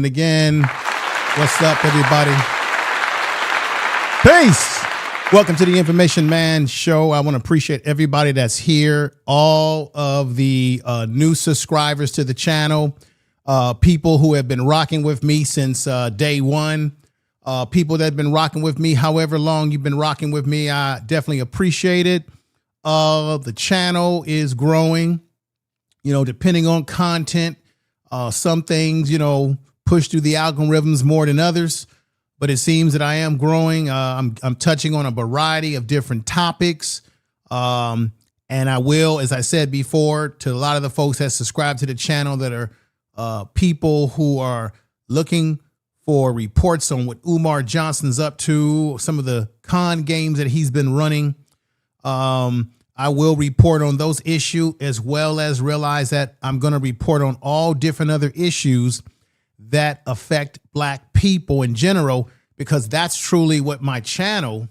And again, what's up, everybody? Peace. Welcome to the Information Man Show. I want to appreciate everybody that's here, all of the new subscribers to the channel, people who have been rocking with me since day one, people that have been rocking with me however long you've been rocking with me. I definitely appreciate it. The channel is growing, you know, depending on content. Some things, you know, push through the algorithms more than others, but it seems that I am growing. I'm touching on a variety of different topics. And I will, as I said before, to a lot of the folks that subscribe to the channel that are people who are looking for reports on what Umar Johnson's up to, some of the con games that he's been running. I will report on those issues, as well as realize that I'm going to report on all different other issues that affect Black people in general, because that's truly what my channel,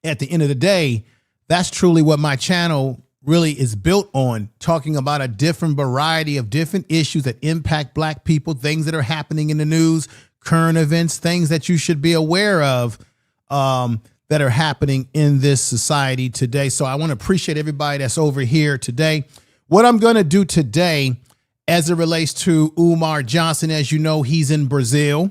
at the end of the day, that's truly what my channel really is built on, talking about a different variety of different issues that impact Black people, things that are happening in the news, current events, things that you should be aware of that are happening in this society today. So I want to appreciate everybody that's over here today. What I'm going to do today, as it relates to Umar Johnson, as you know, he's in Brazil.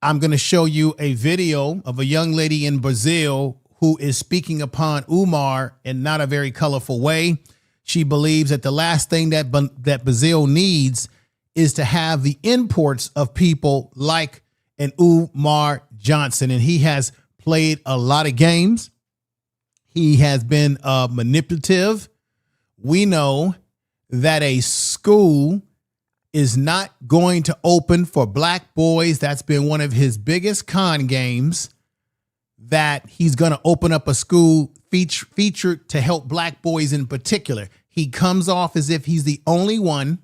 I'm going to show you a video of a young lady in Brazil who is speaking upon Umar in not a very colorful way. She believes that the last thing that Brazil needs is to have the imports of people like an Umar Johnson. And he has played a lot of games. He has been manipulative. We know that a school is not going to open for Black boys. That's been one of his biggest con games, that he's going to open up a school featured to help Black boys in particular. He comes off as if he's the only one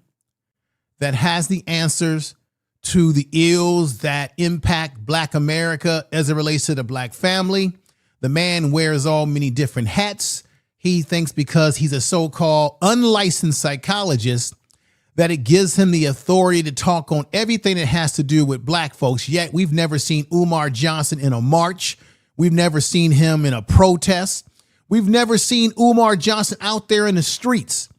that has the answers to the ills that impact Black America as it relates to the Black family. The man wears all many different hats. He thinks because he's a so-called unlicensed psychologist that it gives him the authority to talk on everything that has to do with Black folks. Yet we've never seen Umar Johnson in a march. We've never seen him in a protest. We've never seen Umar Johnson out there in the streets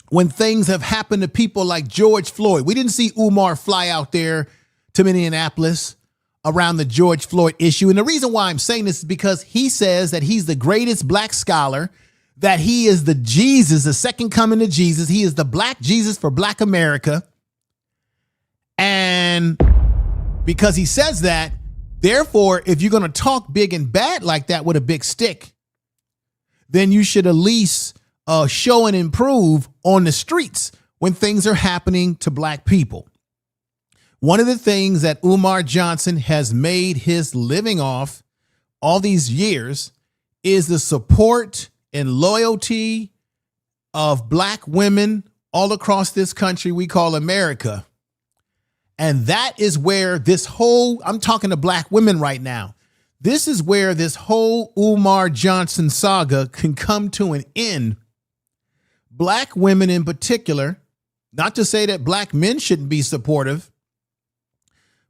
when things have happened to people like George Floyd. We didn't see Umar fly out there to Minneapolis around the George Floyd issue. And the reason why I'm saying this is because he says that he's the greatest Black scholar, that he is the Jesus, the second coming of Jesus. He is the Black Jesus for Black America. And because he says that, therefore, if you're going to talk big and bad like that with a big stick, then you should at least show and improve on the streets when things are happening to Black people. One of the things that Umar Johnson has made his living off all these years is the support and loyalty of Black women all across this country we call America. And that is where this whole, I'm talking to Black women right now, this is where this whole Umar Johnson saga can come to an end. Black women in particular, not to say that Black men shouldn't be supportive,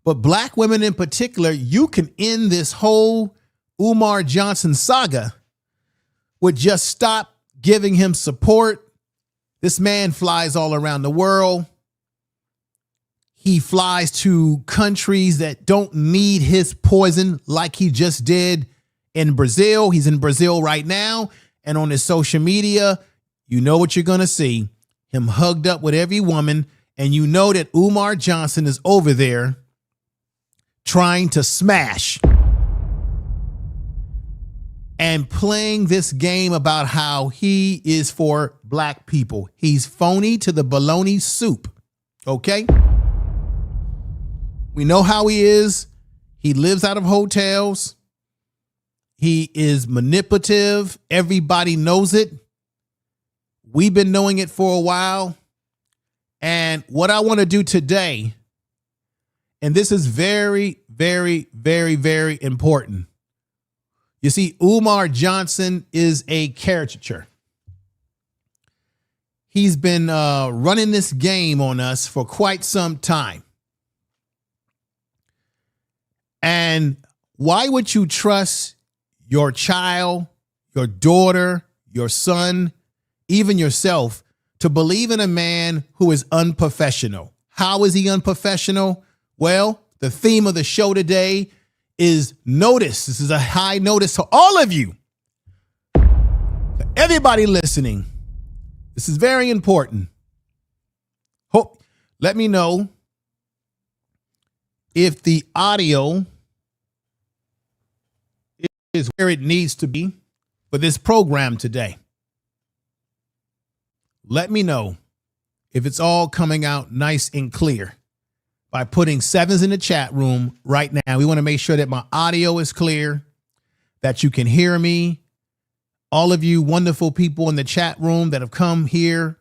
but Black women in particular, you can end this whole Umar Johnson saga with just stop giving him support. This man flies all around the world. He flies to countries that don't need his poison like he just did in Brazil. He's in Brazil right now. And on his social media, you know what you're going to see. Him hugged up with every woman. And you know that Umar Johnson is over there trying to smash and playing this game about how he is for Black people. He's phony to the bologna soup. Okay? We know how he is. He lives out of hotels. He is manipulative. Everybody knows it. We've been knowing it for a while. And what I want to do today, and this is very, very, very, very important. You see, Umar Johnson is a caricature. He's been running this game on us for quite some time. And why would you trust your child, your daughter, your son, even yourself to believe in a man who is unprofessional? How is he unprofessional? Well, the theme of the show today is notice. This is a high notice to all of you. For everybody listening, this is very important. Let me know if the audio is where it needs to be for this program today. Let me know if it's all coming out nice and clear by putting 7s in the chat room right now. We want to make sure that my audio is clear, that you can hear me. All of you wonderful people in the chat room that have come here,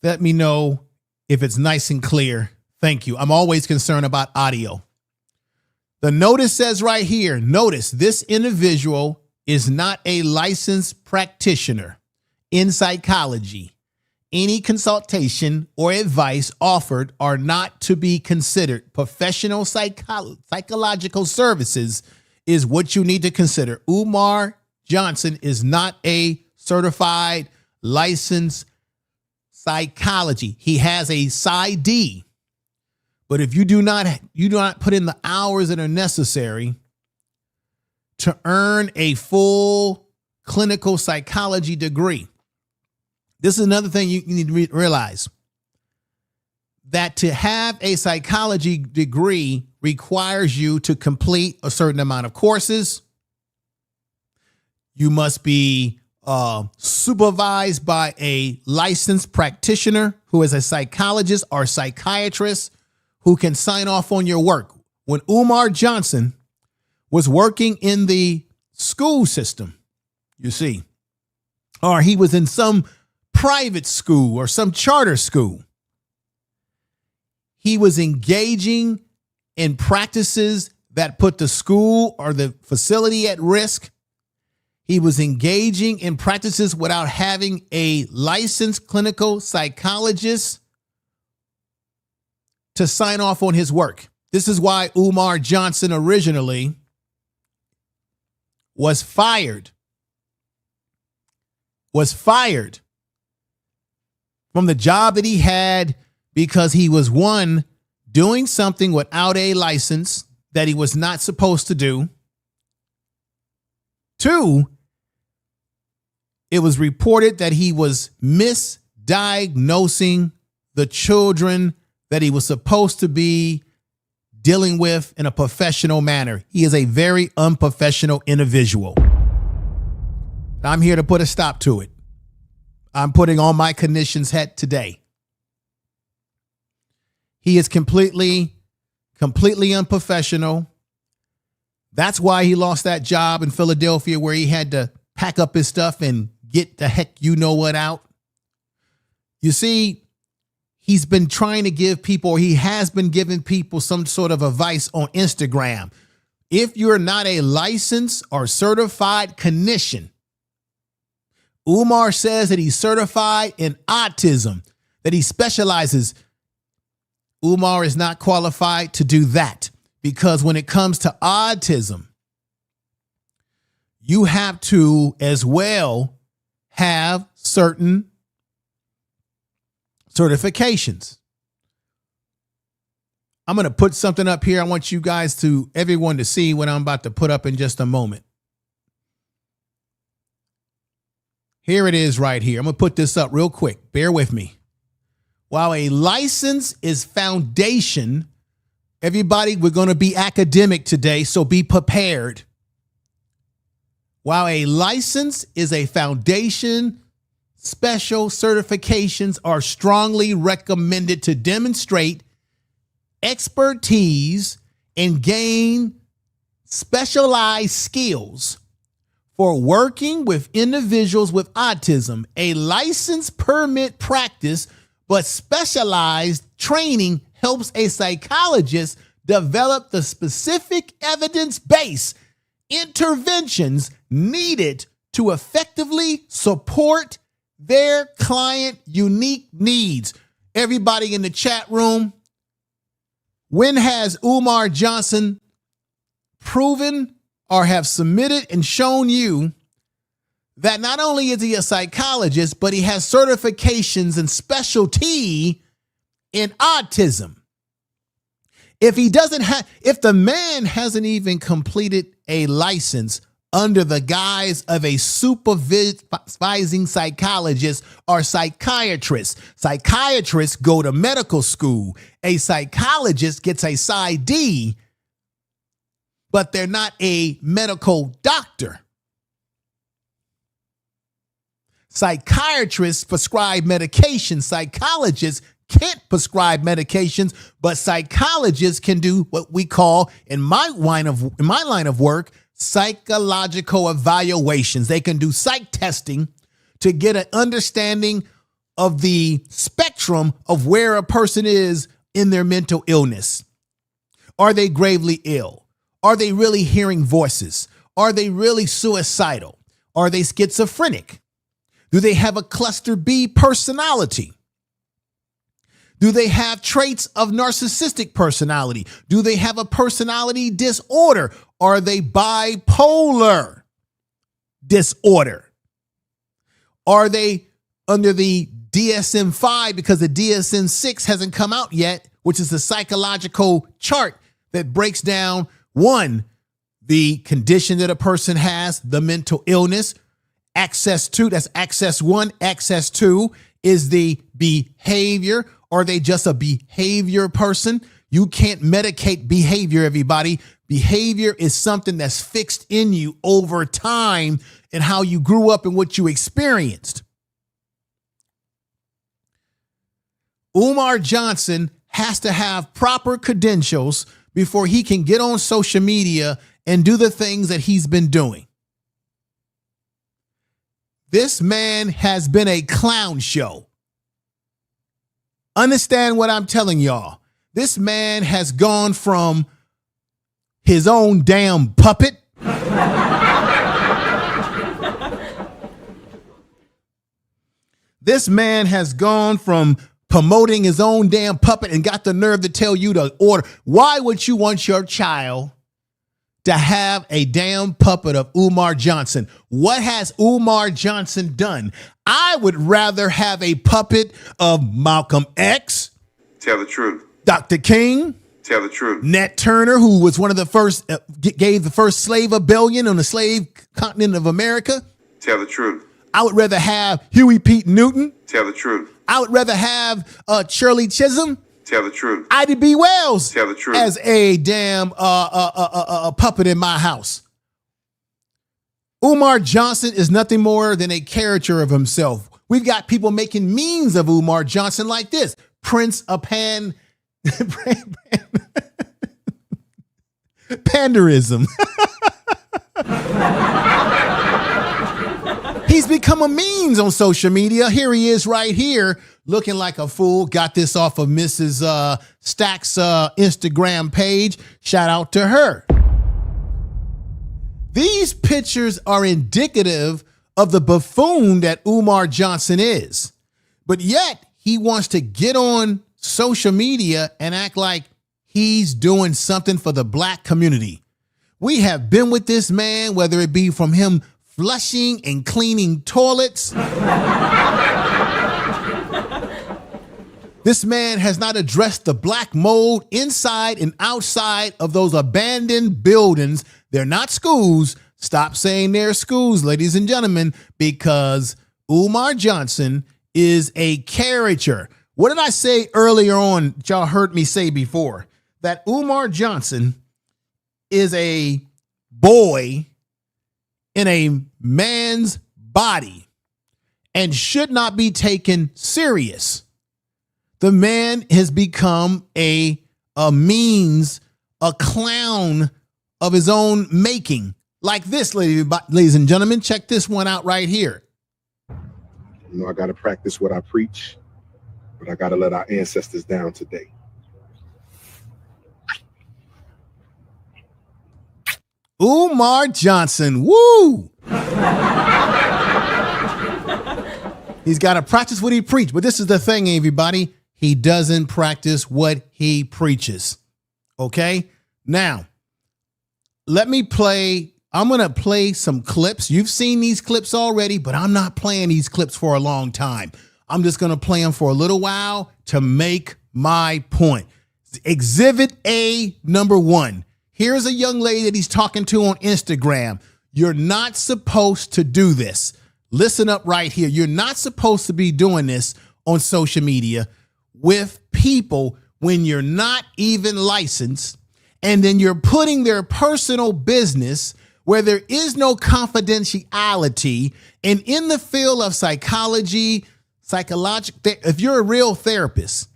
let me know if it's nice and clear. Thank you. I'm always concerned about audio. The notice says right here, notice this individual is not a licensed practitioner in psychology. Any consultation or advice offered are not to be considered. Professional psychological services is what you need to consider. Umar Johnson is not a certified licensed psychology. He has a PsyD. But if you do not put in the hours that are necessary to earn a full clinical psychology degree, this is another thing you need to realize, that to have a psychology degree requires you to complete a certain amount of courses. You must be supervised by a licensed practitioner who is a psychologist or psychiatrist who can sign off on your work. When Umar Johnson was working in the school system, you see, or he was in some private school or some charter school, he was engaging in practices that put the school or the facility at risk. He was engaging in practices without having a licensed clinical psychologist to sign off on his work. This is why Umar Johnson originally was fired from the job that he had because he was, one, doing something without a license that he was not supposed to do. Two, it was reported that he was misdiagnosing the children that he was supposed to be dealing with in a professional manner. He is a very unprofessional individual. I'm here to put a stop to it. I'm putting on my clinician's hat today. He is completely unprofessional. That's why he lost that job in Philadelphia where he had to pack up his stuff and get the heck you know what out. You see, he's been trying to give people, or he has been giving people some sort of advice on Instagram. If you're not a licensed or certified clinician, Umar says that he's certified in autism, that he specializes. Umar is not qualified to do that because when it comes to autism, you have to as well have certain certifications. I'm going to put something up here. I want you guys everyone to see what I'm about to put up in just a moment. Here it is right here. I'm going to put this up real quick. Bear with me. While a license is foundation, everybody, we're going to be academic today, so be prepared. While a license is a foundation, special certifications are strongly recommended to demonstrate expertise and gain specialized skills for working with individuals with autism. A license permit practice, but specialized training helps a psychologist develop the specific evidence-based interventions needed to effectively support their client unique needs. Everybody in the chat room, When has Umar Johnson proven or have submitted and shown you that not only is he a psychologist, but he has certifications and specialty in autism? If the man hasn't even completed a license under the guise of a supervising psychologist or psychiatrist, psychiatrists go to medical school. A psychologist gets a PsyD, but they're not a medical doctor. Psychiatrists prescribe medication. Psychologists can't prescribe medications, but psychologists can do what we call, in my line of work, psychological evaluations. They can do psych testing to get an understanding of the spectrum of where a person is in their mental illness. Are they gravely ill? Are they really hearing voices? Are they really suicidal? Are they schizophrenic? Do they have a cluster B personality? Do they have traits of narcissistic personality? Do they have a personality disorder? Are they bipolar disorder? Are they under the DSM-5 because the DSM-6 hasn't come out yet, which is the psychological chart that breaks down, one, the condition that a person has, the mental illness. Access 2, that's access 1. Access 2 is the behavior. Are they just a behavior person? You can't medicate behavior, everybody. Behavior is something that's fixed in you over time and how you grew up and what you experienced. Umar Johnson has to have proper credentials before he can get on social media and do the things that he's been doing. This man has been a clown show. Understand what I'm telling y'all. This man has gone from his own damn puppet this man has gone from promoting his own damn puppet and got the nerve to tell you to order. Why would you want your child to have a damn puppet of Umar Johnson? What has Umar Johnson done? I would rather have a puppet of Malcolm X. Tell the truth. Dr. King. Tell the truth. Nat Turner, who was one of the first, gave the first slave rebellion on the slave continent of America. Tell the truth. I would rather have Huey Pete Newton. Tell the truth. I would rather have Shirley Chisholm. Tell the truth. Ida B. Wells. Tell the truth. As a damn puppet in my house. Umar Johnson is nothing more than a caricature of himself. We've got people making memes of Umar Johnson like this. Prince of Panderism. He's become a memes on social media. Here he is right here looking like a fool. Got this off of Mrs. Stack's Instagram page. Shout out to her. These pictures are indicative of the buffoon that Umar Johnson is. But yet he wants to get on social media and act like he's doing something for the black community. We have been with this man, whether it be from him flushing and cleaning toilets. This man has not addressed the black mold inside and outside of those abandoned buildings. They're not schools. Stop saying they're schools, ladies and gentlemen, because Umar Johnson is a caricature. What did I say earlier on? Y'all heard me say before that Umar Johnson is a boy in a man's body and should not be taken serious. The man has become a means, a clown of his own making. Like this, ladies and gentlemen, check this one out right here. You know, I got to practice what I preach, but I got to let our ancestors down today. Umar Johnson, woo! He's got to practice what he preached. But this is the thing, everybody. He doesn't practice what he preaches. Okay. Now, I'm going to play some clips. You've seen these clips already, but I'm not playing these clips for a long time. I'm just going to play them for a little while to make my point. Exhibit A number 1. Here's a young lady that he's talking to on Instagram. You're not supposed to do this. Listen up right here. You're not supposed to be doing this on social media with people when you're not even licensed, and then you're putting their personal business where there is no confidentiality. And in the field of psychology, if you're a real therapist,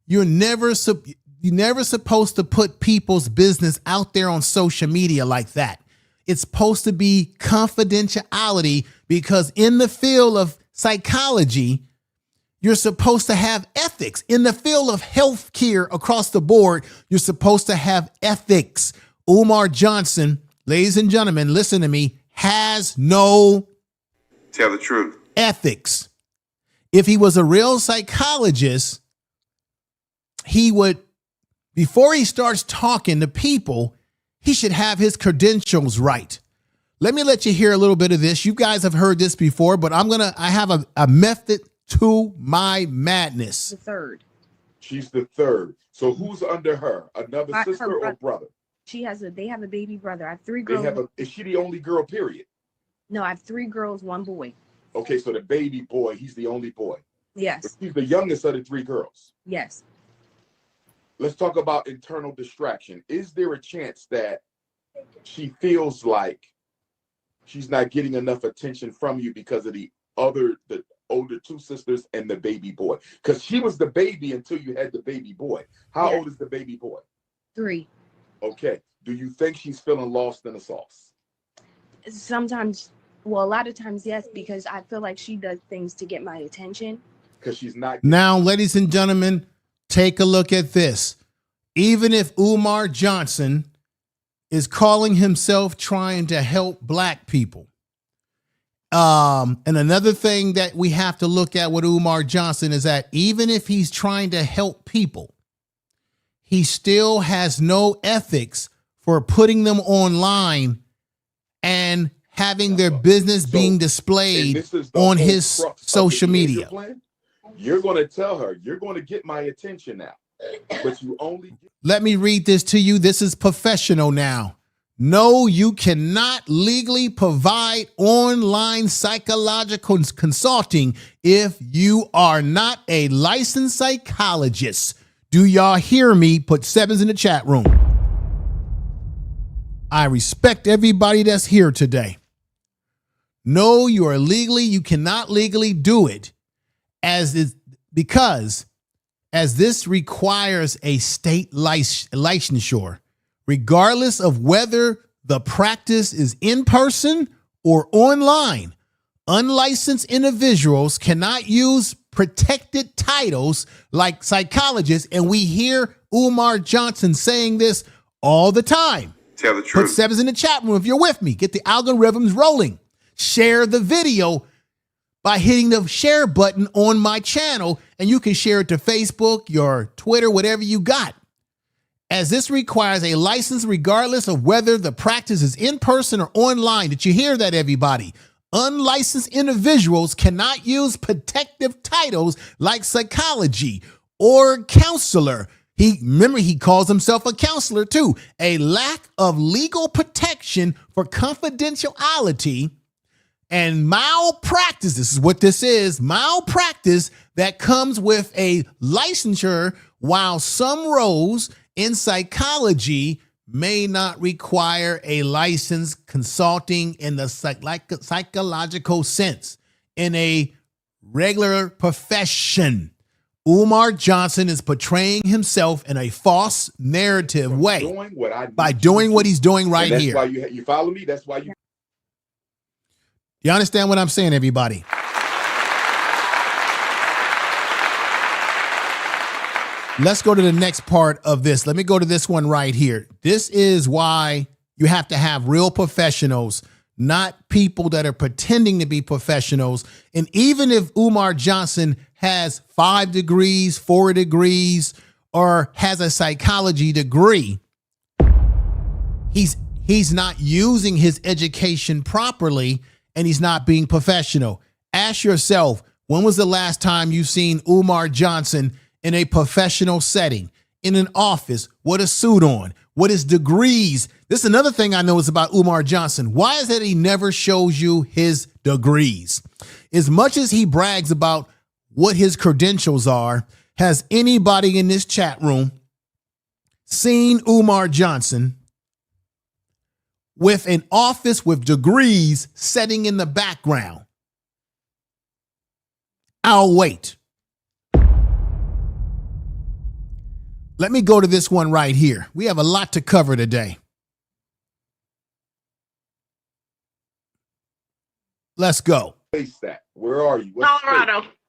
you're never supposed to put people's business out there on social media like that. It's supposed to be confidentiality, because in the field of psychology, you're supposed to have ethics. In the field of healthcare across the board, you're supposed to have ethics. Umar Johnson, ladies and gentlemen, listen to me, has no Tell the truth. ethics. If he was a real psychologist, he would, before he starts talking to people, he should have his credentials right. Let me let you hear a little bit of this. You guys have heard this before, but I have a method to my madness. The third. She's the third. So who's under her? Another Her sister or brother? They have a baby brother. I have 3 They girls. is she the only girl, period? No, I have 3 girls, 1 boy. Okay, so the baby boy, he's the only boy. But Yes. he's the youngest of the 3 girls. Yes. Let's talk about internal distraction. Is there a chance that she feels like she's not getting enough attention from you because of the older 2 sisters and the baby boy? Because she was the baby until you had the baby boy. How Yeah. old is the baby boy? 3. Okay. Do you think she's feeling lost in the sauce? Sometimes, well, a lot of times, yes, because I feel like she does things to get my attention. Because she's not. Now, ladies and gentlemen, take a look at this. Even if Umar Johnson is calling himself trying to help black people. And another thing that we have to look at with Umar Johnson is that even if he's trying to help people, he still has no ethics for putting them online and having their business being displayed on his social media. You're going to tell her, you're going to get my attention now, but you only. Let me read this to you. This is professional now. No, you cannot legally provide online psychological consulting if you are not a licensed psychologist. Do y'all hear me? Put 7s in the chat room. I respect everybody that's here today. No, you cannot legally do it because this requires a state licensure, regardless of whether the practice is in person or online. Unlicensed individuals cannot use protected titles like psychologists, and we hear Umar Johnson saying this all the time. Tell the Put truth. 7s in the chat room if you're with me. Get the algorithms rolling. Share the video by hitting the share button on my channel, and you can share it to Facebook, your Twitter, whatever you got. As this requires a license regardless of whether the practice is in person or online. Did you hear that, everybody? Unlicensed individuals cannot use protective titles like psychology or counselor. He calls himself a counselor too. A lack of legal protection for confidentiality and malpractice. This is what this is. Malpractice that comes with a licensure, while some roles in psychology may not require a license consulting in the psychological sense. In a regular profession, Umar Johnson is portraying himself in a false narrative way by doing what he's doing right that's here. Why you follow me? That's why you. You understand what I'm saying, everybody? Let's go to the next part of this. Let me go to this one right here. This is why you have to have real professionals, not people that are pretending to be professionals. And even if Umar Johnson has 5 degrees, 4 degrees, or has a psychology degree, He's not using his education properly, and he's not being professional. Ask yourself, when was the last time you've seen Umar Johnson in a professional setting, in an office, with a suit on, with his degrees? This is another thing I know is about Umar Johnson. Why is it he never shows you his degrees? As much as he brags about what his credentials are, has anybody in this chat room seen Umar Johnson with an office with degrees sitting in the background? I'll wait. Let me go to this one right here. We have a lot to cover today. Let's go. Face that. Where are you?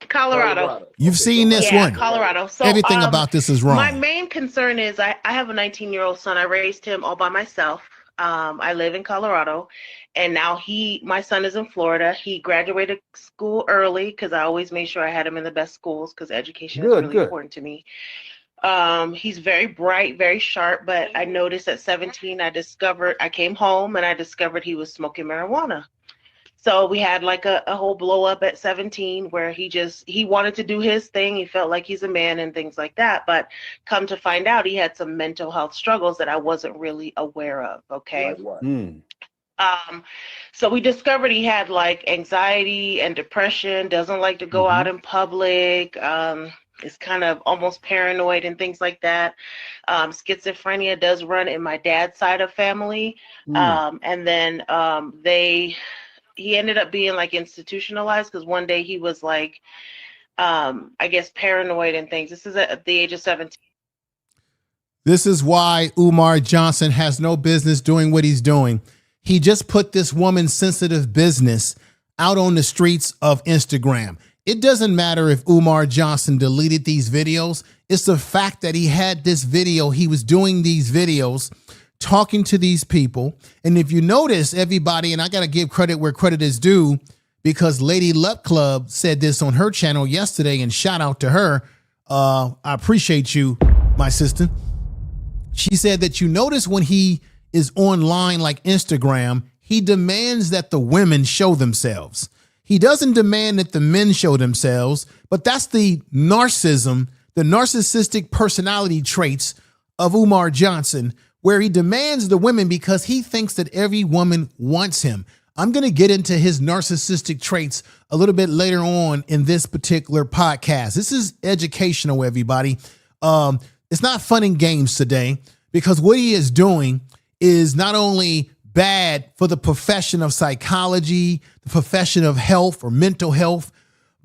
Colorado. You've seen this one. Colorado. So Everything about this is wrong. My main concern is I have a 19-year-old son. I raised him all by myself. I live in Colorado, and now my son is in Florida. He graduated school early because I always made sure I had him in the best schools because education is really important to me. He's very bright, very sharp, but I noticed at 17, I came home and I discovered he was smoking marijuana. So we had like a whole blow up at 17 where he wanted to do his thing. He felt like he's a man and things like that. But come to find out, he had some mental health struggles that I wasn't really aware of. Okay. Like what? So we discovered he had like anxiety and depression, doesn't like to go out in public. Is kind of almost paranoid and things like that. Schizophrenia does run in my dad's side of family. And then he ended up being like institutionalized because one day he was like, I guess, paranoid and things. This is at the age of 17. This is why Umar Johnson has no business doing what he's doing. He just put this woman's sensitive business out on the streets of Instagram. It doesn't matter if Umar Johnson deleted these videos. It's the fact that he had this video. He was doing these videos, talking to these people. And if you notice, everybody, and I got to give credit where credit is due, because Lady Luck Club said this on her channel yesterday, and shout out to her. I appreciate you, my sister. She said that you notice when he is online like Instagram, he demands that the women show themselves. He doesn't demand that the men show themselves, but that's the narcissism, the narcissistic personality traits of Umar Johnson, where he demands the women because he thinks that every woman wants him. I'm going to get into his narcissistic traits a little bit later on in this particular podcast. This is educational, everybody. It's not fun and games today, because what he is doing is not only bad for the profession of psychology, the profession of health or mental health,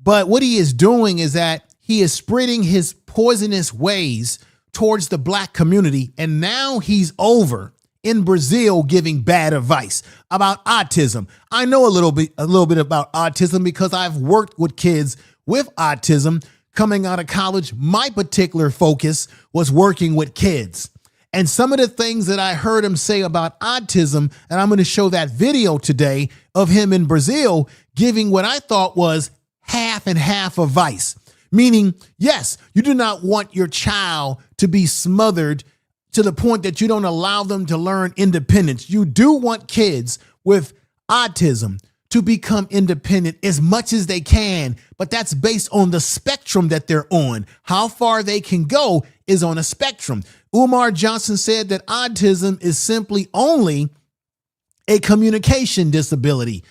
but what he is doing is that he is spreading his poisonous ways towards the black community. And now he's over in Brazil giving bad advice about autism. I know a little bit about autism because I've worked with kids with autism coming out of college. My particular focus was working with kids. And some of the things that I heard him say about autism, and I'm going to show that video today of him in Brazil giving what I thought was half and half advice. Meaning, yes, you do not want your child to be smothered to the point that you don't allow them to learn independence. You do want kids with autism to become independent as much as they can, but that's based on the spectrum that they're on. How far they can go is on a spectrum. Umar Johnson said that autism is simply only a communication disability.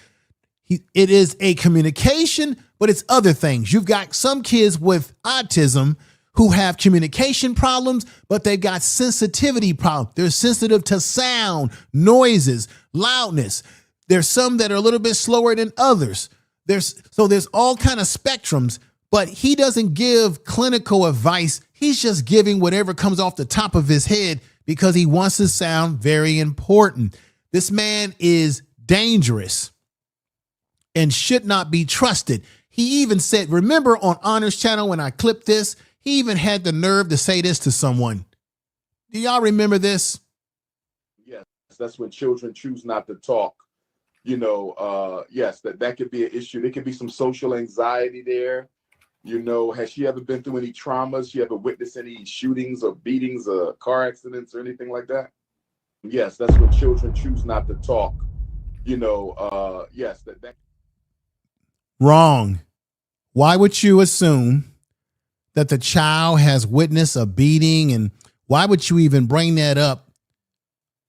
It is a communication, but it's other things. You've got some kids with autism who have communication problems, but they've got sensitivity problems. They're sensitive to sound, noises, loudness. There's some that are a little bit slower than others. There's all kind of spectrums, but he doesn't give clinical advice. He's just giving whatever comes off the top of his head because he wants to sound very important. This man is dangerous and should not be trusted. He even said, remember on Honor's channel when I clipped this, he even had the nerve to say this to someone. Do y'all remember this? Yes, that's when children choose not to talk. You know, yes, that could be an issue. There could be some social anxiety there. You know, has she ever been through any traumas? She ever witnessed any shootings or beatings or car accidents or anything like that? Yes, that's when children choose not to talk. Yes, that Wrong. Why would you assume that the child has witnessed a beating, and why would you even bring that up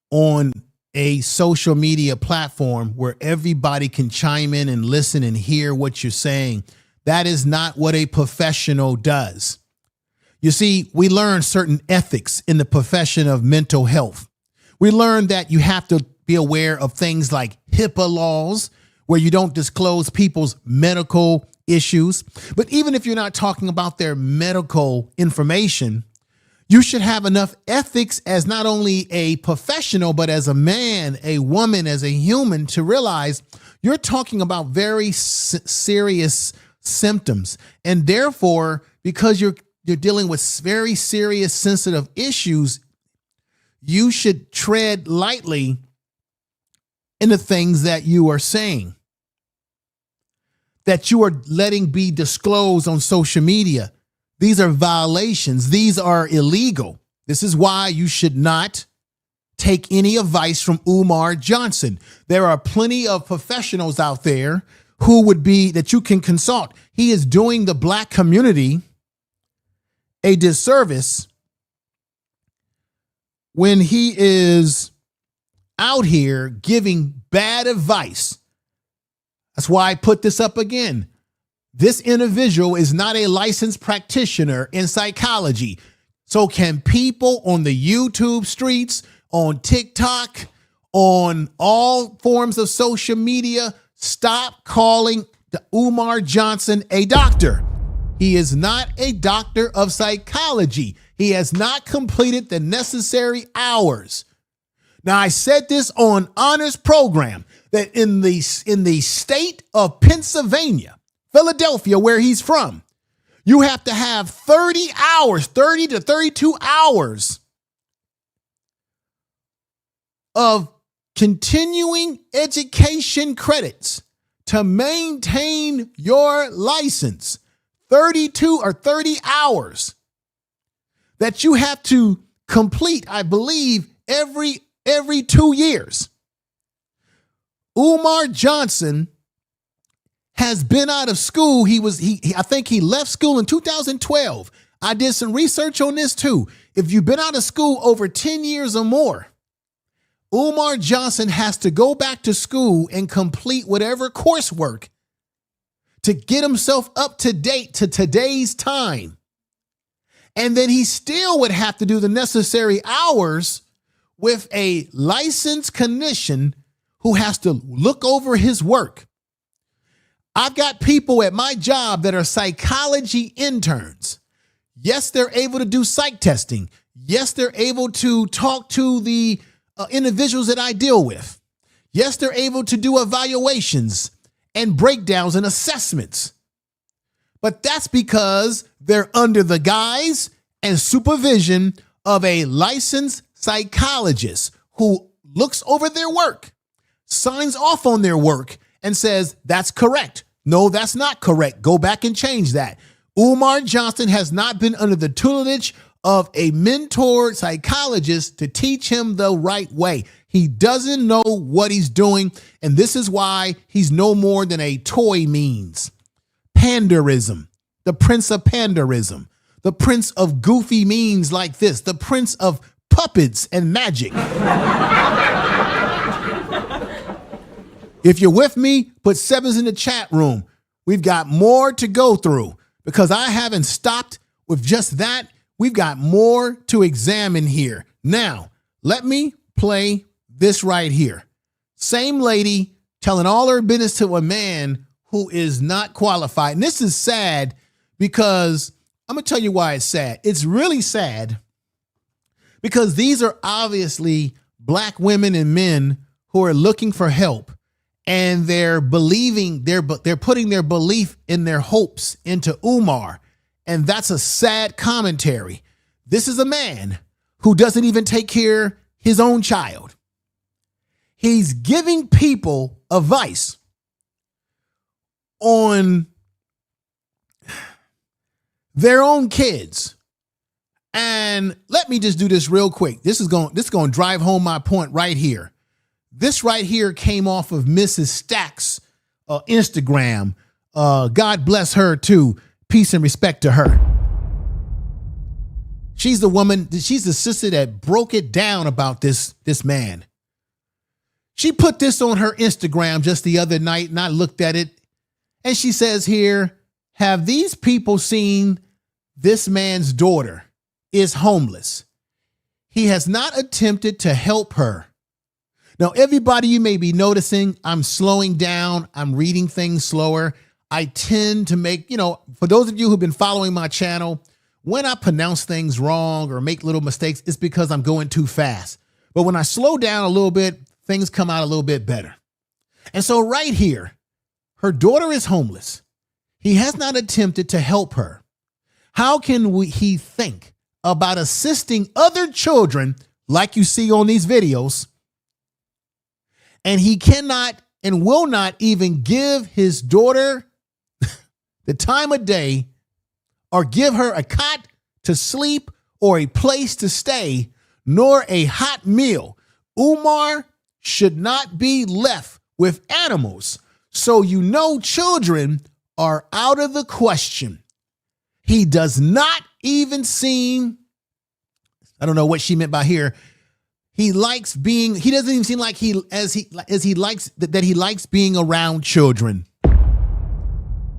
on a social media platform where everybody can chime in and listen and hear what you're saying? That is not what a professional does. You see, we learn certain ethics in the profession of mental health. We learn that you have to be aware of things like HIPAA laws, where you don't disclose people's medical issues. But even if you're not talking about their medical information, you should have enough ethics as not only a professional, but as a man, a woman, as a human, to realize you're talking about very serious symptoms. And therefore, because you're dealing with very serious, sensitive issues, you should tread lightly in the things that you are saying, that you are letting be disclosed on social media. These are violations. These are illegal. This is why you should not take any advice from Umar Johnson. There are plenty of professionals out there who would be that you can consult. He is doing the black community a disservice when he is out here giving bad advice. That's why I put this up again. This individual is not a licensed practitioner in psychology. So can people on the YouTube streets, on TikTok, on all forms of social media, stop calling the Umar Johnson a doctor? He is not a doctor of psychology. He has not completed the necessary hours. Now, I said this on Honor's program that in the state of Pennsylvania, Philadelphia, where he's from, you have to have 30 hours, 30 to 32 hours of continuing education credits to maintain your license. 32 or 30 hours that you have to complete, I believe, every 2 years. Umar Johnson has been out of school. I think he left school in 2012. I did some research on this too. If you've been out of school over 10 years or more, Umar Johnson has to go back to school and complete whatever coursework to get himself up to date to today's time. And then he still would have to do the necessary hours with a licensed clinician who has to look over his work. I've got people at my job that are psychology interns. Yes, they're able to do psych testing. Yes, they're able to talk to the individuals that I deal with. Yes, they're able to do evaluations and breakdowns and assessments. But that's because they're under the guise and supervision of a licensed psychologist who looks over their work, signs off on their work, and says, that's correct. No, that's not correct. Go back and change that. Umar Johnson has not been under the tutelage of a mentor psychologist to teach him the right way. He doesn't know what he's doing, and this is why he's no more than a toy means. Panderism, the prince of panderism, the prince of goofy means like this, the prince of puppets and magic. If you're with me, put sevens in the chat room. We've got more to go through because I haven't stopped with just that. We've got more to examine here. Now, let me play this right here. Same lady telling all her business to a man who is not qualified. And this is sad because I'm going to tell you why it's sad. It's really sad because these are obviously black women and men who are looking for help, and they're believing, they're putting their belief in their hopes into Umar. And that's a sad commentary. This is a man who doesn't even take care of his own child. He's giving people advice on their own kids, And let me just do this real quick. This is going to drive home my point right here. This right here came off of Mrs. Stack's Instagram. God bless her too. Peace and respect to her. She's the woman, she's the sister that broke it down about this man. She put this on her Instagram just the other night, and I looked at it, and she says here, have these people seen this man's daughter is homeless? He has not attempted to help her. Now, everybody, you may be noticing I'm slowing down. I'm reading things slower. I tend to make, for those of you who've been following my channel, when I pronounce things wrong or make little mistakes, it's because I'm going too fast. But when I slow down a little bit, things come out a little bit better. And so right here, her daughter is homeless. He has not attempted to help her. How can he think about assisting other children like you see on these videos? And he cannot and will not even give his daughter the time of day or give her a cot to sleep or a place to stay, nor a hot meal. Umar should not be left with animals. So children are out of the question. He does not even seem, I don't know what she meant by here. He doesn't even seem like he likes being around children.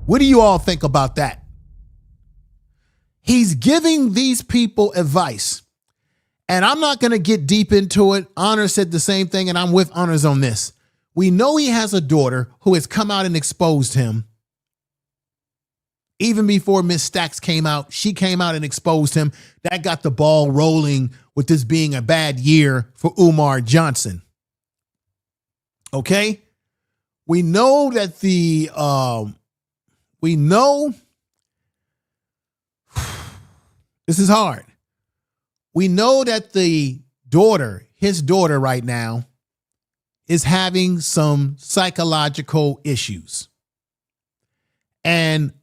What do you all think about that? He's giving these people advice, and I'm not going to get deep into it. Honor said the same thing, and I'm with Honors on this. We know he has a daughter who has come out and exposed him. Even before Miss Stacks came out, she came out and exposed him. That got the ball rolling with this being a bad year for Umar Johnson. Okay? We know that this is hard. We know that his daughter right now is having some psychological issues. And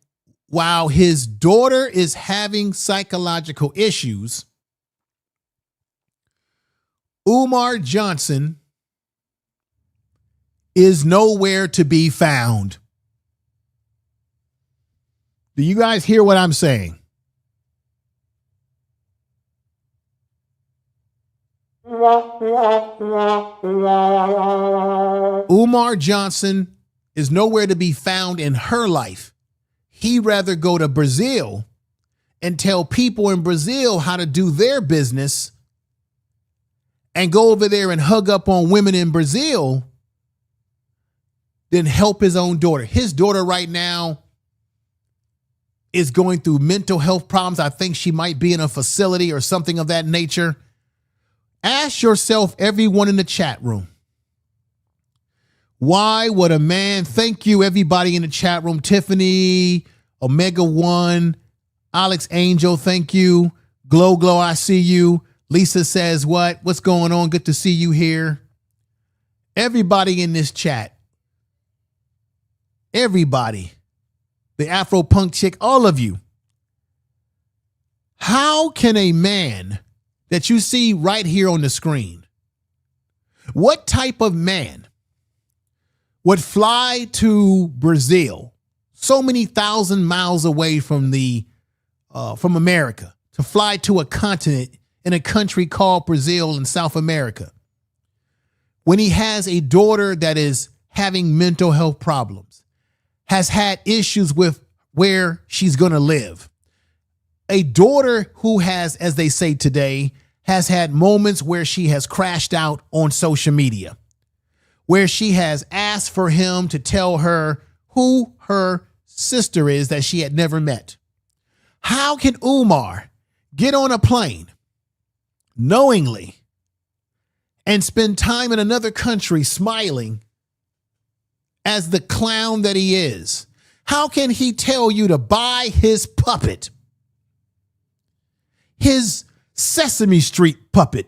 while his daughter is having psychological issues, Umar Johnson is nowhere to be found. Do you guys hear what I'm saying? Umar Johnson is nowhere to be found in her life. He'd rather go to Brazil and tell people in Brazil how to do their business and go over there and hug up on women in Brazil than help his own daughter. His daughter right now is going through mental health problems. I think she might be in a facility or something of that nature. Ask yourself, everyone in the chat room, why would a man, thank you everybody in the chat room, Tiffany, Omega One, Alex Angel, thank you. Glow, I see you. Lisa says what's going on? Good to see you here. Everybody in this chat, everybody, the Afro punk chick, all of you. How can a man that you see right here on the screen, what type of man would fly to Brazil, so many thousand miles away from America, to fly to a continent in a country called Brazil in South America, when he has a daughter that is having mental health problems, has had issues with where she's going to live, a daughter who has, as they say today, has had moments where she has crashed out on social media, where she has asked for him to tell her who her sister is that she had never met. How can Umar get on a plane knowingly and spend time in another country smiling as the clown that he is? How can he tell you to buy his puppet, his Sesame Street puppet?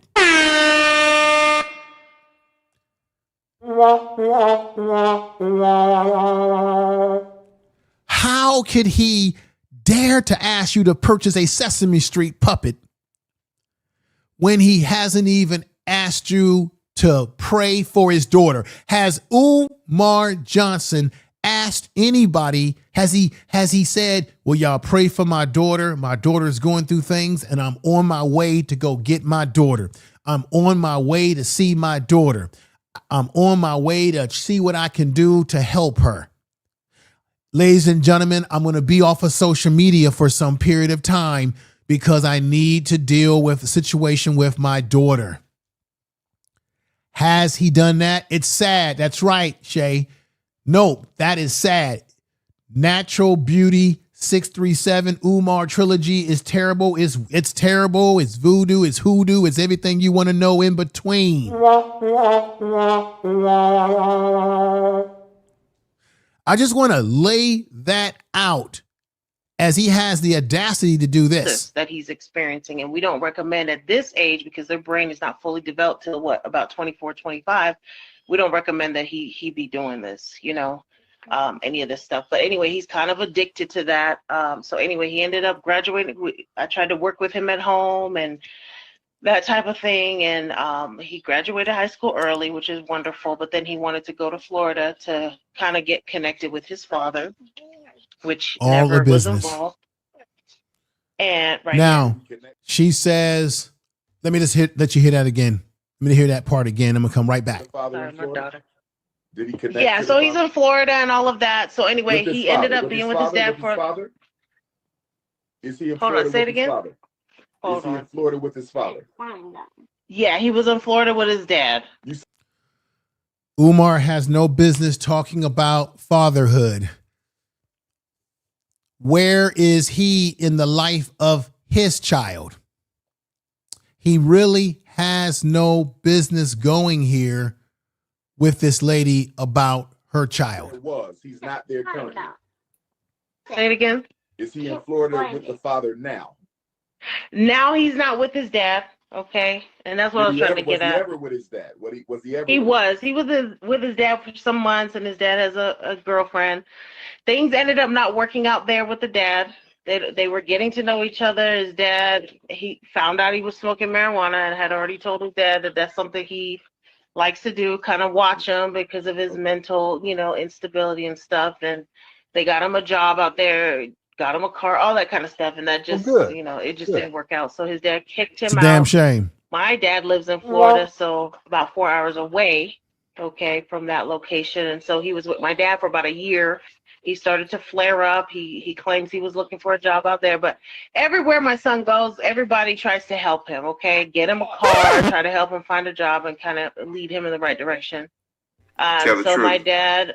How could he dare to ask you to purchase a Sesame Street puppet when he hasn't even asked you to pray for his daughter? Has Umar Johnson asked anybody? Has he said, well, y'all pray for my daughter. My daughter is going through things and I'm on my way to go get my daughter. I'm on my way to see my daughter. I'm on my way to see what I can do to help her. Ladies and gentlemen, I'm going to be off of social media for some period of time because I need to deal with the situation with my daughter. Has he done that? It's sad. That's right, Shay. Nope, that is sad. Natural Beauty 637 Umar trilogy is terrible. It's terrible. It's voodoo. It's hoodoo. It's everything you want to know in between. I just want to lay that out as he has the audacity to do this. That he's experiencing. And we don't recommend at this age, because their brain is not fully developed till what, about 24, 25. We don't recommend that he be doing this, any of this stuff. But anyway, he's kind of addicted to that. So anyway, he ended up graduating. I tried to work with him at home and that type of thing. And he graduated high school early, which is wonderful. But then he wanted to go to Florida to kind of get connected with his father, which all never the was business. involved. And right now, she says, let me just let you hear that again. Let me hear that part again. I'm gonna come right back. Sorry, my daughter. Did he connect? Yeah, so he's in Florida and all of that. So anyway, he ended up being with his dad for. Is he in Hold Florida on, say it with his again. father? Is he in Florida with his father? Yeah, he was in Florida with his dad. Umar has no business talking about fatherhood. Where is he in the life of his child? He really has no business going here with this lady about her child. It was. He's not there currently. Say it again. Is he in Florida with the father now? Now he's not with his dad. Okay, and that's what I was trying to get at. Was he ever with his dad? Was he ever? He was. He was with his dad for some months, and his dad has a girlfriend. Things ended up not working out there with the dad. They were getting to know each other. His dad, he found out he was smoking marijuana and had already told his dad that that's something he likes to do, kind of watch him because of his mental, instability and stuff. And they got him a job out there, got him a car, all that kind of stuff. And that just, it just didn't work out. So his dad kicked him out. It's a damn shame. My dad lives in Florida, so about 4 hours away, from that location. And so he was with my dad for about a year. He started to flare up. He claims he was looking for a job out there, but everywhere my son goes, everybody tries to help him, get him a car, try to help him find a job and kind of lead him in the right direction. So my dad,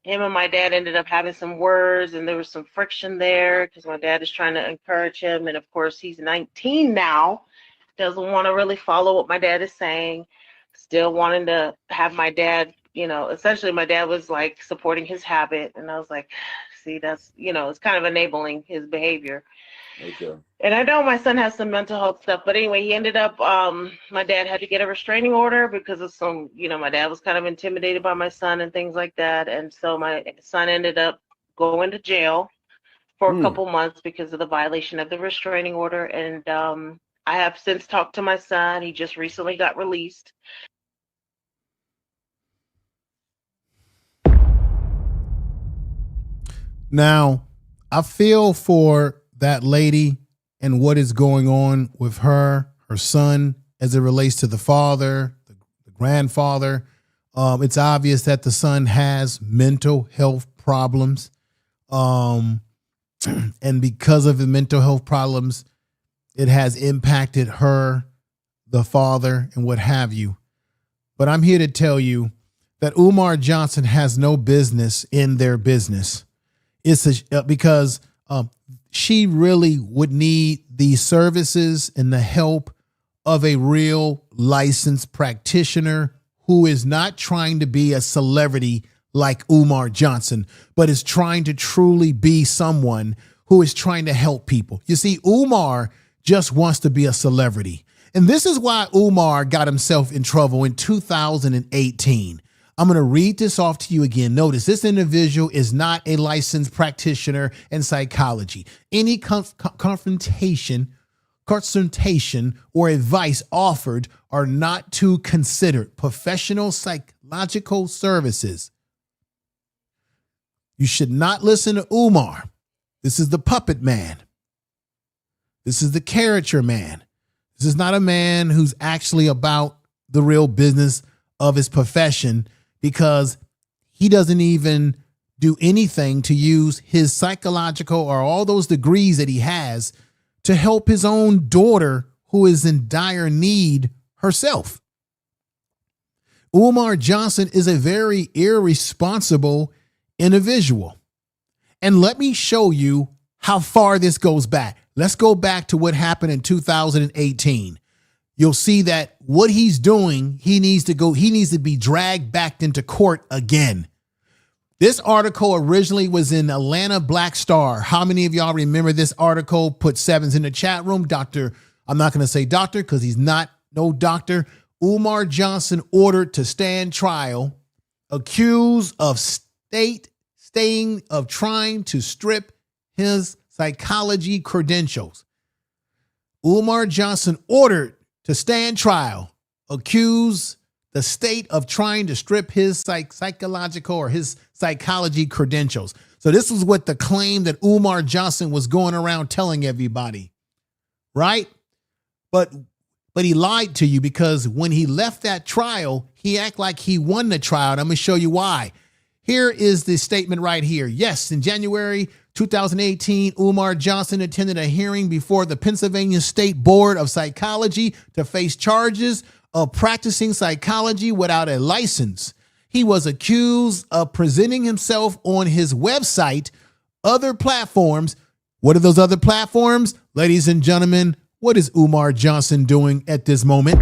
him and my dad ended up having some words, and there was some friction there because my dad is trying to encourage him. And of course, he's 19 now, doesn't want to really follow what my dad is saying, still wanting to have my dad, essentially my dad was like supporting his habit. And I was like, see, that's, it's kind of enabling his behavior. Okay. And I know my son has some mental health stuff, but anyway, he ended up, my dad had to get a restraining order because of some, my dad was kind of intimidated by my son and things like that. And so my son ended up going to jail for a couple months because of the violation of the restraining order. And I have since talked to my son. He just recently got released. Now, I feel for that lady and what is going on with her son, as it relates to the father, the grandfather. It's obvious that the son has mental health problems. And because of the mental health problems, it has impacted her, the father, and what have you. But I'm here to tell you that Umar Johnson has no business in their business. It's because she really would need the services and the help of a real licensed practitioner who is not trying to be a celebrity like Umar Johnson, but is trying to truly be someone who is trying to help people. You see, Umar just wants to be a celebrity. And this is why Umar got himself in trouble in 2018. I'm going to read this off to you again. Notice this individual is not a licensed practitioner in psychology. Any confrontation consultation or advice offered are not to consider professional psychological services. You should not listen to Umar. This is the puppet man. This is the caricature man. This is not a man who's actually about the real business of his profession, because he doesn't even do anything to use his psychological or all those degrees that he has to help his own daughter, who is in dire need herself. Umar Johnson is a very irresponsible individual. And let me show you how far this goes back. Let's go back to what happened in 2018. You'll see that what he's doing, he needs to be dragged back into court again. This article originally was in Atlanta Black Star. How many of y'all remember this article? Put sevens in the chat room. I'm not going to say doctor because he's not no doctor. Umar Johnson ordered to stand trial, accused of trying to strip his psychology credentials. Umar Johnson ordered to stand trial, accused the state of trying to strip his psychological or his psychology credentials. So this was what the claim that Umar Johnson was going around telling everybody, right? But he lied to you, because when he left that trial, he acted like he won the trial. And I'm going to show you why. Here is the statement right here. Yes, in January 2018, Umar Johnson attended a hearing before the Pennsylvania State Board of Psychology to face charges of practicing psychology without a license. He was accused of presenting himself on his website, other platforms. What are those other platforms? Ladies and gentlemen, what is Umar Johnson doing at this moment?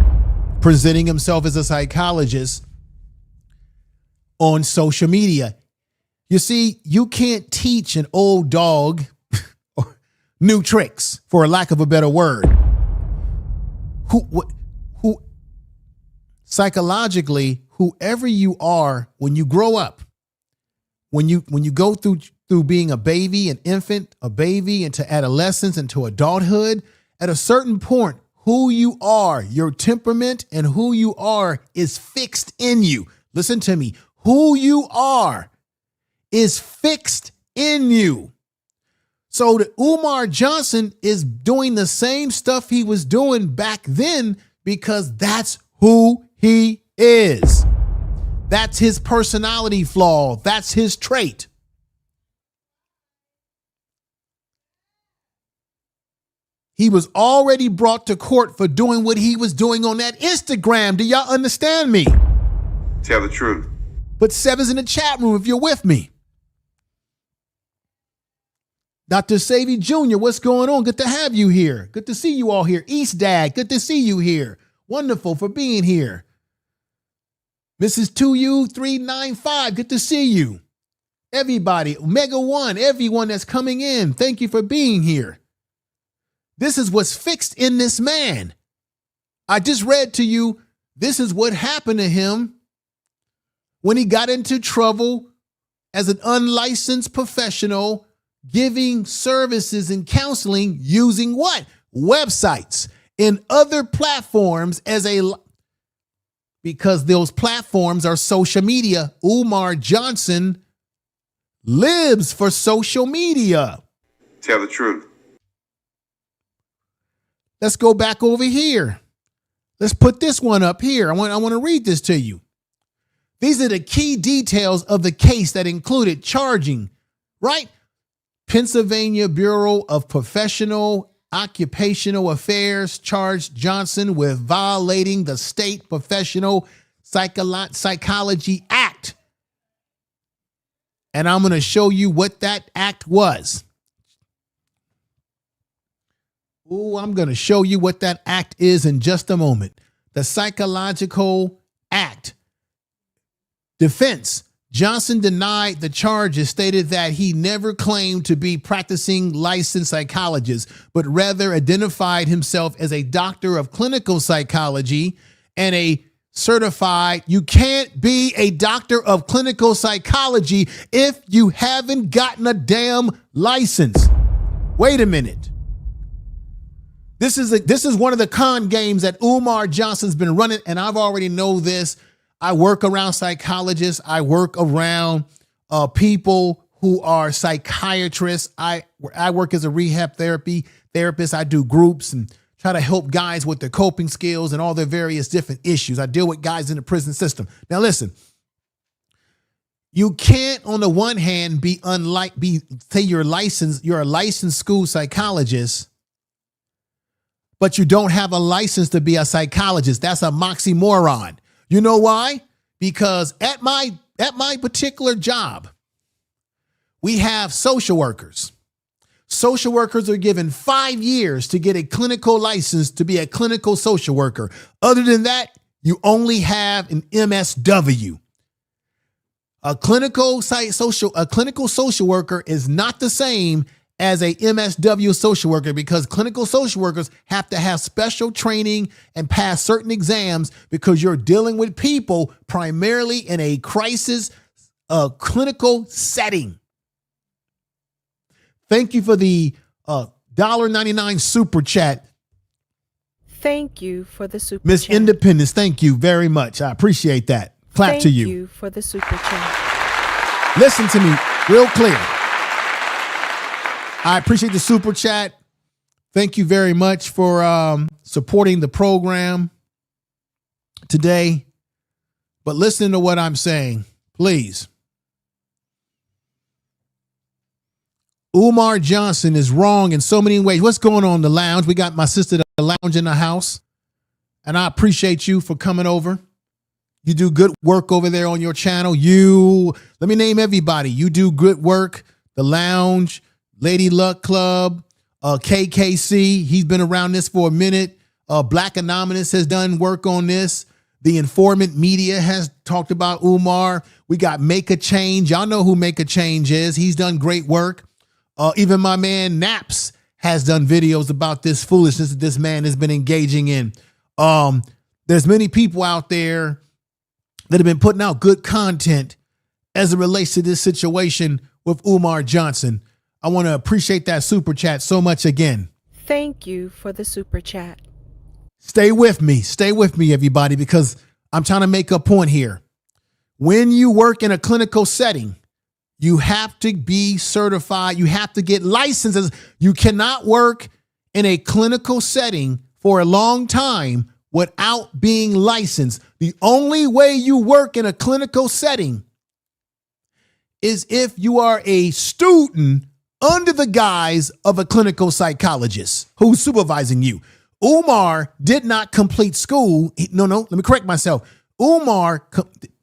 Presenting himself as a psychologist on social media. You see, you can't teach an old dog new tricks, for a lack of a better word. Who psychologically, whoever you are, when you grow up, when you go through being a baby, an infant, a baby, into adolescence, into adulthood, at a certain point, who you are, your temperament and who you are is fixed in you. Listen to me. Who you are is fixed in you. So the Umar Johnson is doing the same stuff he was doing back then, because that's who he is. That's his personality flaw. That's his trait. He was already brought to court for doing what he was doing on that Instagram. Do y'all understand me? Tell the truth. Put sevens in the chat room if you're with me. Dr. Savvy Jr., what's going on? Good to have you here. Good to see you all here. East Dad, good to see you here. Wonderful for being here. Mrs. 2U395, good to see you. Everybody, Omega One, everyone that's coming in, thank you for being here. This is what's fixed in this man. I just read to you, this is what happened to him when he got into trouble as an unlicensed professional, giving services and counseling using what? Websites and other platforms because those platforms are social media. Umar Johnson lives for social media. Tell the truth. Let's go back over here. Let's put this one up here. I want to read this to you. These are the key details of the case that included charging, right? Pennsylvania Bureau of Professional Occupational Affairs charged Johnson with violating the State Professional Psychology Act. And I'm going to show you what that act was. I'm going to show you what that act is in just a moment. The Psychological Act. Defense. Johnson denied the charges, stated that he never claimed to be practicing licensed psychologist, but rather identified himself as a doctor of clinical psychology and a certified. You can't be a doctor of clinical psychology if you haven't gotten a damn license. Wait a minute. This is one of the con games that Umar Johnson's been running, and I've already know this. I work around psychologists. I work around people who are psychiatrists. I work as a rehab therapist. I do groups and try to help guys with their coping skills and all their various different issues. I deal with guys in the prison system. Now listen, you can't on the one hand say you're a licensed school psychologist, but you don't have a license to be a psychologist. That's a moxymoron. You know why? Because at my particular job, we have social workers. Social workers are given 5 years to get a clinical license to be a clinical social worker. Other than that, you only have an MSW. A clinical social worker is not the same as a MSW social worker, because clinical social workers have to have special training and pass certain exams, because you're dealing with people primarily in a crisis clinical setting. Thank you for the $1.99 super chat. Thank you for the super Miss chat. Independence, thank you very much. I appreciate that. Clap to you. Thank you for the super chat. Listen to me real clear. I appreciate the super chat. Thank you very much for supporting the program today. But listen to what I'm saying, please. Umar Johnson is wrong in so many ways. What's going on in the lounge? We got my sister, the lounge, in the house. And I appreciate you for coming over. You do good work over there on your channel. Let me name everybody. You do good work. The lounge, Lady Luck Club, KKC. He's been around this for a minute. Black Anonymous has done work on this. The Informant Media has talked about Umar. We got Make a Change. Y'all know who Make a Change is. He's done great work. Even my man Naps has done videos about this foolishness that this man has been engaging in. There's many people out there that have been putting out good content as it relates to this situation with Umar Johnson. I want to appreciate that super chat so much again. Thank you for the super chat. Stay with me, everybody, because I'm trying to make a point here. When you work in a clinical setting, you have to be certified. You have to get licenses. You cannot work in a clinical setting for a long time without being licensed. The only way you work in a clinical setting is if you are a student under the guise of a clinical psychologist who's supervising you. Umar did not complete school. Let me correct myself. Umar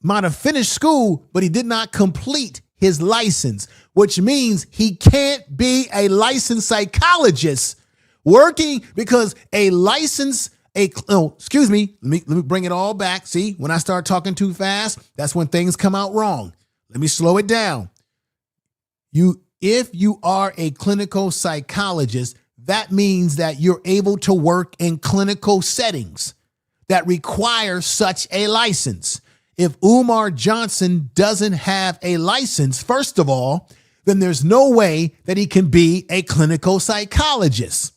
might have finished school, but he did not complete his license, which means he can't be a licensed psychologist working, because excuse me, let me bring it all back. See, when I start talking too fast, that's when things come out wrong. Let me slow it down. If you are a clinical psychologist, that means that you're able to work in clinical settings that require such a license. If Umar Johnson doesn't have a license, first of all, then there's no way that he can be a clinical psychologist.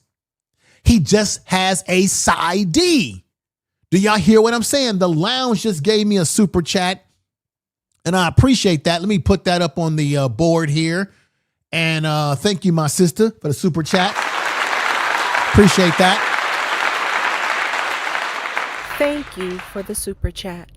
He just has a PsyD. Do y'all hear what I'm saying? The lounge just gave me a super chat, and I appreciate that. Let me put that up on the board here. And thank you, my sister, for the super chat. Appreciate that. Thank you for the super chat.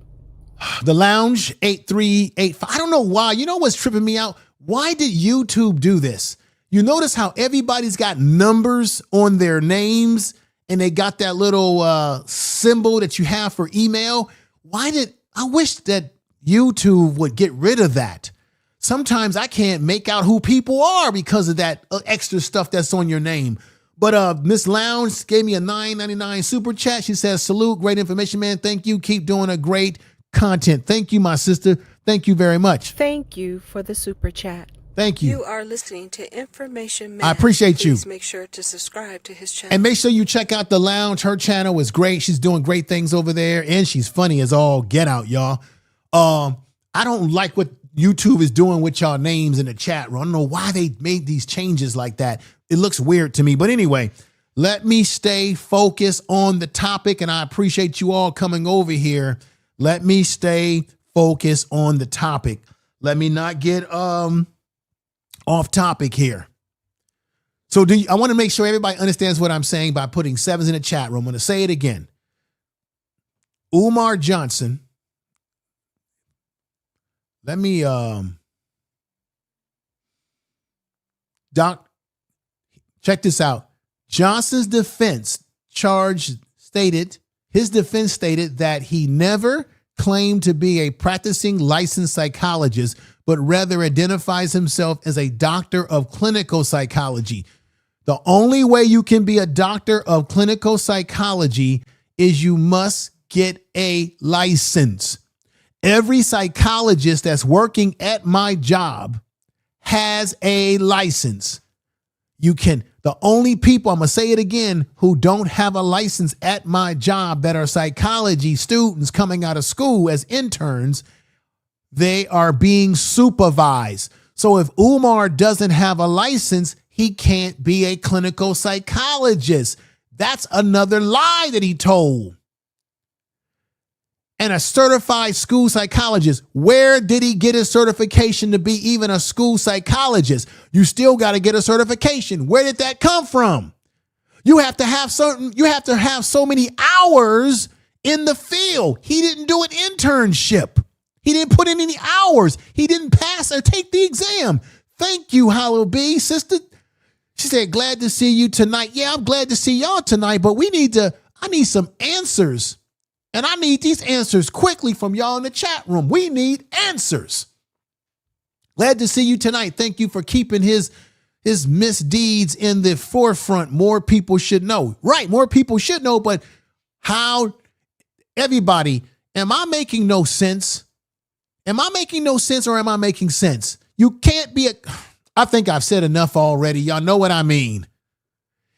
The lounge 8385. I don't know why. You know what's tripping me out? Why did YouTube do this? You notice how everybody's got numbers on their names, and they got that little symbol that you have for email. I wish that YouTube would get rid of that. Sometimes I can't make out who people are because of that extra stuff that's on your name. But Miss Lounge gave me a $9.99 super chat. She says, salute, great information, man. Thank you. Keep doing a great content. Thank you, my sister. Thank you very much. Thank you for the super chat. Thank you. You are listening to Information Man. I appreciate you. Please make sure to subscribe to his channel. And make sure you check out the lounge. Her channel is great. She's doing great things over there, and she's funny as all get out, y'all. I don't like what YouTube is doing with y'all names in the chat room. I don't know why they made these changes like that. It looks weird to me. But anyway, Let me stay focused on the topic, and I appreciate you all coming over here. Let me stay focused on the topic. Let me not get off topic here. So I want to make sure everybody understands what I'm saying by putting sevens in the chat room. I'm going to say it again. Umar Johnson. Let me check this out. Johnson's defense stated that he never claimed to be a practicing licensed psychologist, but rather identifies himself as a doctor of clinical psychology. The only way you can be a doctor of clinical psychology is you must get a license. Every psychologist that's working at my job has a license. The only people, I'm going to say it again, who don't have a license at my job that are psychology students coming out of school as interns, they are being supervised. So if Umar doesn't have a license, he can't be a clinical psychologist. That's another lie that he told. And a certified school psychologist, where did he get his certification to be even a school psychologist? You still got to get a certification. Where did that come from? You have to have so many hours in the field. He didn't do an internship. He didn't put in any hours. He didn't pass or take the exam. Thank you, Hollow B, sister. She said, glad to see you tonight. Yeah, I'm glad to see y'all tonight, but I need some answers. And I need these answers quickly from y'all in the chat room. We need answers. Glad to see you tonight. Thank you for keeping his misdeeds in the forefront. More people should know. Right, more people should know, but how, everybody, am I making no sense? Am I making no sense or am I making sense? You can't be I think I've said enough already. Y'all know what I mean.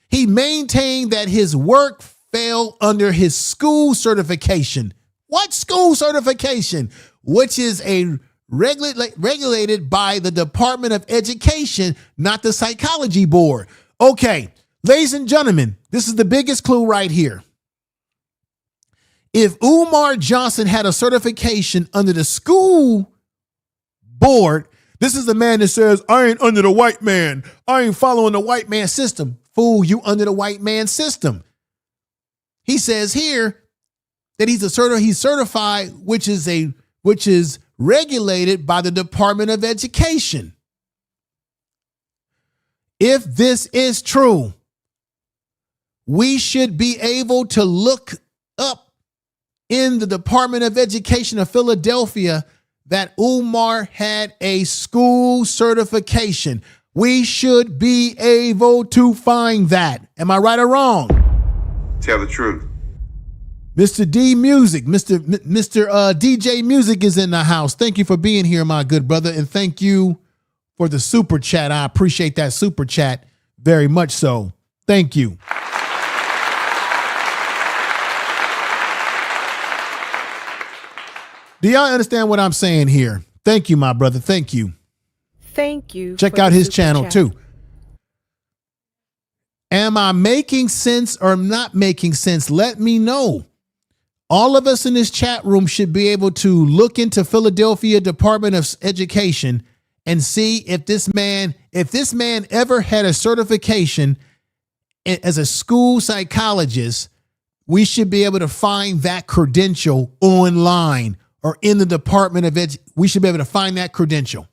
He maintained that his work fell under his school certification. What school certification? Which is regulated by the Department of Education, not the Psychology Board. Okay, ladies and gentlemen, this is the biggest clue right here. If Umar Johnson had a certification under the school board, this is the man that says, I ain't under the white man. I ain't following the white man system. Fool, you under the white man system. He says here that he's certified, which is regulated by the Department of Education. If this is true, we should be able to look up in the Department of Education of Philadelphia that Umar had a school certification. We should be able to find that. Am I right or wrong? Tell the truth. Mr. D Music, Mr. DJ Music is in the house. Thank you for being here, my good brother. And thank you for the super chat. I appreciate that super chat very much so. Thank you. Do y'all understand what I'm saying here? Thank you, my brother. Thank you. Thank you. Check out his channel too. Am I making sense or not making sense? Let me know. All of us in this chat room should be able to look into Philadelphia Department of Education and see if this man ever had a certification as a school psychologist. We should be able to find that credential online or in the Department of Education. We should be able to find that credential.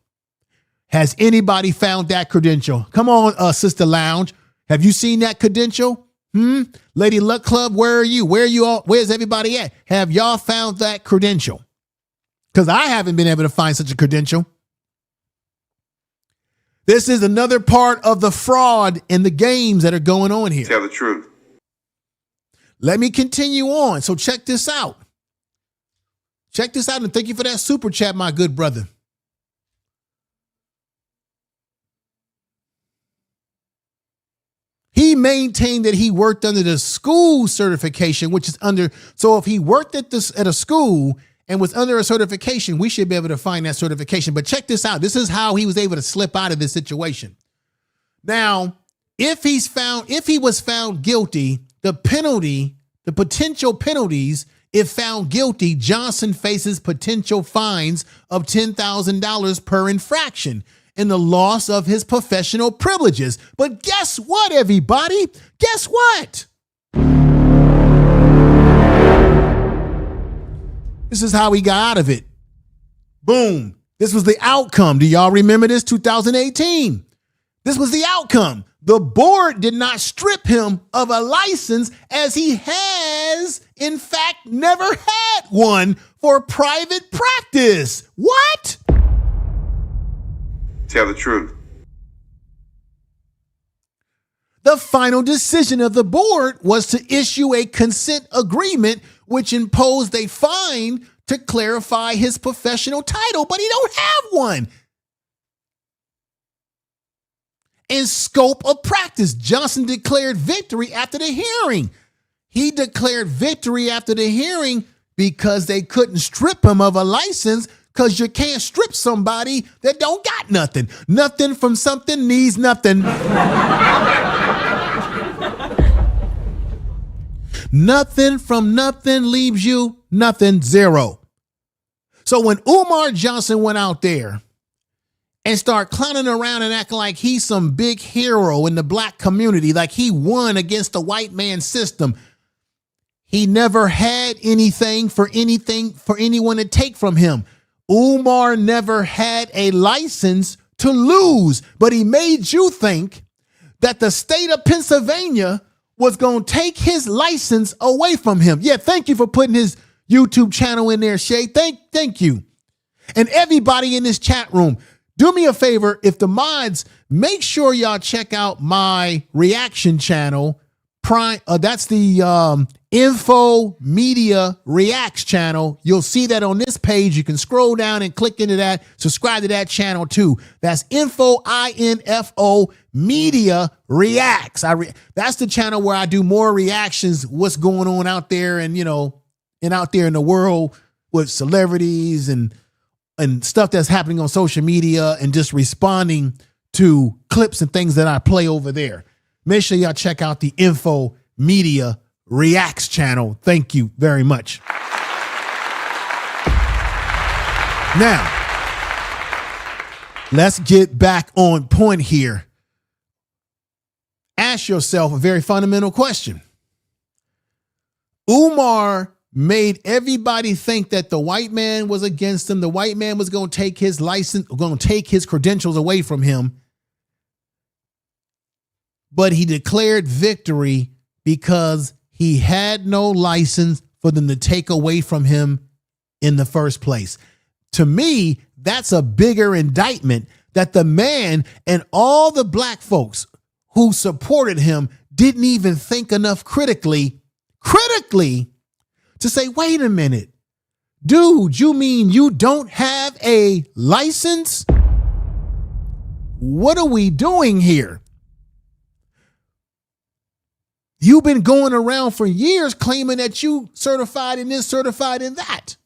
Has anybody found that credential? Come on, Sister Lounge. Have you seen that credential? Lady Luck Club, where are you? Where are you all? Where's everybody at? Have y'all found that credential? Because I haven't been able to find such a credential. This is another part of the fraud and the games that are going on here. Tell the truth. Let me continue on. So check this out. Check this out, and thank you for that super chat, my good brother. He maintained that he worked under the school certification, which is under. So if he worked at a school and was under a certification, we should be able to find that certification. But check this out. This is how he was able to slip out of this situation. Now, if he was found guilty, the potential penalties, if found guilty, Johnson faces potential fines of $10,000 per infraction and the loss of his professional privileges. But guess what, everybody? Guess what? This is how he got out of it. Boom. This was the outcome. Do y'all remember this? 2018. This was the outcome. The board did not strip him of a license, as he has, in fact, never had one for private practice. What? Tell the truth. The final decision of the board was to issue a consent agreement, which imposed a fine to clarify his professional title, but he don't have one. In scope of practice, Johnson declared victory after the hearing. He declared victory after the hearing because they couldn't strip him of a license, because you can't strip somebody that don't got nothing. Nothing from something needs nothing. Nothing from nothing leaves you nothing, zero. So when Umar Johnson went out there and start clowning around and acting like he's some big hero in the black community, like he won against the white man system, he never had anything for anyone to take from him. Umar never had a license to lose, but he made you think that the state of Pennsylvania was going to take his license away from him. Yeah, thank you for putting his YouTube channel in there, Shay. Thank you. And everybody in this chat room, do me a favor, if the mods, make sure y'all check out my reaction channel. That's the Info Media Reacts channel. You'll see that on this page. You can scroll down and click into that. Subscribe to that channel too. That's Info Media Reacts. That's the channel where I do more reactions, what's going on out there and out there in the world with celebrities and stuff that's happening on social media, and just responding to clips and things that I play over there. Make sure y'all check out the Info Media Reacts channel. Thank you very much. Now, let's get back on point here. Ask yourself a very fundamental question. Umar made everybody think that the white man was against him. The white man was going to take his license, going to take his credentials away from him. But he declared victory because he had no license for them to take away from him in the first place. To me, that's a bigger indictment that the man and all the black folks who supported him didn't even think enough critically to say, wait a minute, dude, you mean you don't have a license? What are we doing here? You've been going around for years claiming that you certified in this, certified in that.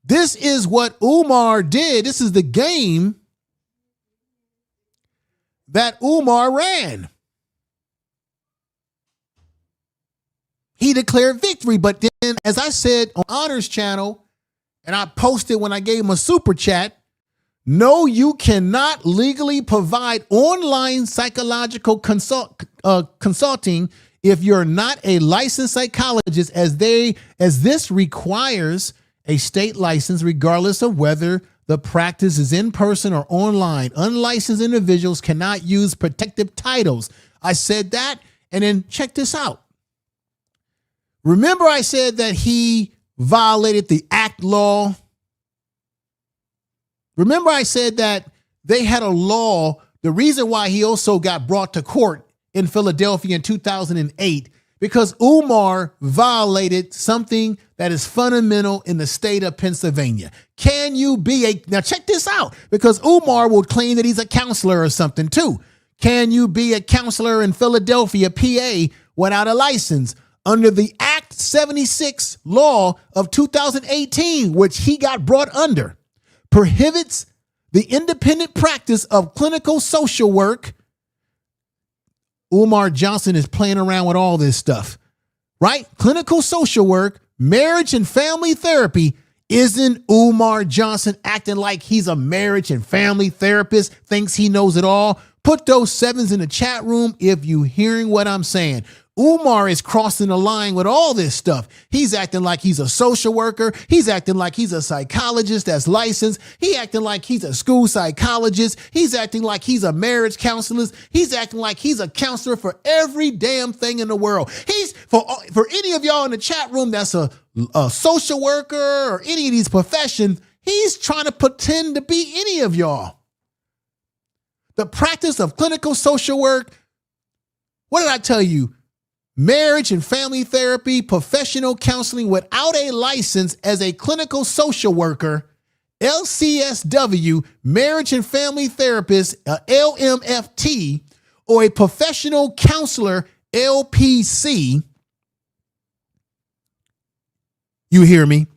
This is what Umar did. This is the game that Umar ran. He declared victory, but then, as I said on Honor's channel, and I posted when I gave him a super chat, no, you cannot legally provide online psychological consulting if you're not a licensed psychologist, as this requires a state license regardless of whether the practice is in person or online. Unlicensed individuals cannot use protective titles. I said that, and then check this out. Remember I said that he violated the ACT law? Remember I said that they had a law, the reason why he also got brought to court in Philadelphia in 2008, because Umar violated something that is fundamental in the state of Pennsylvania. Can you be now check this out, because Umar will claim that he's a counselor or something too. Can you be a counselor in Philadelphia, PA, without a license? Under the Act 76 law of 2018, which he got brought under, prohibits the independent practice of clinical social work. Umar Johnson is playing around with all this stuff, right? Clinical social work, marriage and family therapy. Isn't Umar Johnson acting like he's a marriage and family therapist, thinks he knows it all? Put those sevens in the chat room if you hearing what I'm saying. Umar is crossing the line with all this stuff. He's acting like he's a social worker. He's acting like he's a psychologist that's licensed. He acting like he's a school psychologist. He's acting like he's a marriage counselor. He's acting like he's a counselor for every damn thing in the world. He's for any of y'all in the chat room that's a social worker or any of these professions, he's trying to pretend to be any of y'all. The practice of clinical social work. What did I tell you? Marriage and family therapy, professional counseling without a license as a clinical social worker, LCSW, marriage and family therapist, LMFT, or a professional counselor, LPC. You hear me?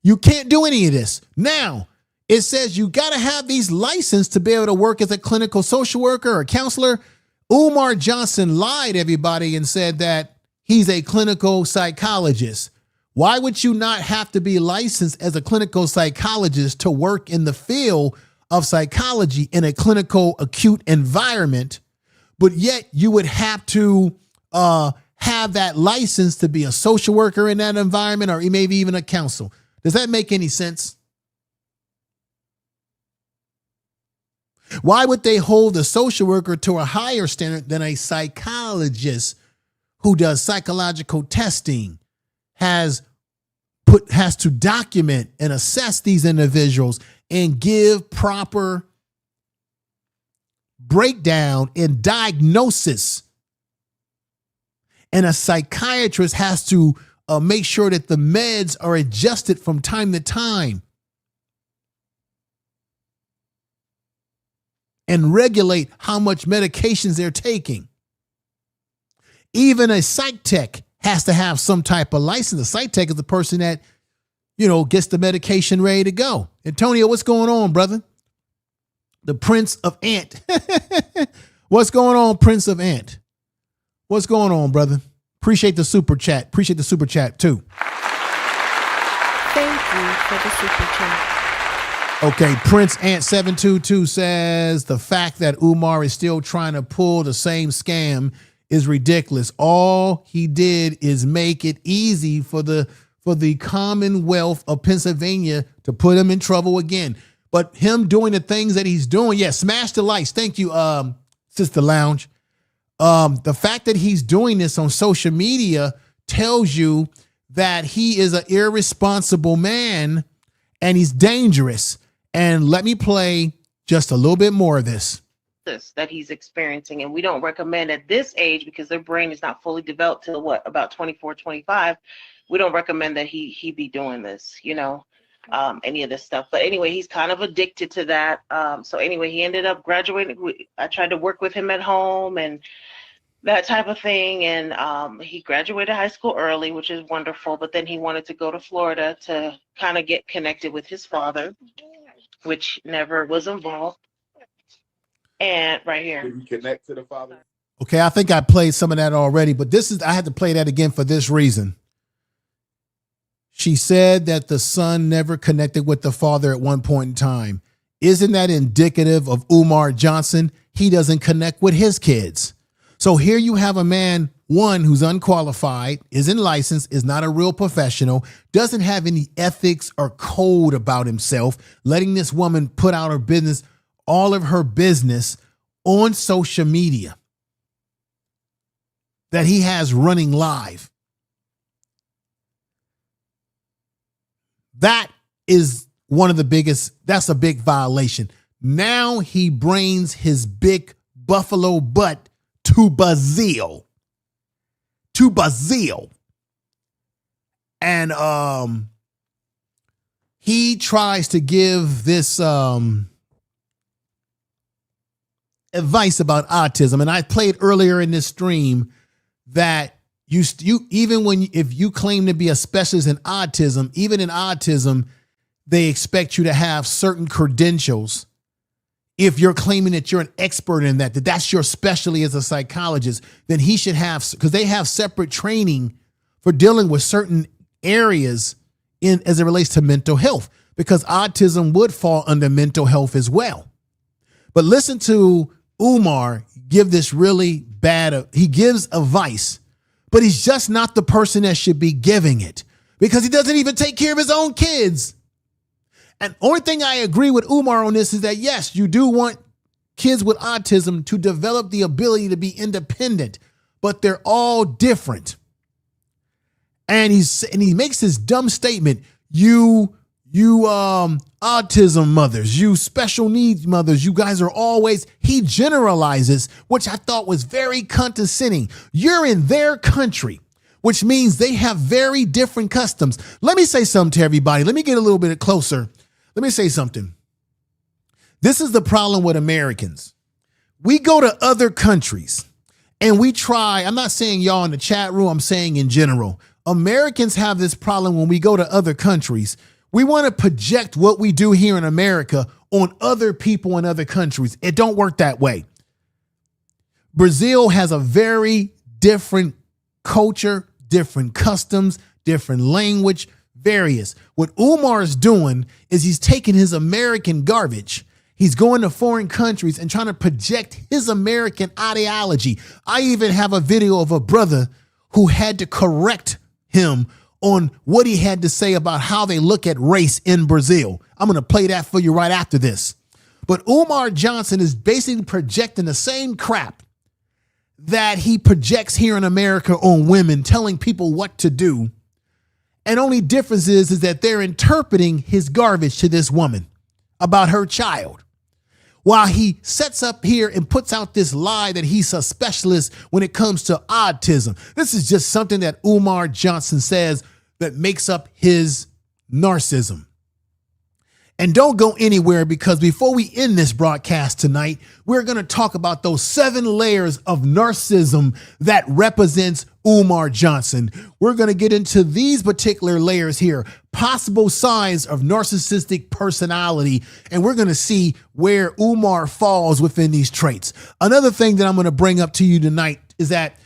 You can't do any of this. Now, it says you got to have these licenses to be able to work as a clinical social worker or counselor. Umar Johnson lied, everybody, and said that he's a clinical psychologist. Why would you not have to be licensed as a clinical psychologist to work in the field of psychology in a clinical acute environment, but yet you would have to have that license to be a social worker in that environment or maybe even a counselor? Does that make any sense? Why would they hold a social worker to a higher standard than a psychologist who does psychological testing, has to document and assess these individuals and give proper breakdown and diagnosis? And a psychiatrist has to make sure that the meds are adjusted from time to time and regulate how much medications they're taking. Even a psych tech has to have some type of license. A psych tech is the person that, gets the medication ready to go. Antonio, what's going on, brother? The Prince of Ant. What's going on, Prince of Ant? What's going on, brother? Appreciate the super chat. Appreciate the super chat too. Thank you for the super chat. Okay, Prince Ant 722 says the fact that Umar is still trying to pull the same scam is ridiculous. All he did is make it easy for the Commonwealth of Pennsylvania to put him in trouble again. But him doing the things that he's doing, smash the likes. Thank you, Sister Lounge. The fact that he's doing this on social media tells you that he is an irresponsible man and he's dangerous. And let me play just a little bit more of this. That he's experiencing, and we don't recommend at this age because their brain is not fully developed till about 24, 25. We don't recommend that he be doing this, any of this stuff. But anyway, he's kind of addicted to that. So anyway, he ended up graduating. I tried to work with him at home and that type of thing. And he graduated high school early, which is wonderful. But then he wanted to go to Florida to kind of get connected with his father, which never was involved. And right here. Did you connect to the father? Okay, I think I played some of that already, but I had to play that again for this reason. She said that the son never connected with the father at one point in time. Isn't that indicative of Umar Johnson? He doesn't connect with his kids. So here you have a man, one, who's unqualified, isn't licensed, is not a real professional, doesn't have any ethics or code about himself, letting this woman put out her business, all of her business on social media that he has running live. That is one of the biggest, that's a big violation. Now he brings his big buffalo butt to Brazil. And he tries to give this advice about autism. And I played earlier in this stream that if you claim to be a specialist in autism, even in autism, they expect you to have certain credentials. If you're claiming that you're an expert in that that's your specialty as a psychologist, then he should have, because they have separate training for dealing with certain areas in as it relates to mental health, because autism would fall under mental health as well. But listen to Umar give this really bad, he gives advice, but he's just not the person that should be giving it, because he doesn't even take care of his own kids. And only thing I agree with Umar on this is that, yes, you do want kids with autism to develop the ability to be independent, but they're all different. And he makes this dumb statement, you autism mothers, you special needs mothers, you guys are always, he generalizes, which I thought was very condescending. You're in their country, which means they have very different customs. Let me say something to everybody. Let me get a little bit closer. Let me say something. This is the problem with Americans. We go to other countries and we try, I'm not saying y'all in the chat room, I'm saying in general. Americans have this problem when we go to other countries. We want to project what we do here in America on other people in other countries. It don't work that way. Brazil has a very different culture, different customs, different language, various. What Umar is doing is he's taking his American garbage. He's going to foreign countries and trying to project his American ideology. I even have a video of a brother who had to correct him on what he had to say about how they look at race in Brazil. I'm going to play that for you right after this. But Umar Johnson is basically projecting the same crap that he projects here in America on women, telling people what to do. And only difference is that they're interpreting his garbage to this woman about her child, while he sets up here and puts out this lie that he's a specialist when it comes to autism. This is just something that Umar Johnson says that makes up his narcissism. And don't go anywhere, because before we end this broadcast tonight, we're going to talk about those 7 layers of narcissism that represents Umar Johnson. We're going to get into these particular layers here, possible signs of narcissistic personality, and we're going to see where Umar falls within these traits. Another thing that I'm going to bring up to you tonight is that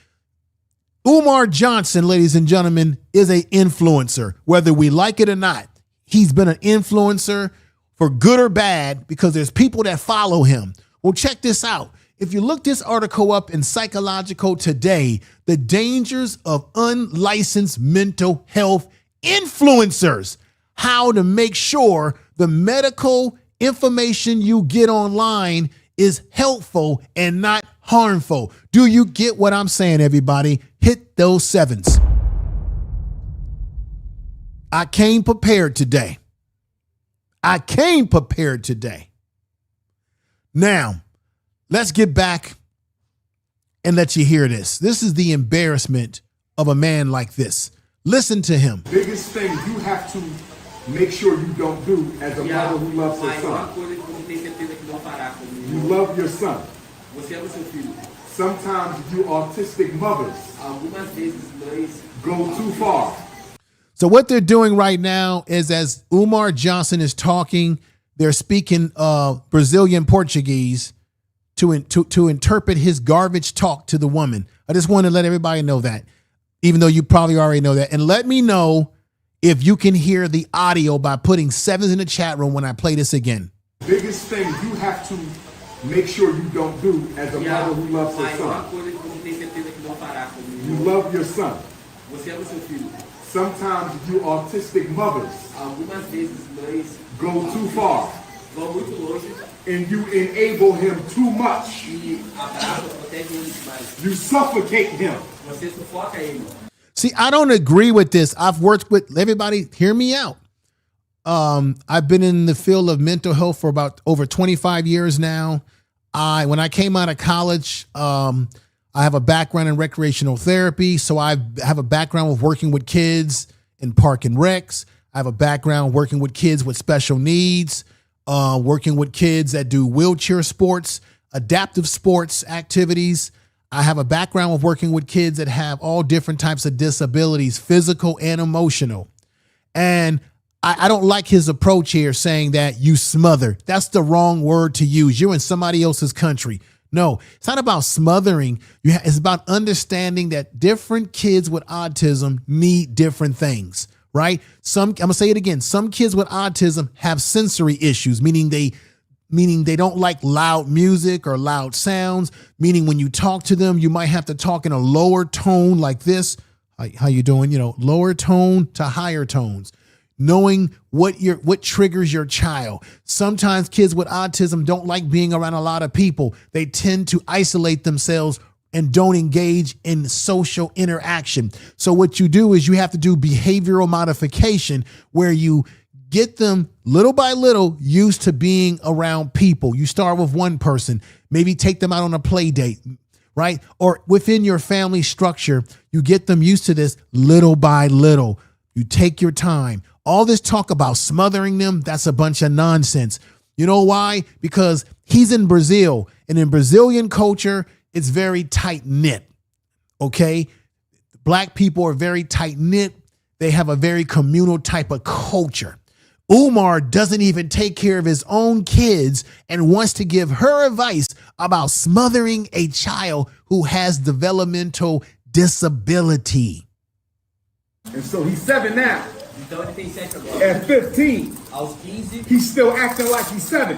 Umar Johnson, ladies and gentlemen, is an influencer, whether we like it or not. He's been an influencer for good or bad because there's people that follow him. Well, check this out. If you look this article up in Psychological today, the dangers of unlicensed mental health influencers, how to make sure the medical information you get online is helpful and not harmful. Do you get what I'm saying, everybody? Hit those 7s. I came prepared today. Now, let's get back and let you hear this. This is the embarrassment of a man like this. Listen to him. Biggest thing you have to make sure you don't do as a mother who loves her son. You love your son. Sometimes you autistic mothers go too far. So what they're doing right now is, as Umar Johnson is talking, they're speaking Brazilian Portuguese to interpret his garbage talk to the woman. I just want to let everybody know that, even though you probably already know that. And let me know if you can hear the audio by putting 7s in the chat room when I play this again. Biggest thing you have to make sure you don't do as a mother who loves her son. You love your son. Sometimes you autistic mothers go too far. And you enable him too much. You suffocate him. See, I don't agree with this. I've worked with, everybody hear me out. I've been in the field of mental health for about over 25 years now. When I came out of college, I have a background in recreational therapy. So I have a background with working with kids in park and recs. I have a background working with kids with special needs, working with kids that do wheelchair sports, adaptive sports activities. I have a background with working with kids that have all different types of disabilities, physical and emotional. And I don't like his approach here saying that you smother. That's the wrong word to use. You're in somebody else's country. No, it's not about smothering. It's about understanding that different kids with autism need different things, right? I'm going to say it again. Some kids with autism have sensory issues, meaning they don't like loud music or loud sounds, meaning when you talk to them, you might have to talk in a lower tone like this. How you doing? Lower tone to higher tones. Knowing what triggers your child. Sometimes kids with autism don't like being around a lot of people. They tend to isolate themselves and don't engage in social interaction. So what you do is you have to do behavioral modification where you get them little by little used to being around people. You start with one person, maybe take them out on a play date, right? Or within your family structure, you get them used to this little by little. You take your time. All this talk about smothering them, that's a bunch of nonsense. You know why? Because he's in Brazil, and in Brazilian culture, it's very tight-knit, okay? Black people are very tight-knit. They have a very communal type of culture. Umar doesn't even take care of his own kids and wants to give her advice about smothering a child who has developmental disability. And so he's 7 now. At 15, he's still acting like he's 7.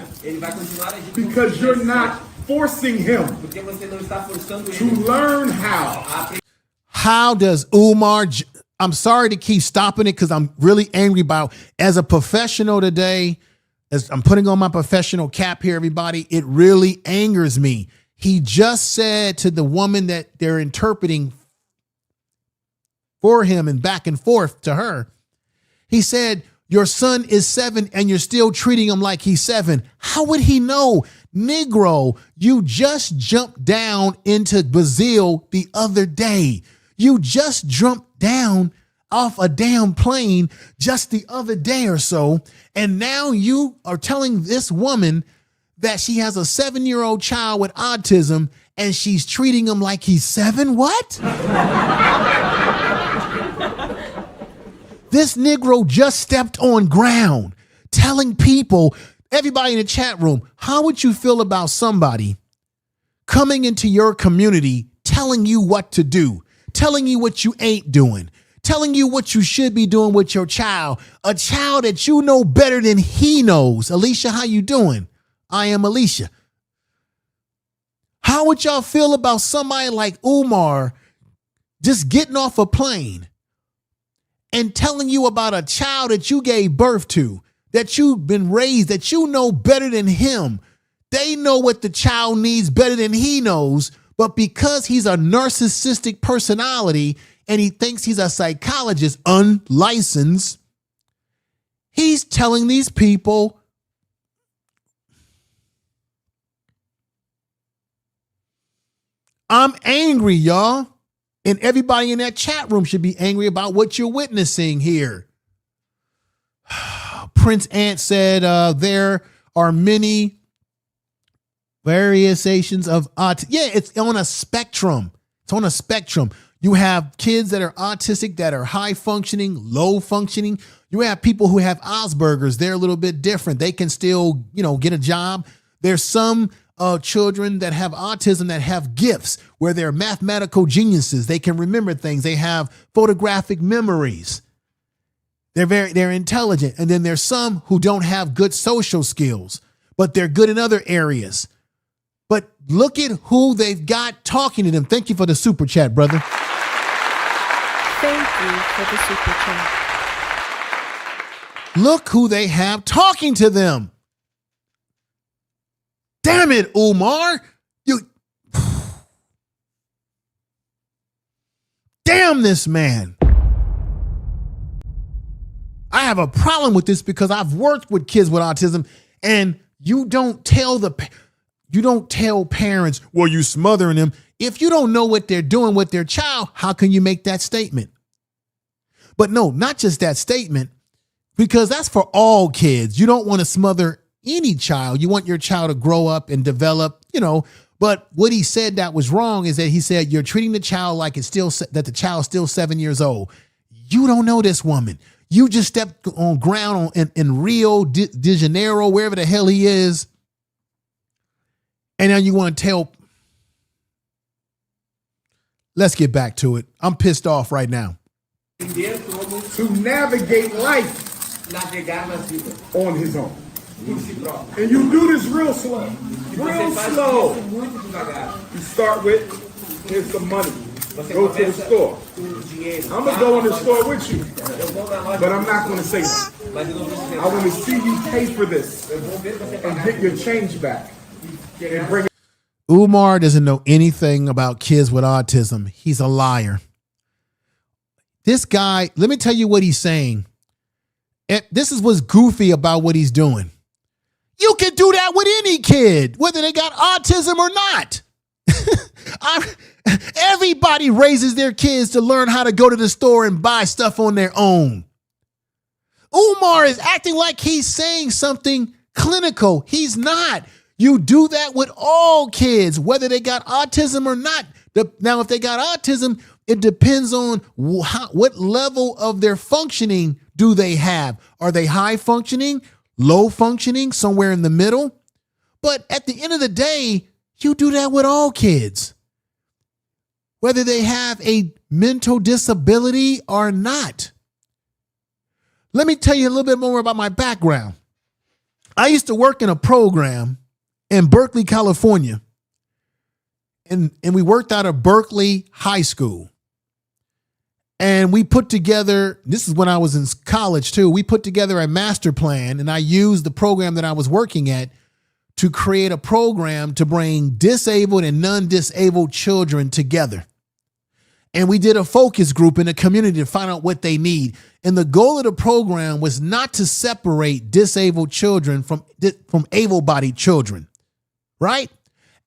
Because you're not forcing him to learn how. How does Umar, I'm sorry to keep stopping it because I'm really angry about, as a professional today, as I'm putting on my professional cap here, everybody, it really angers me. He just said to the woman that they're interpreting for him and back and forth to her, he said, your son is 7 and you're still treating him like he's 7. How would he know? Negro, you just jumped down into Brazil the other day. You just jumped down off a damn plane just the other day or so. And now you are telling this woman that she has a 7-year-old child with autism and she's treating him like he's 7? What? This Negro just stepped on ground telling people, everybody in the chat room, how would you feel about somebody coming into your community telling you what to do, telling you what you ain't doing, telling you what you should be doing with your child, a child that you know better than he knows? Alicia, how you doing? I am Alicia. How would y'all feel about somebody like Umar just getting off a plane and telling you about a child that you gave birth to, that you've been raised, that you know better than him? They know what the child needs better than he knows, but because he's a narcissistic personality and he thinks he's a psychologist, unlicensed, he's telling these people, I'm angry, y'all. And everybody in that chat room should be angry about what you're witnessing here. Prince Ant said there are many variations of autism. Yeah, it's on a spectrum. It's on a spectrum. You have kids that are autistic that are high functioning, low functioning. You have people who have Asperger's. They're a little bit different. They can still, get a job. There's some children that have autism that have gifts where they're mathematical geniuses. They can remember things. They have photographic memories. They're intelligent. And then there's some who don't have good social skills, but they're good in other areas. But look at who they've got talking to them. Thank you for the super chat, brother. Thank you for the super chat. Look who they have talking to them. Damn it, Umar. Damn this man. I have a problem with this because I've worked with kids with autism, and you don't tell parents, well, you smothering them. If you don't know what they're doing with their child, how can you make that statement? But no, not just that statement, because that's for all kids. You don't want to smother any child. You want your child to grow up and develop, but what he said that was wrong is that he said you're treating the child like that the child's still 7 years old. You don't know this woman. You just stepped on ground in Rio de Janeiro, wherever the hell he is. And now you want to tell. Let's get back to it. I'm pissed off right now. To navigate life on his own. And you do this real slow. Real slow. You start with, here's some money. Go to the store. I'm going to go in the store with you. But I'm not going to say that. I want to see you pay for this and get your change back. And bring it. Umar doesn't know anything about kids with autism. He's a liar. This guy, let me tell you what he's saying. This is what's goofy about what he's doing. You can do that with any kid, whether they got autism or not. Everybody raises their kids to learn how to go to the store and buy stuff on their own. Umar is acting like he's saying something clinical. He's not. You do that with all kids, whether they got autism or not. Now, if they got autism, it depends on what level of their functioning do they have. Are they high functioning, low functioning, somewhere in the middle? But at the end of the day, you do that with all kids, whether they have a mental disability or not. Let me tell you a little bit more about my background. I used to work in a program in Berkeley, California. And we worked out of Berkeley High School. And we put together, this is when I was in college too, we put together a master plan, and I used the program that I was working at to create a program to bring disabled and non-disabled children together. And we did a focus group in the community to find out what they need. And the goal of the program was not to separate disabled children from able-bodied children, right?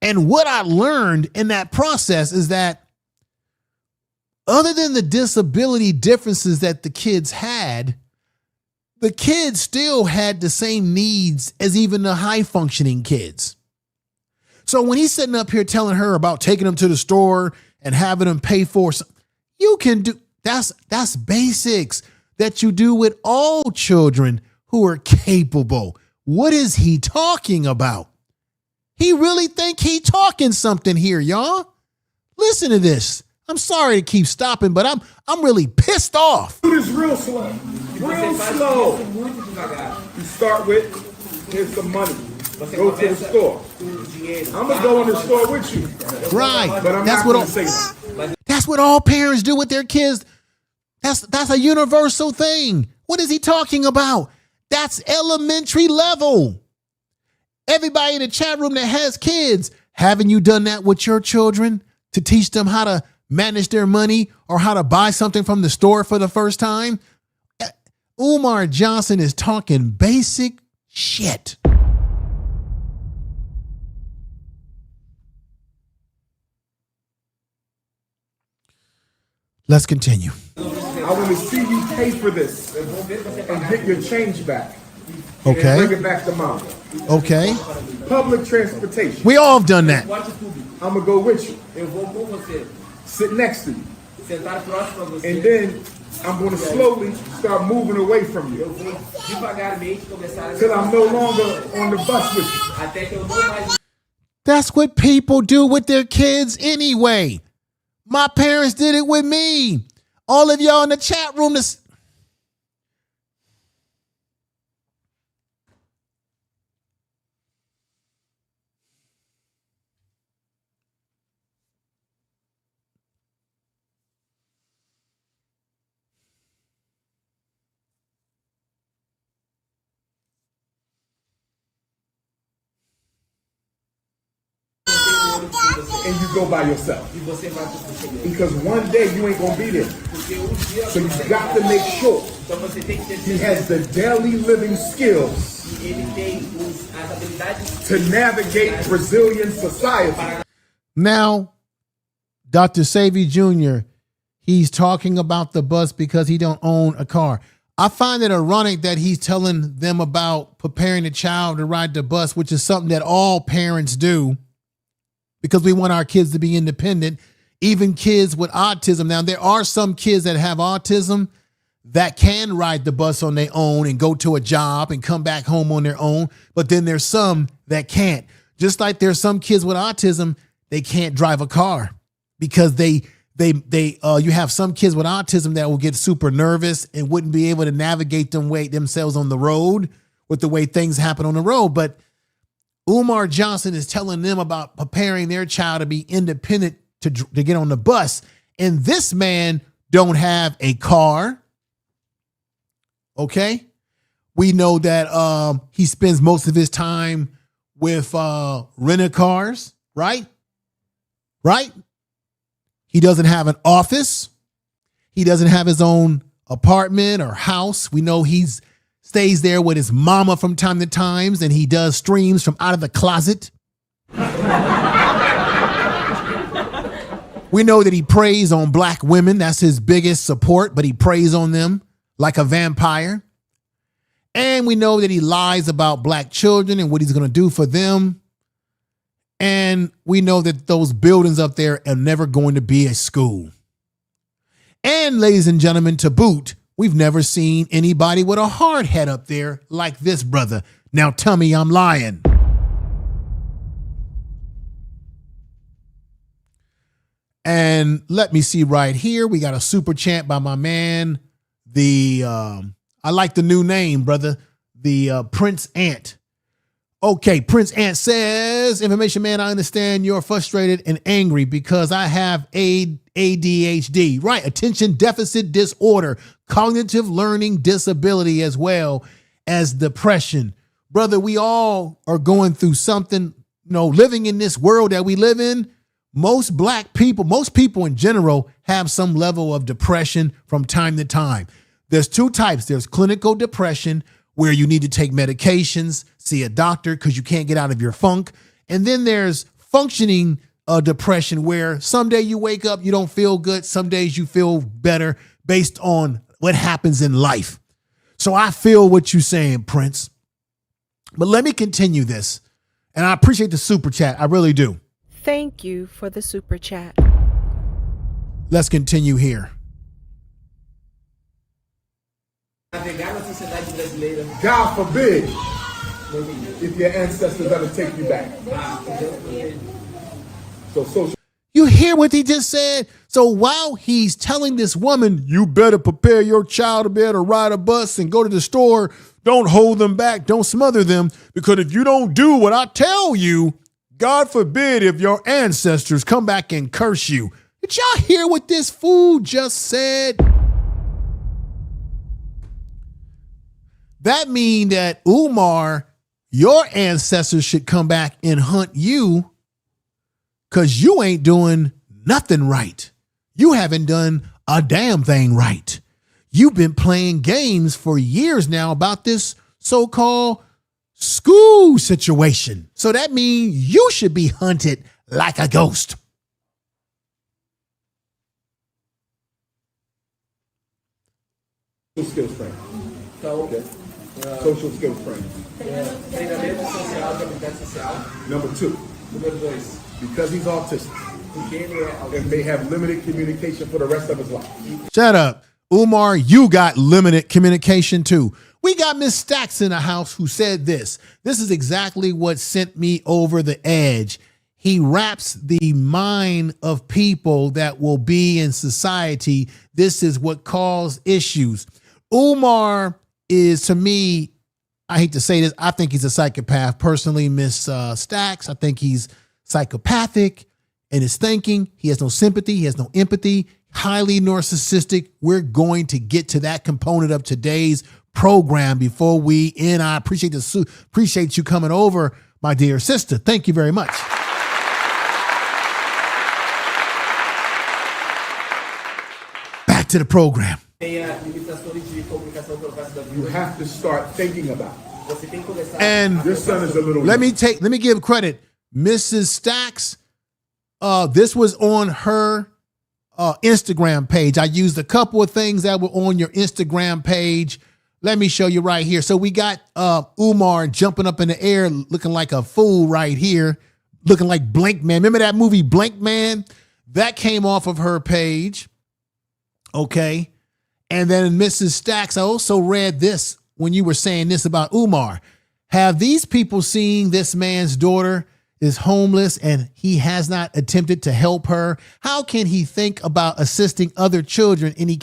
And what I learned in that process is that other than the disability differences that the kids had, the kids still had the same needs as even the high-functioning kids. So when he's sitting up here telling her about taking them to the store and having them pay for something, you can do, that's basics that you do with all children who are capable. What is he talking about? He really think he talking something here, y'all. Listen to this. I'm sorry to keep stopping, but I'm really pissed off. Do this real slow. Real slow. You start with, here's some money. Go to the store. I'm going to go in the store with you. Right. But I'm not going to say that. That's what all parents do with their kids. That's a universal thing. What is he talking about? That's elementary level. Everybody in the chat room that has kids, haven't you done that with your children to teach them how to manage their money or how to buy something from the store for the first time? Umar Johnson is talking basic shit. Let's continue. I want to see you pay for this and get your change back. Okay. And bring it back to mom. Okay. Public transportation. We all have done that. I'm going to go with you. Sit next to you. And then I'm going to slowly start moving away from you. Till I'm no longer on the bus with you. That's what people do with their kids anyway. My parents did it with me. All of y'all in the chat room. And you go by yourself. Because one day you ain't going to be there. So you got to make sure he has the daily living skills to navigate Brazilian society. Now, Dr. Savvy Jr., he's talking about the bus because he don't own a car. I find it ironic that he's telling them about preparing the child to ride the bus, which is something that all parents do, because we want our kids to be independent, even kids with autism. Now, there are some kids that have autism that can ride the bus on their own and go to a job and come back home on their own. But then there's some that can't. Just like there's some kids with autism, they can't drive a car because you have some kids with autism that will get super nervous and wouldn't be able to navigate themselves on the road with the way things happen on the road. But Umar Johnson is telling them about preparing their child to be independent to get on the bus. And this man don't have a car. Okay. We know that he spends most of his time with rented cars, right? Right? He doesn't have an office. He doesn't have his own apartment or house. We know he stays there with his mama from time to time, and he does streams from out of the closet. We know that he preys on black women. That's his biggest support, but he preys on them like a vampire. And we know that he lies about black children and what he's going to do for them. And we know that those buildings up there are never going to be a school. And ladies and gentlemen, to boot, we've never seen anybody with a hard head up there like this brother. Now tell me I'm lying. And let me see right here. We got a super chat by my man. I like the new name, brother. The Prince Ant. Okay, Prince Ant says, information man, I understand you're frustrated and angry because I have ADHD, right? Attention deficit disorder, cognitive learning disability, as well as depression. Brother, we all are going through something, living in this world that we live in. Most black people, most people in general have some level of depression from time to time. There's two types. There's clinical depression, where you need to take medications, see a doctor because you can't get out of your funk. And then there's functioning depression, where someday you wake up, you don't feel good. Some days you feel better based on what happens in life. So I feel what you're saying, Prince. But let me continue this. And I appreciate the super chat. I really do. Thank you for the super chat. Let's continue here. God forbid if your ancestors ever take you back. So you hear what he just said? So while he's telling this woman, you better prepare your child to be able to ride a bus and go to the store, don't hold them back, don't smother them, because if you don't do what I tell you, God forbid if your ancestors come back and curse you. Did y'all hear what this fool just said? That means that Umar, your ancestors should come back and hunt you because you ain't doing nothing right. You haven't done a damn thing right. You've been playing games for years now about this so-called school situation. So that means you should be hunted like a ghost. Social skills training. Okay. Social skills training. Number 2. Because he's autistic, and may have limited communication for the rest of his life. Shut up. Umar, you got limited communication too. We got Miss Stacks in the house who said this. This is exactly what sent me over the edge. He wraps the mind of people that will be in society. This is what caused issues. Umar is, to me, I hate to say this, I think he's a psychopath. Personally, Miss Stacks, I think he's psychopathic in his thinking. He has no sympathy. He has no empathy. Highly narcissistic. We're going to get to that component of today's program before we end. I appreciate you coming over, my dear sister. Thank you very much. Back to the program. You have to start thinking about it. And Your son is a little. let me give credit. Mrs. Stacks, this was on her Instagram page. I used a couple of things that were on your Instagram page. Let me show you right here. So we got Umar jumping up in the air looking like a fool right here, looking like Blank Man. Remember that movie Blank Man? That came off of her page. Okay. And then Mrs. Stacks, I also read this when you were saying this about Umar. Have these people seen this man's daughter is homeless and he has not attempted to help her? How can he think about assisting other children and he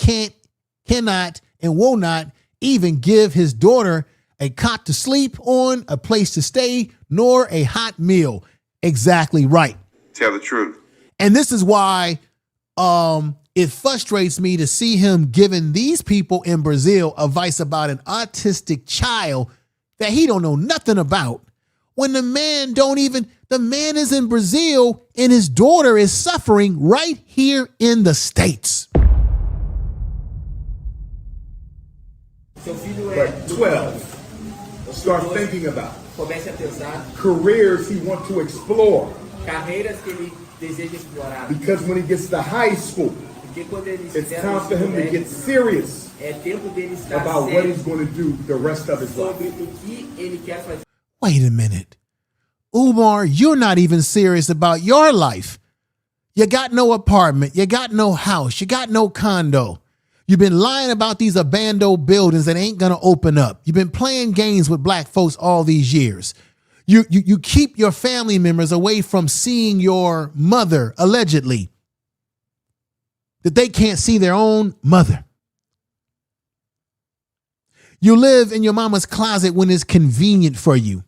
cannot, and will not even give his daughter a cot to sleep on, a place to stay, nor a hot meal? Exactly right. Tell the truth. And this is why it frustrates me to see him giving these people in Brazil advice about an autistic child that he don't know nothing about, when the man is in Brazil and his daughter is suffering right here in the States. But 12, start thinking about careers he wants to explore. Because when he gets to high school, it's time for him to get serious about what he's going to do the rest of his life. Wait a minute. Umar, you're not even serious about your life. You got no apartment. You got no house. You got no condo. You've been lying about these abandoned buildings that ain't going to open up. You've been playing games with black folks all these years. You keep your family members away from seeing your mother, allegedly, that they can't see their own mother. You live in your mama's closet when it's convenient for you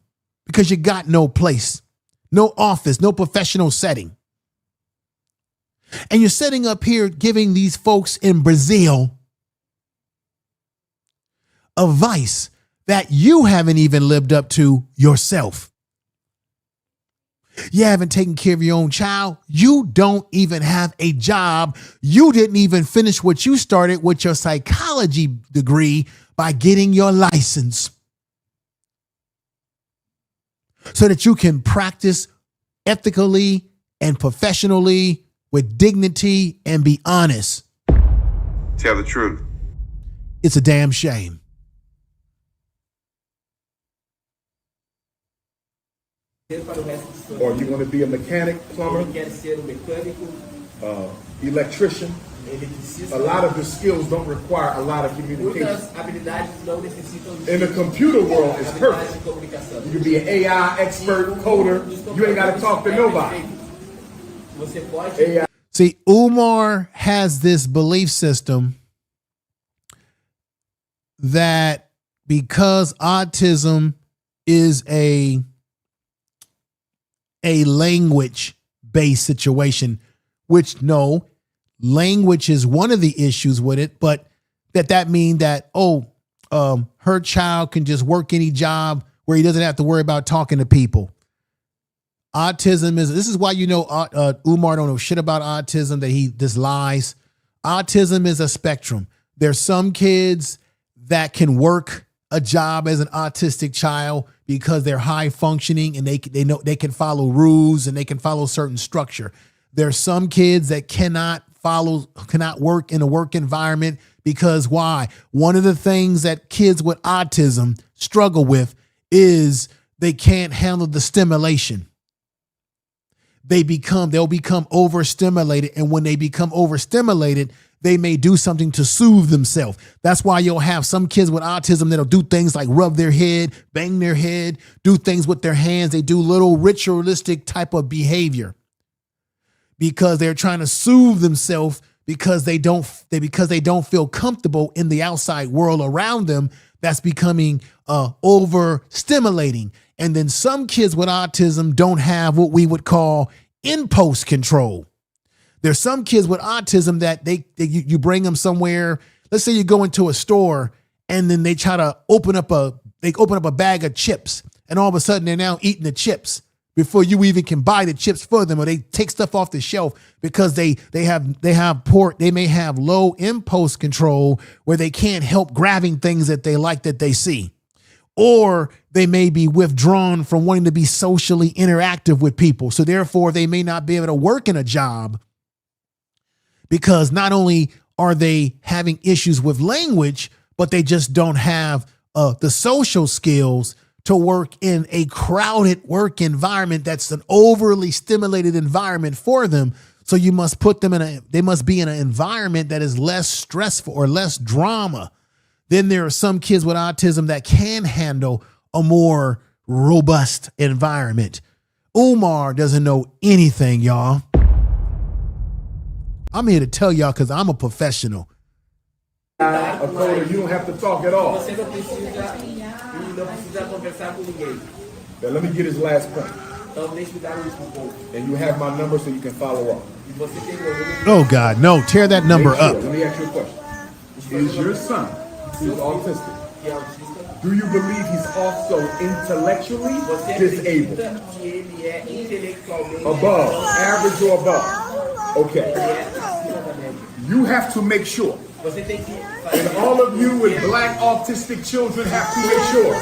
because you got no place, no office, no professional setting. And you're sitting up here giving these folks in Brazil advice that you haven't even lived up to yourself. You haven't taken care of your own child. You don't even have a job. You didn't even finish what you started with your psychology degree by getting your license so that you can practice ethically and professionally with dignity and be honest. Tell the truth. It's a damn shame. Or you want to be a mechanic, plumber, electrician. A lot of the skills don't require a lot of communication. In the computer world, it's perfect. You can be an AI expert, coder. You ain't got to talk to nobody. AI. See, Umar has this belief system that because autism is a language-based situation, which no, language is one of the issues with it, but that mean that, her child can just work any job where he doesn't have to worry about talking to people. Autism this is why Umar don't know shit about autism, that he just lies. Autism is a spectrum. There's some kids that can work a job as an autistic child because they're high functioning and they know they can follow rules and they can follow certain structure. There's some kids that cannot work in a work environment because why? One of the things that kids with autism struggle with is they can't handle the stimulation. They'll become overstimulated. And when they become overstimulated, they may do something to soothe themselves. That's why you'll have some kids with autism that'll do things like rub their head, bang their head, do things with their hands. They do little ritualistic type of behavior because they're trying to soothe themselves because they don't feel comfortable in the outside world around them that's becoming overstimulating. And then some kids with autism don't have what we would call impulse control. There's some kids with autism that you bring them somewhere. Let's say you go into a store and then they try to open up a bag of chips, and all of a sudden they're now eating the chips before you even can buy the chips for them, or they take stuff off the shelf because they may have low impulse control where they can't help grabbing things that they like that they see. Or they may be withdrawn from wanting to be socially interactive with people. So therefore they may not be able to work in a job because not only are they having issues with language, but they just don't have the social skills to work in a crowded work environment that's an overly stimulated environment for them. So you must put them they must be in an environment that is less stressful or less drama. Then there are some kids with autism that can handle a more robust environment. Umar doesn't know anything, y'all. I'm here to tell y'all because I'm a professional. A coder, you don't have to talk at all. Now let me get his last point. And you have my number so you can follow up. Oh God, no, tear that number up. Let me ask you a question. Is your son, who's autistic, do you believe he's also intellectually disabled? Above, average or above? Okay. You have to make sure, and all of you with black autistic children have to make sure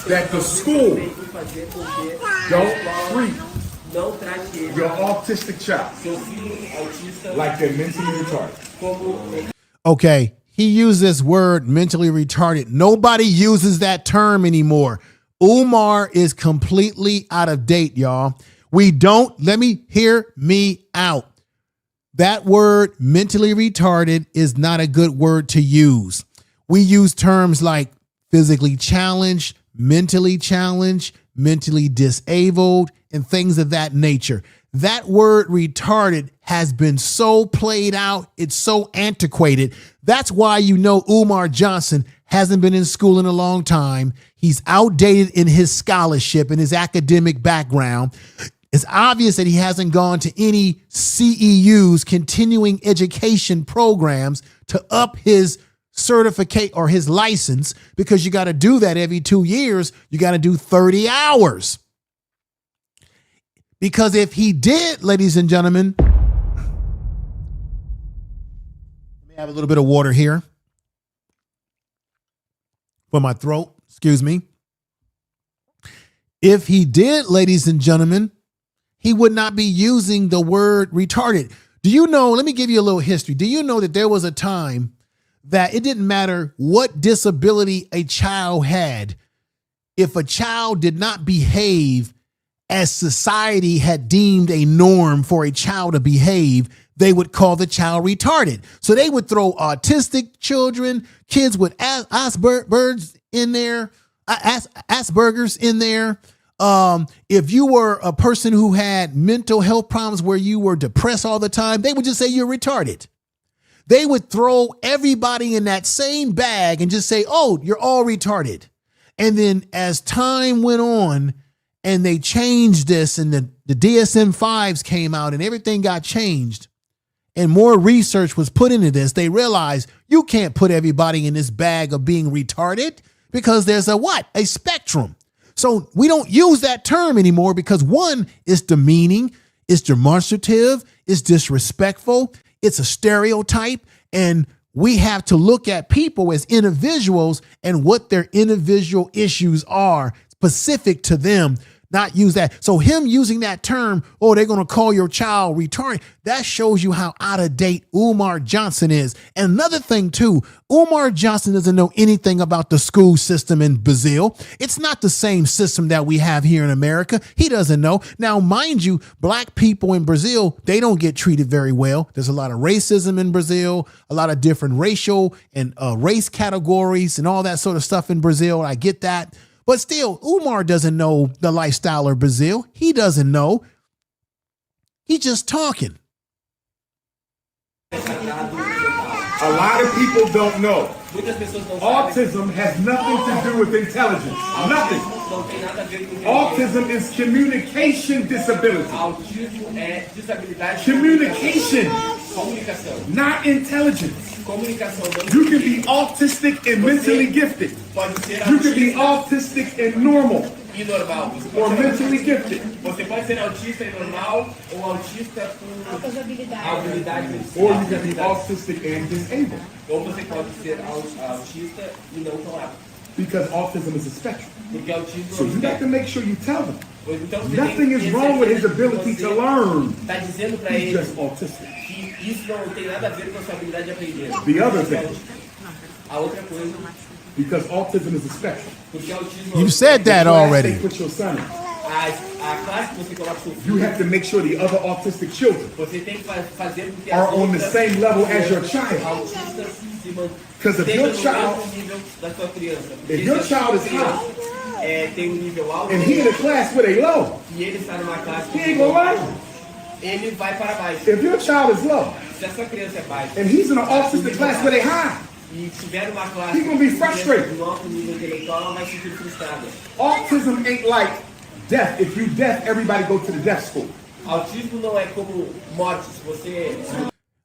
that the school don't treat your autistic child like they're mentally retarded. Okay, he used this word mentally retarded. Nobody uses that term anymore. Umar is completely out of date, y'all. Let me hear me out. That word mentally retarded is not a good word to use. We use terms like physically challenged, mentally disabled, and things of that nature. That word retarded has been so played out. It's so antiquated. That's why you know Umar Johnson hasn't been in school in a long time. He's outdated in his scholarship and his academic background. It's obvious that he hasn't gone to any CEUs, continuing education programs, to up his certificate or his license, because you got to do that every 2 years. You got to do 30 hours. Because if he did, ladies and gentlemen, let me have a little bit of water here for my throat. Excuse me. If he did, ladies and gentlemen, he would not be using the word retarded. Do you know, let me give you a little history. Do you know that there was a time that it didn't matter what disability a child had, if a child did not behave as society had deemed a norm for a child to behave, they would call the child retarded. So they would throw autistic children, kids with Asperger's in there, Asperger's in there. If you were a person who had mental health problems where you were depressed all the time, they would just say you're retarded. They would throw everybody in that same bag and just say, oh, you're all retarded. And then as time went on and they changed this and the DSM-5s came out and everything got changed and more research was put into this, they realized you can't put everybody in this bag of being retarded because there's a spectrum. So we don't use that term anymore because one, it's demeaning, it's demonstrative, it's disrespectful, it's a stereotype, and we have to look at people as individuals and what their individual issues are specific to them, not use that. So him using that term, oh, they're going to call your child retarded, that shows you how out of date Umar Johnson is. And another thing too, Umar Johnson doesn't know anything about the school system in Brazil. It's not the same system that we have here in America. He doesn't know. Now, mind you, black people in Brazil, they don't get treated very well. There's a lot of racism in Brazil, a lot of different racial and race categories and all that sort of stuff in Brazil. I get that. But still, Umar doesn't know the lifestyle of Brazil. He doesn't know. He's just talking. A lot of people don't know. Autism has nothing to do with intelligence. Nothing. Autism is communication disability. Communication, not intelligence. You can be autistic and mentally gifted. You can be autistic and normal. Or mentally gifted. Or you can be autistic and disabled. Because autism is a spectrum. So you have to make sure you tell them. Nothing is wrong with his ability to learn. He's just autistic. The other thing, because autism is a spectrum. You said that already. Put your son in. You have to make sure the other autistic children are on the same level as your child. Because if your child is high, and he in a class where they low, he ain't gonna like it. If your child is low, and he's in an autistic class where they high, he's gonna be frustrated. Autism ain't like deaf. If you deaf, everybody go to the deaf school. Autismo não é como morte. Se você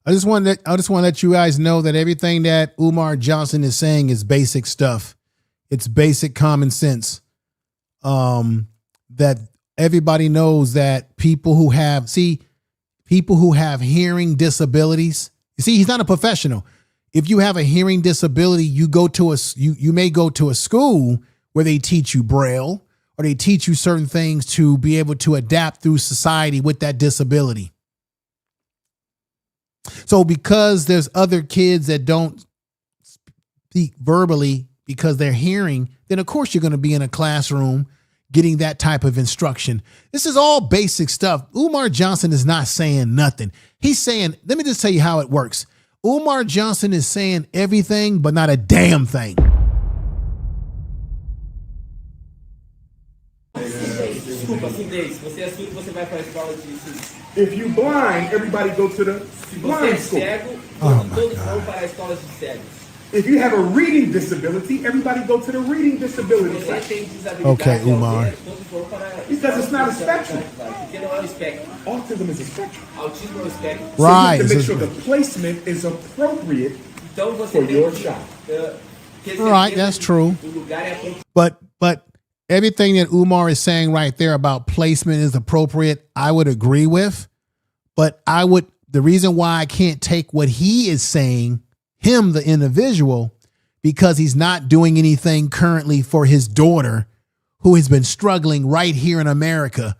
I just want to let you guys know that everything that Umar Johnson is saying is basic stuff. It's basic common sense. That everybody knows that people who have hearing disabilities. You see, he's not a professional. If you have a hearing disability, you may go to a school where they teach you Braille or they teach you certain things to be able to adapt through society with that disability. So because there's other kids that don't speak verbally because they're hearing, then of course you're going to be in a classroom getting that type of instruction. This is all basic stuff. Umar Johnson is not saying nothing. He's saying, let me just tell you how it works. Umar Johnson is saying everything, but not a damn thing. If you blind, everybody go to the blind school. Oh my God. If you have a reading disability, everybody go to the reading disability section. Okay, Umar. Because it's not a spectrum. Autism is a spectrum. Right. So you have to make sure the placement is appropriate for your child. Right, that's true. But everything that Umar is saying right there about placement is appropriate, I would agree with. But the reason why I can't take what he is saying, him, the individual, because he's not doing anything currently for his daughter who has been struggling right here in America.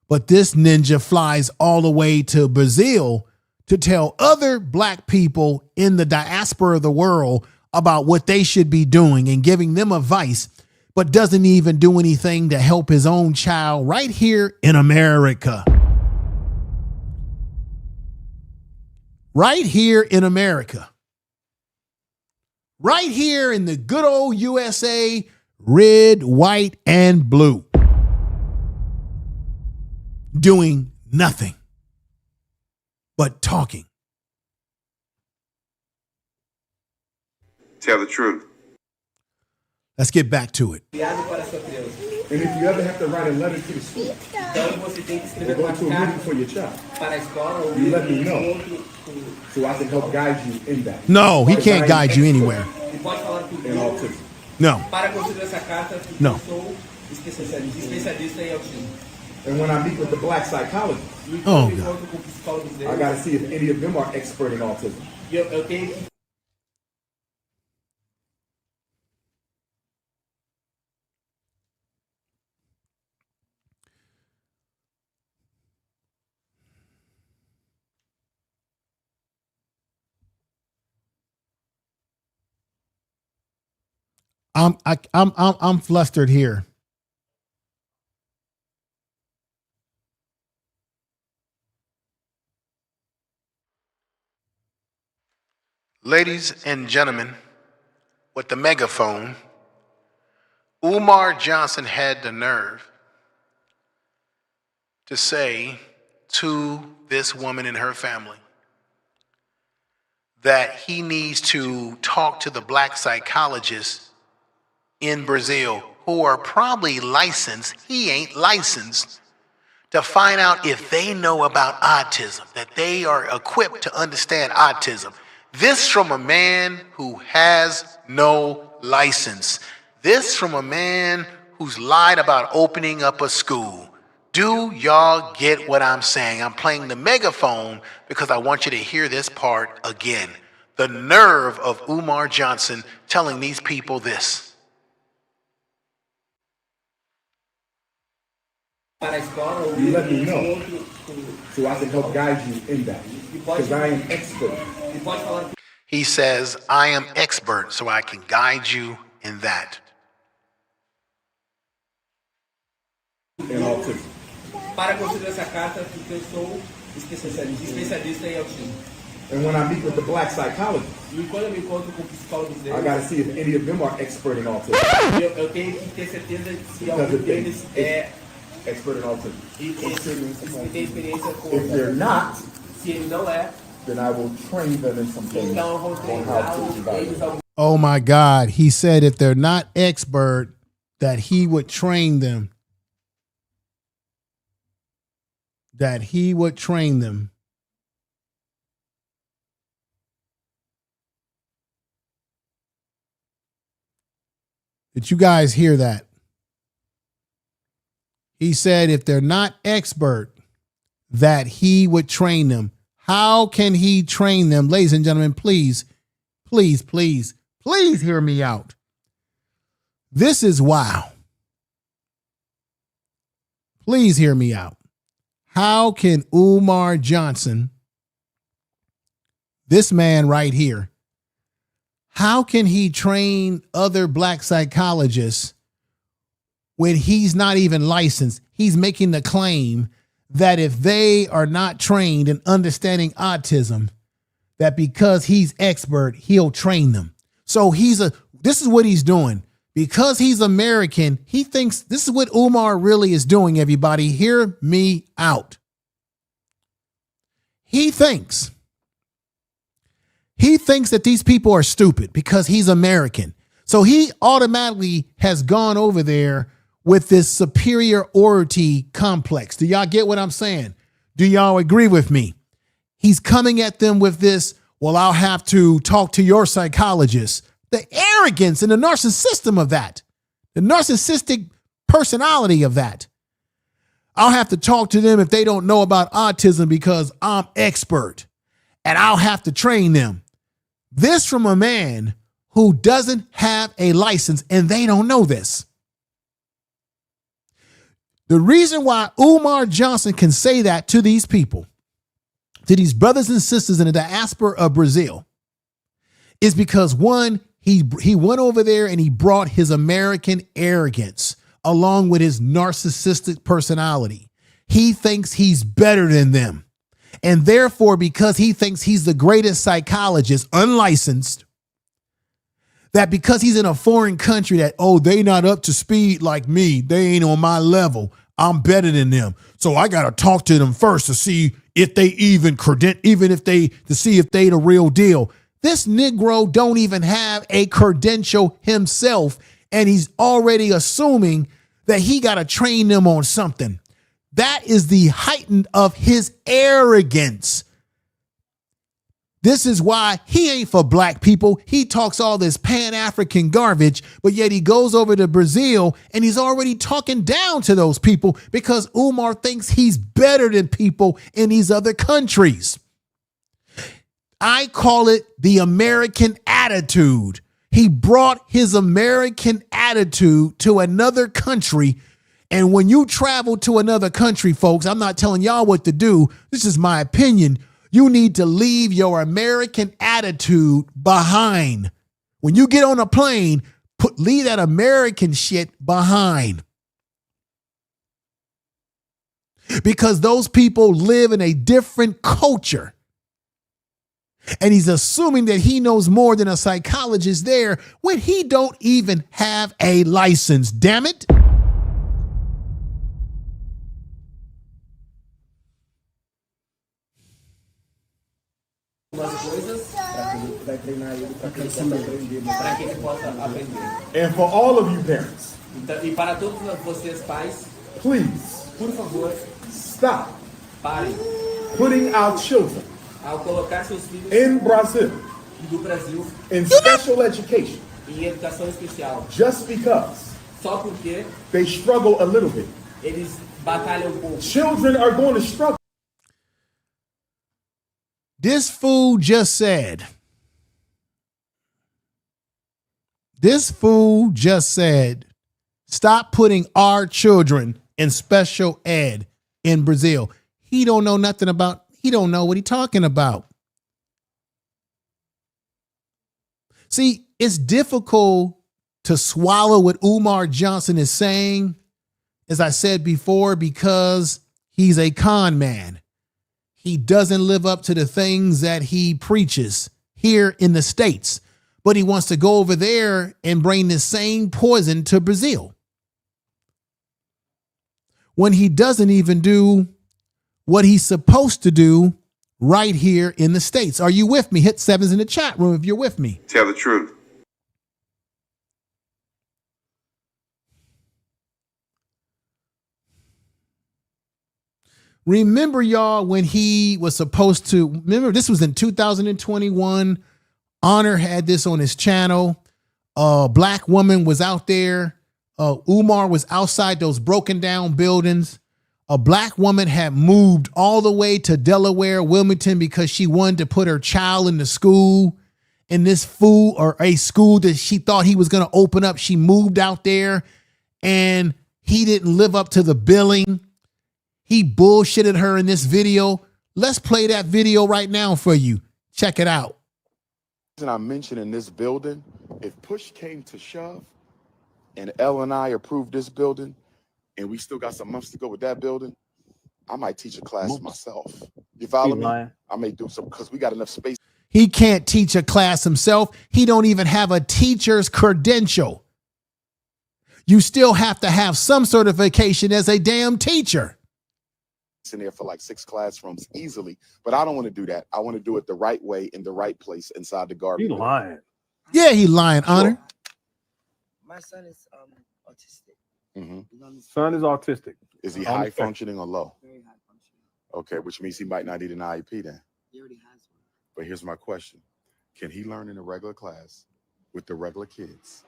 But this ninja flies all the way to Brazil to tell other black people in the diaspora of the world about what they should be doing and giving them advice, but doesn't even do anything to help his own child right here in America. Right here in America. Right here in the good old USA, red, white, and blue. Doing nothing but talking. Tell the truth. Let's get back to it. And if you ever have to write a letter to the school, or go to a meeting for your child, you let me know so I can help guide you in that. No, he can't guide you anywhere. In autism. No. No. And when I meet with the black psychologist, Oh, God. I got to see if any of them are expert in autism. I'm flustered here. Ladies and gentlemen, with the megaphone, Umar Johnson had the nerve to say to this woman and her family that he needs to talk to the black psychologists in Brazil who are probably licensed, he ain't licensed, to find out if they know about autism, that they are equipped to understand autism. This from a man who has no license. This from a man who's lied about opening up a school. Do y'all get what I'm saying? I'm playing the megaphone because I want you to hear this part again. The nerve of Umar Johnson telling these people this. You let me know so I can help guide you in that. Because I am expert. He says, I am expert so I can guide you in that. in autism. Para construir essa carta, porque eu sou especialista em autismo. And when I meet with the black psychologists, E quando eu me encontro com psicólogos I deles, got to see if any of them are expert in autism. eu tenho que ter certeza de se Because algum if they deles é expert in autism. tem experiência com. If they're not, Se ele não é, then I will train them in some things então eu vou on treinar how to eles evaluate. Oh my God. He said if they're not expert, that he would train them. That he would train them. Did you guys hear that? He said if they're not expert, that he would train them. How can he train them? Ladies and gentlemen, please, please, please, please hear me out. This is wow. Please hear me out. How can Umar Johnson, this man right here, how can he train other black psychologists when he's not even licensed? He's making the claim that if they are not trained in understanding autism, that because he's expert, he'll train them. So this is what he's doing. Because he's American, he thinks this is what Umar really is doing, everybody. Hear me out. He thinks that these people are stupid because he's American. So he automatically has gone over there with this superiority complex. Do y'all get what I'm saying? Do y'all agree with me? He's coming at them with this, well, I'll have to talk to your psychologist. The arrogance and the narcissism of that, the narcissistic personality of that. I'll have to talk to them if they don't know about autism because I'm expert and I'll have to train them. This from a man who doesn't have a license and they don't know this. The reason why Umar Johnson can say that to these people, to these brothers and sisters in the diaspora of Brazil, is because one, he went over there and he brought his American arrogance along with his narcissistic personality. He thinks he's better than them. And therefore, because he thinks he's the greatest psychologist, unlicensed, that because he's in a foreign country that, oh, they not up to speed like me. They ain't on my level. I'm better than them. So I got to talk to them first to see if they to see if they the real deal. This Negro don't even have a credential himself, and he's already assuming that he got to train them on something. That is the heightened of his arrogance. This is why he ain't for black people. He talks all this Pan-African garbage, but yet he goes over to Brazil and he's already talking down to those people because Umar thinks he's better than people in these other countries. I call it the American attitude. He brought his American attitude to another country. And when you travel to another country, folks, I'm not telling y'all what to do. This is my opinion. You need to leave your American attitude behind. When you get on a plane, leave that American shit behind. Because those people live in a different culture. And he's assuming that he knows more than a psychologist there when he don't even have a license. Damn it. para que ele possa aprender. And for all of you parents, Então, e para todos vocês pais, please por favor, stop parem putting our children ao colocar seus filhos in Brazil do Brasil in special education em educação especial, just because só porque they struggle a little bit. eles batalham um pouco. Children are going to struggle. This fool just said, stop putting our children in special ed in Brazil. He don't know nothing about, he don't know what he's talking about. See, it's difficult to swallow what Umar Johnson is saying as I said before, because he's a con man. He doesn't live up to the things that he preaches here in the States, but he wants to go over there and bring the same poison to Brazil, when he doesn't even do what he's supposed to do right here in the States. Are you with me? Hit sevens in the chat room if you're with me. Tell the truth. Remember, y'all, when he was supposed to, remember, this was in 2021. Honor had this on his channel. A black woman was out there. Umar was outside those broken down buildings. A black woman had moved all the way to Delaware, Wilmington, because she wanted to put her child in the school, in this fool or a school that she thought he was going to open up. She moved out there and he didn't live up to the billing. He bullshitted her in this video. Let's play that video right now for you. Check it out. And I mentioned in this building, if push came to shove and L and I approved this building and we still got some months to go with that building, I might teach a class myself. You follow me? I may do some because we got enough space. He can't teach a class himself. He don't even have a teacher's credential. You still have to have some certification as a damn teacher. In there for like 6 classrooms easily, but I don't want to do that. I want to do it the right way in the right place inside the garden. You lying? Yeah, he lying. Honor. Sure. My son is autistic. Son is autistic. Is he high functioning or low? Very high functioning. Okay, which means he might not need an IEP then. He already has one. But here's my question: can he learn in a regular class with the regular kids?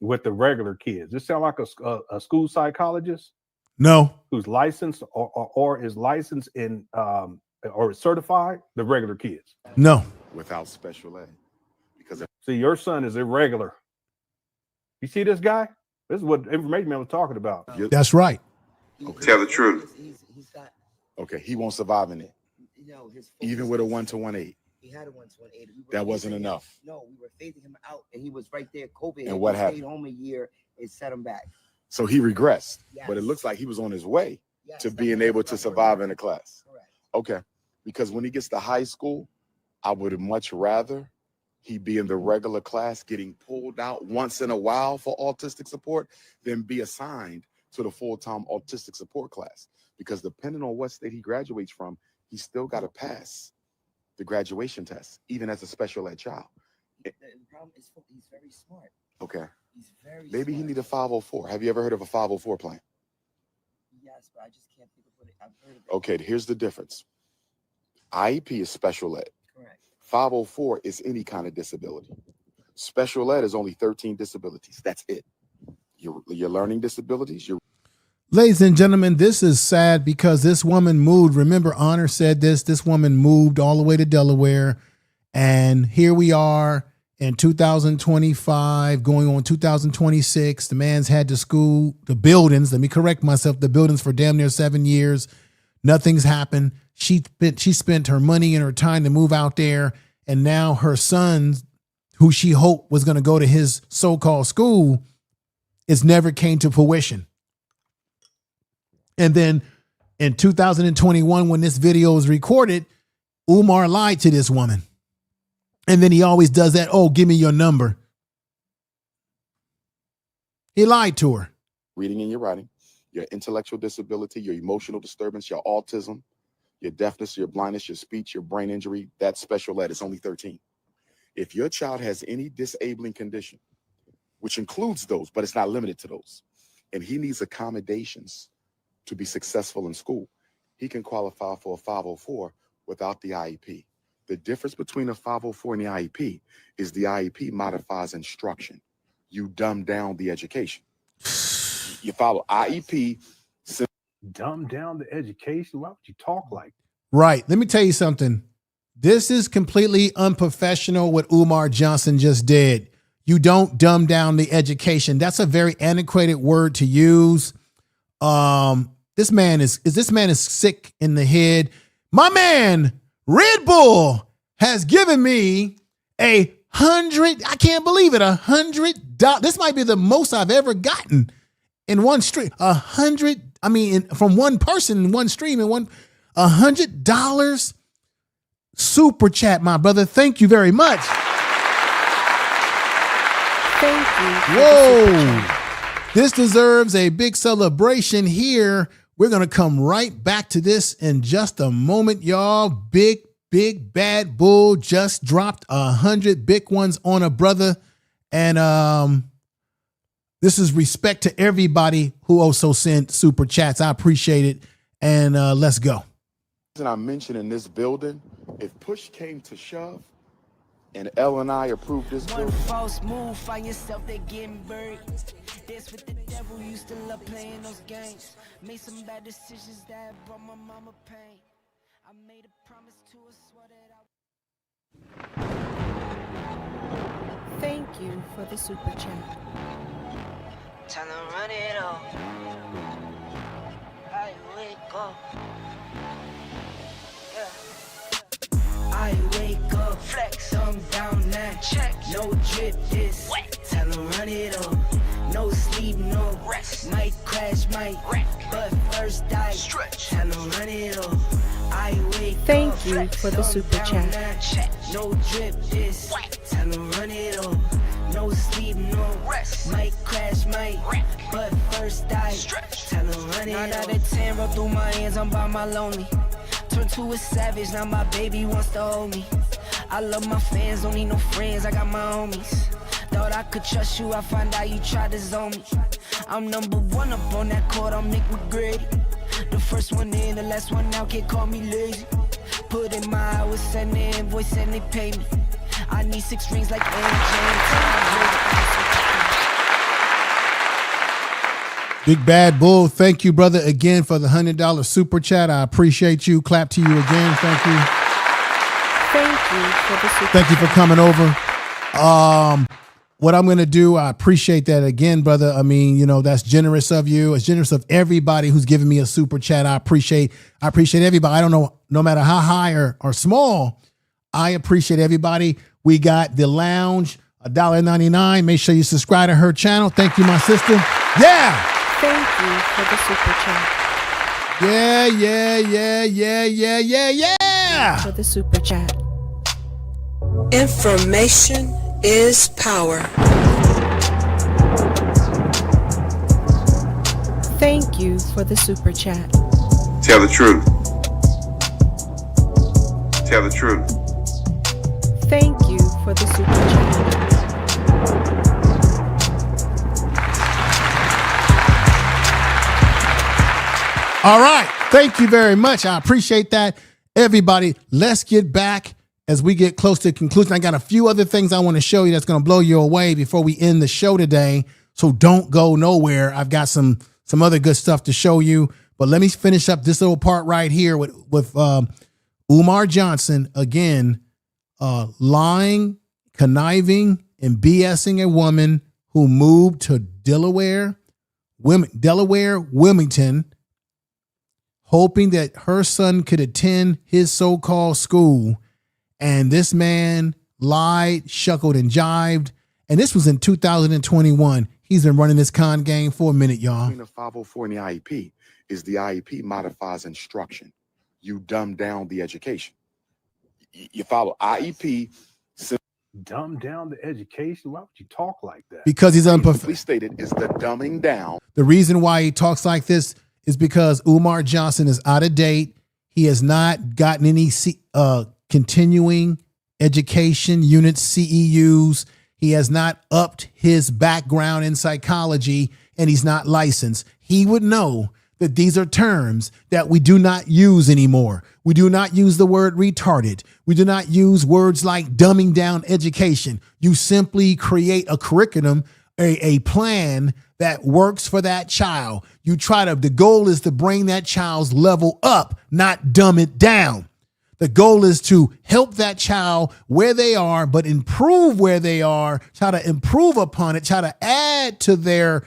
With the regular kids, this sound like a school psychologist. No. Who's licensed or is licensed in or is certified the regular kids? No. Without special ed. Because see, your son is irregular. You see this guy? This is what information man was talking about. That's right. Okay. Tell the truth. He's got. Okay, he won't survive in it. You know, even with a 1-to-1-8. He had a 1-to-1-8. That wasn't enough. No, we were phasing him out, and he was right there. COVID. And what happened? Stayed home a year. It set him back. So he regressed, Yes. but it looks like he was on his way Yes, to being able to survive in a class. Correct. Okay, because when he gets to high school, I would much rather he be in the regular class getting pulled out once in a while for autistic support than be assigned to the full-time autistic support class. Because depending on what state he graduates from, he's still got to pass the graduation test, even as a special ed child. The problem is he's very smart. Okay. He's very Maybe smart. he need a 504. Have you ever heard of a 504 plan? Yes, but I just can't think of what it. I've heard of it. Okay, here's the difference. IEP is special ed. Correct. 504 is any kind of disability. Special ed is only 13 disabilities. That's it. Your learning disabilities. Ladies and gentlemen, this is sad because this woman moved. Remember, Honor said this woman moved all the way to Delaware. And here we are in 2025, going on 2026. The man's had the buildings. Let me correct myself. The buildings for damn near 7 years. Nothing's happened. She spent her money and her time to move out there. And now her son, who she hoped was going to go to his so-called school, it's never came to fruition. And then in 2021, when this video was recorded, Umar lied to this woman. And then he always does that. Oh, give me your number. He lied to her. Reading and your writing, your intellectual disability, your emotional disturbance, your autism, your deafness, your blindness, your speech, your brain injury, that's special ed. It's only 13. If your child has any disabling condition, which includes those, but it's not limited to those, and he needs accommodations to be successful in school, he can qualify for a 504 without the IEP. The difference between a 504 and the IEP is the IEP modifies instruction. You dumb down the education. You follow IEP. Dumb down the education? Why would you talk like that? Right. Let me tell you something. This is completely unprofessional what Umar Johnson just did. You don't dumb down the education. That's a very antiquated word to use. This man is sick in the head. My man, Red Bull, has given me $100. I can't believe it. $100. This might be the most I've ever gotten in one stream. 100. I mean, from one person in one stream in one. $100 super chat, my brother. Thank you very much. Thank you. Whoa. This deserves a big celebration here. We're going to come right back to this in just a moment, y'all. Big bad bull just dropped 100 big ones on a brother. And this is respect to everybody who also sent super chats. I appreciate it. And let's go. And I mentioned in this building, if push came to shove and L and I approved this One building. false move, find yourself there getting buried. That's with the devil, used to love playing those games. Made some bad decisions that brought my mama pain. I made a promise to her, swore that I. Thank you for the super chat. Time to run it all. I wake up. I wake up, flex, thumb down now. Check, no drip, this wet. Tell them run it up. No sleep, no rest. Might crash, might wreck. But first I stretch. Tell them run it up. I wake Thank up, you flex, for the super chat. Check, no drip, this wet. Tell them run it up. No sleep, no rest. Might crash, might wreck. But first I stretch. Tell them run it up. 9 out of 10 roll through my hands, I'm by my lonely. Turned to a savage, now my baby wants to hold me. I love my fans, don't need no friends, I got my homies. Thought I could trust you, I find out you tried to zone me. I'm number one up on that court, I'm Nick McGrady. The first one in, the last one out, can't call me lazy. Put in my hours, send the invoice and they pay me. I need 6 rings like MJ. Big Bad Bull, thank you, brother, again for the $100 super chat. I appreciate you. Clap to you again. Thank you. Thank you for the super Thank you for coming over. What I'm going to do, I appreciate that again, brother. I mean, you know, that's generous of you. It's generous of everybody who's giving me a super chat. I appreciate everybody. I don't know, no matter how high or small, I appreciate everybody. We got the lounge, $1.99. Make sure you subscribe to her channel. Thank you, my sister. Yeah. Thank you for the super chat. Yeah. For the super chat. Information is power. Thank you for the super chat. Tell the truth. Tell the truth. Thank you for the super chat. All right. Thank you very much. I appreciate that. Everybody, let's get back as we get close to the conclusion. I got a few other things I want to show you that's going to blow you away before we end the show today. So don't go nowhere. I've got some other good stuff to show you. But let me finish up this little part right here with Umar Johnson, again, lying, conniving, and BSing a woman who moved to Delaware, Wilmington, hoping that her son could attend his so-called school. And this man lied, shuckled, and jived. And this was in 2021. He's been running this con game for a minute, y'all. Between the 504 and the IEP is the IEP modifies instruction. You dumb down the education. You follow IEP. Dumb down the education? Why would you talk like that? Because he's Simply stated is the dumbing down. The reason why he talks like this is because Umar Johnson is out of date. He has not gotten any continuing education units, CEUs. He has not upped his background in psychology, and he's not licensed. He would know that these are terms that we do not use anymore. We do not use the word retarded. We do not use words like dumbing down education. You simply create a curriculum, a plan that works for that child. The goal is to bring that child's level up, not dumb it down. The goal is to help that child where they are, but improve where they are, try to improve upon it, try to add to their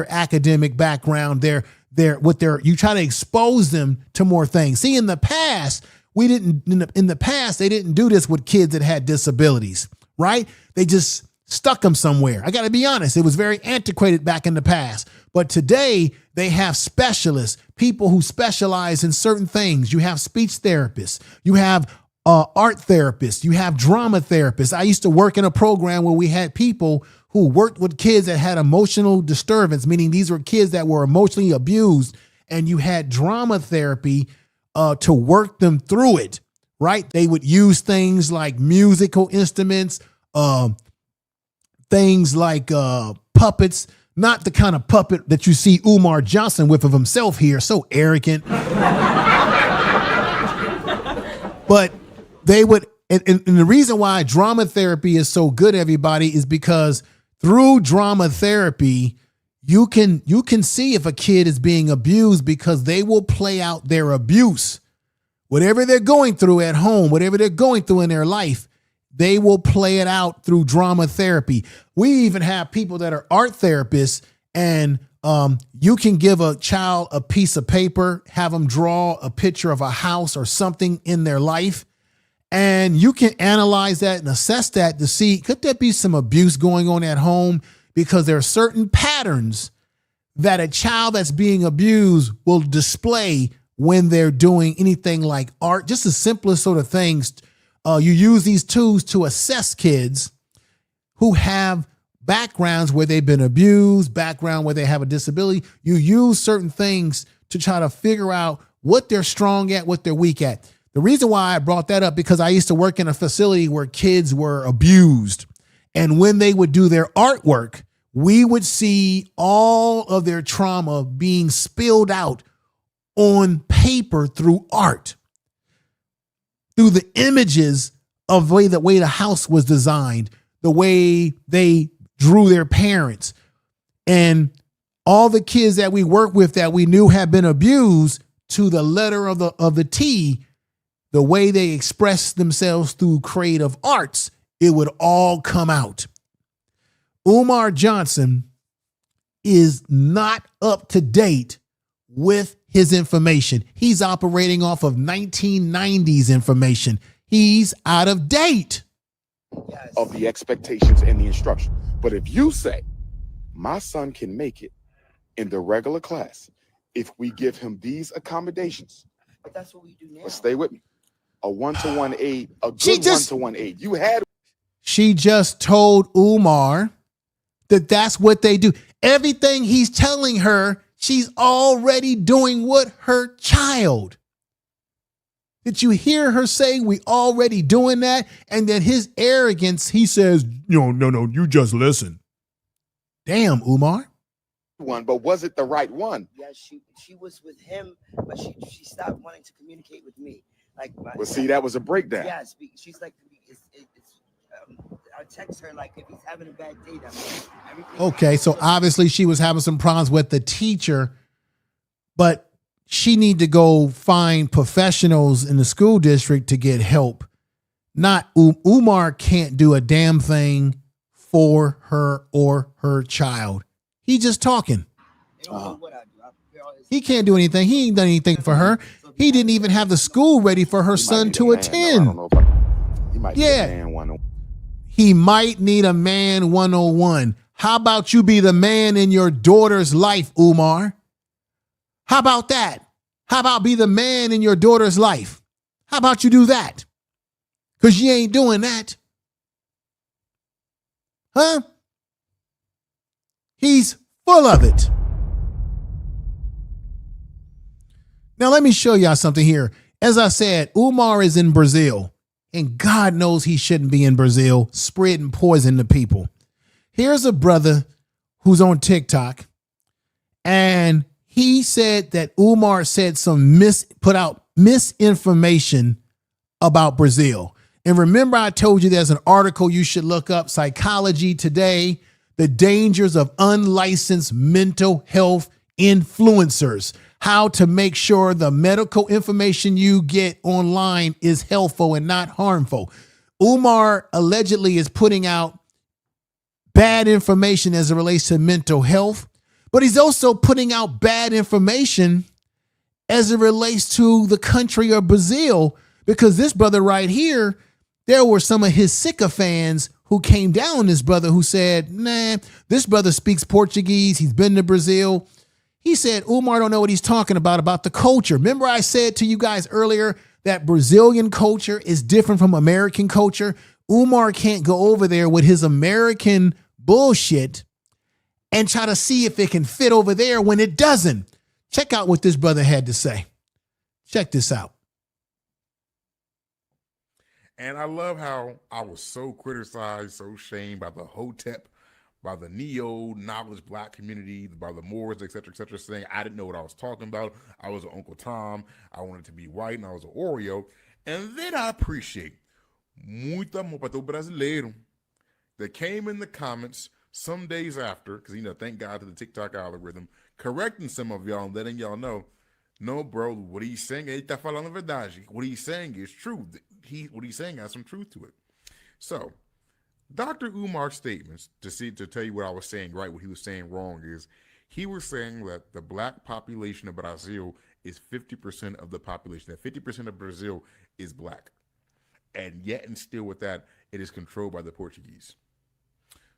academic background, you try to expose them to more things. See, in the past, they didn't do this with kids that had disabilities, right? They just stuck them somewhere. I got to be honest. It was very antiquated back in the past. But today they have specialists, people who specialize in certain things. You have speech therapists, you have art therapists, you have drama therapists. I used to work in a program where we had people who worked with kids that had emotional disturbance, meaning these were kids that were emotionally abused, and you had drama therapy to work them through it, right? They would use things like musical instruments, things like puppets, not the kind of puppet that you see Umar Johnson with of himself here, so arrogant. But they would, and the reason why drama therapy is so good, everybody, is because through drama therapy, you can see if a kid is being abused because they will play out their abuse. Whatever they're going through at home, whatever they're going through in their life, they will play it out through drama therapy. We even have people that are art therapists, and you can give a child a piece of paper, have them draw a picture of a house or something in their life, and you can analyze that and assess that to see, could there be some abuse going on at home? Because there are certain patterns that a child that's being abused will display when they're doing anything like art, just the simplest sort of things. You use these tools to assess kids who have backgrounds where they've been abused, background where they have a disability. You use certain things to try to figure out what they're strong at, what they're weak at. The reason why I brought that up, because I used to work in a facility where kids were abused. And when they would do their artwork, we would see all of their trauma being spilled out on paper through art, through the images of the way the house was designed, the way they drew their parents. And all the kids that we work with that we knew had been abused, to the letter of the T, the way they expressed themselves through creative arts, it would all come out. Umar Johnson is not up to date with his information. He's operating off of 1990s information. He's out of date. Of the expectations and the instruction. But if you say, my son can make it in the regular class if we give him these accommodations. But that's what we do now. But stay with me. A one-to-one aid, a good one-to-one aid. You had. She just told Umar that that's what they do. Everything he's telling her, she's already doing with her child. Did you hear her say we already doing that? And then his arrogance, he says, no, you just listen. Damn, Umar. One, but was it the right one? Yeah, she was with him, but she stopped wanting to communicate with me. Like, Well, see, that was a breakdown. Yes, she's like, I text her like if he's having a bad day. Okay, so obviously she was having some problems with the teacher, but she need to go find professionals in the school district to get help. Not Umar can't do a damn thing for her or her child. He just talking. He can't do anything. He ain't done anything for her. He didn't even have the school ready for her son to attend. He might need a man 101. How about you be the man in your daughter's life, Umar? How about that? How about be the man in your daughter's life? How about you do that? Because you ain't doing that. Huh? He's full of it. Now, let me show y'all something here. As I said, Umar is in Brazil, and God knows he shouldn't be in Brazil spreading poison to people. Here's a brother who's on TikTok, and he said that Umar said put out misinformation about Brazil. And remember, I told you there's an article you should look up, Psychology Today, the dangers of unlicensed mental health influencers, how to make sure the medical information you get online is helpful and not harmful. Umar allegedly is putting out bad information as it relates to mental health, but he's also putting out bad information as it relates to the country of Brazil, because this brother right here there were some of his sycophants who came down on this brother who said, nah, this brother speaks Portuguese. He's been to Brazil. He said, Umar don't know what he's talking about the culture. Remember I said to you guys earlier that Brazilian culture is different from American culture. Umar can't go over there with his American bullshit and try to see if it can fit over there when it doesn't. Check out what this brother had to say. Check this out. And I love how I was so criticized, so shamed by the Hotep, by the neo-knowledge black community, by the Moors, et cetera, saying I didn't know what I was talking about. I was an Uncle Tom. I wanted to be white, and I was an Oreo. And then I appreciate muito amor para todo brasileiro that came in the comments some days after, because, thank God to the TikTok algorithm, correcting some of y'all and letting y'all know, no, bro, what he's saying, ele tá falando a verdade. What he's saying is true. What he's saying has some truth to it. So, Dr. Umar's statements, to tell you what I was saying right, what he was saying wrong, is he was saying that the black population of Brazil is 50% of the population, that 50% of Brazil is black. And yet and still with that, it is controlled by the Portuguese.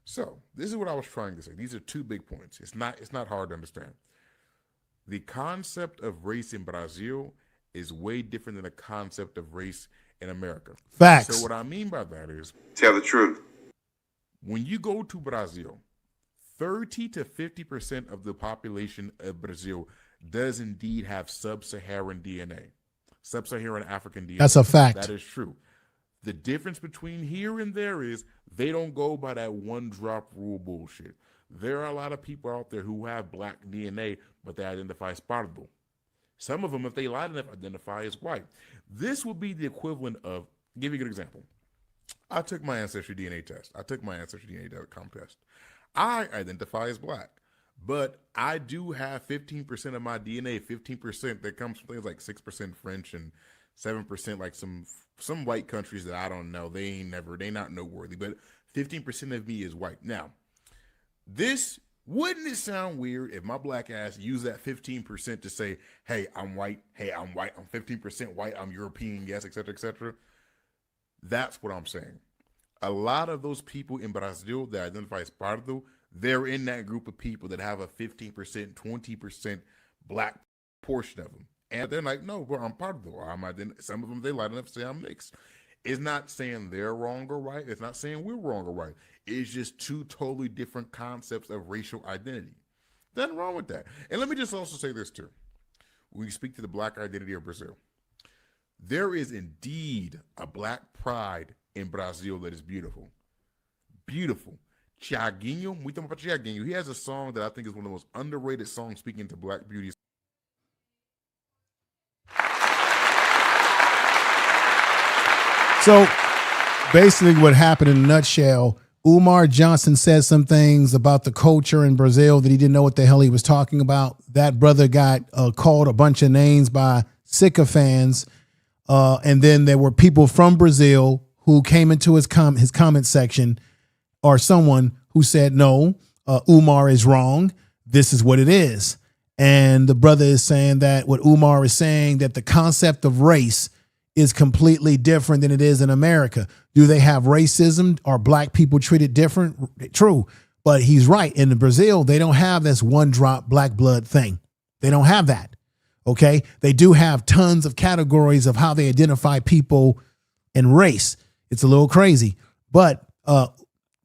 So, this is what I was trying to say. These are two big points. It's not hard to understand. The concept of race in Brazil is way different than the concept of race in America. Facts. So what I mean by that is, tell the truth. When you go to Brazil, 30 to 50% of the population of Brazil does indeed have sub-Saharan DNA, sub-Saharan African DNA. That's a fact. That is true. The difference between here and there is they don't go by that one drop rule bullshit. There are a lot of people out there who have black DNA, but they identify as pardo. Some of them, if they lie, identify as white. This would be the equivalent of, I'll give you a good example. I took my ancestry DNA test. I took my ancestry DNA.com test. I identify as black, but I do have 15% of my DNA, 15% that comes from things like 6% French and 7% like some white countries that I don't know. They not noteworthy, but 15% of me is white. Now, wouldn't it sound weird if my black ass used that 15% to say, hey, I'm white, I'm 15% white, I'm European, yes, et cetera, That's what I'm saying. A lot of those people in Brazil that identify as pardo, they're in that group of people that have a 15%, 20% black portion of them. And they're like, no, bro, I'm pardo. Some of them, they lie enough to say I'm mixed. It's not saying they're wrong or right. It's not saying we're wrong or right. It's just two totally different concepts of racial identity. Nothing wrong with that. And let me just also say this too. When we speak to the black identity of Brazil, there is indeed a black pride in Brazil that is beautiful. Beautiful. Thiaguinho, we talk about Thiaguinho. He has a song that I think is one of the most underrated songs speaking to black beauty. So basically what happened in a nutshell, Umar Johnson said some things about the culture in Brazil that he didn't know what the hell he was talking about. That brother got called a bunch of names by sycophants. And then there were people from Brazil who came into his comment section, or someone who said, no, Umar is wrong. This is what it is. And the brother is saying that what Umar is saying, that the concept of race is completely different than it is in America. Do they have racism? Are black people treated different? True. But he's right. In Brazil, they don't have this one drop black blood thing. They don't have that. Okay. They do have tons of categories of how they identify people and race. It's a little crazy, but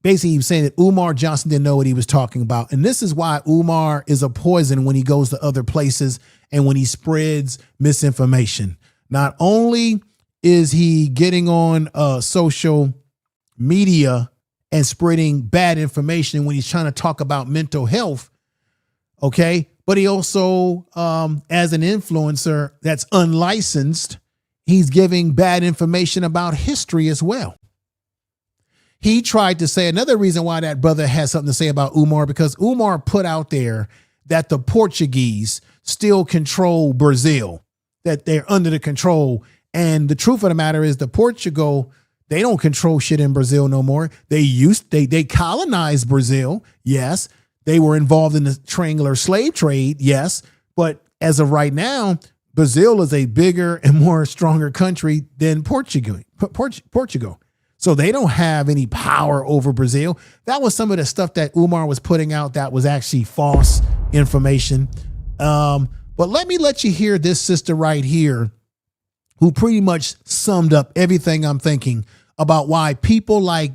basically he was saying that Umar Johnson didn't know what he was talking about. And this is why Umar is a poison when he goes to other places and when he spreads misinformation. Not only is he getting on social media and spreading bad information when he's trying to talk about mental health, okay, but he also, as an influencer that's unlicensed, he's giving bad information about history as well. He tried to say another reason why that brother has something to say about Umar, because Umar put out there that the Portuguese still control Brazil, that they're under the control. And the truth of the matter is Portugal, they don't control shit in Brazil no more. They colonized Brazil. Yes. They were involved in the triangular slave trade. Yes. But as of right now, Brazil is a bigger and more stronger country than Portugal. So they don't have any power over Brazil. That was some of the stuff that Umar was putting out that was actually false information. But let you hear this sister right here, who pretty much summed up everything I'm thinking about why people like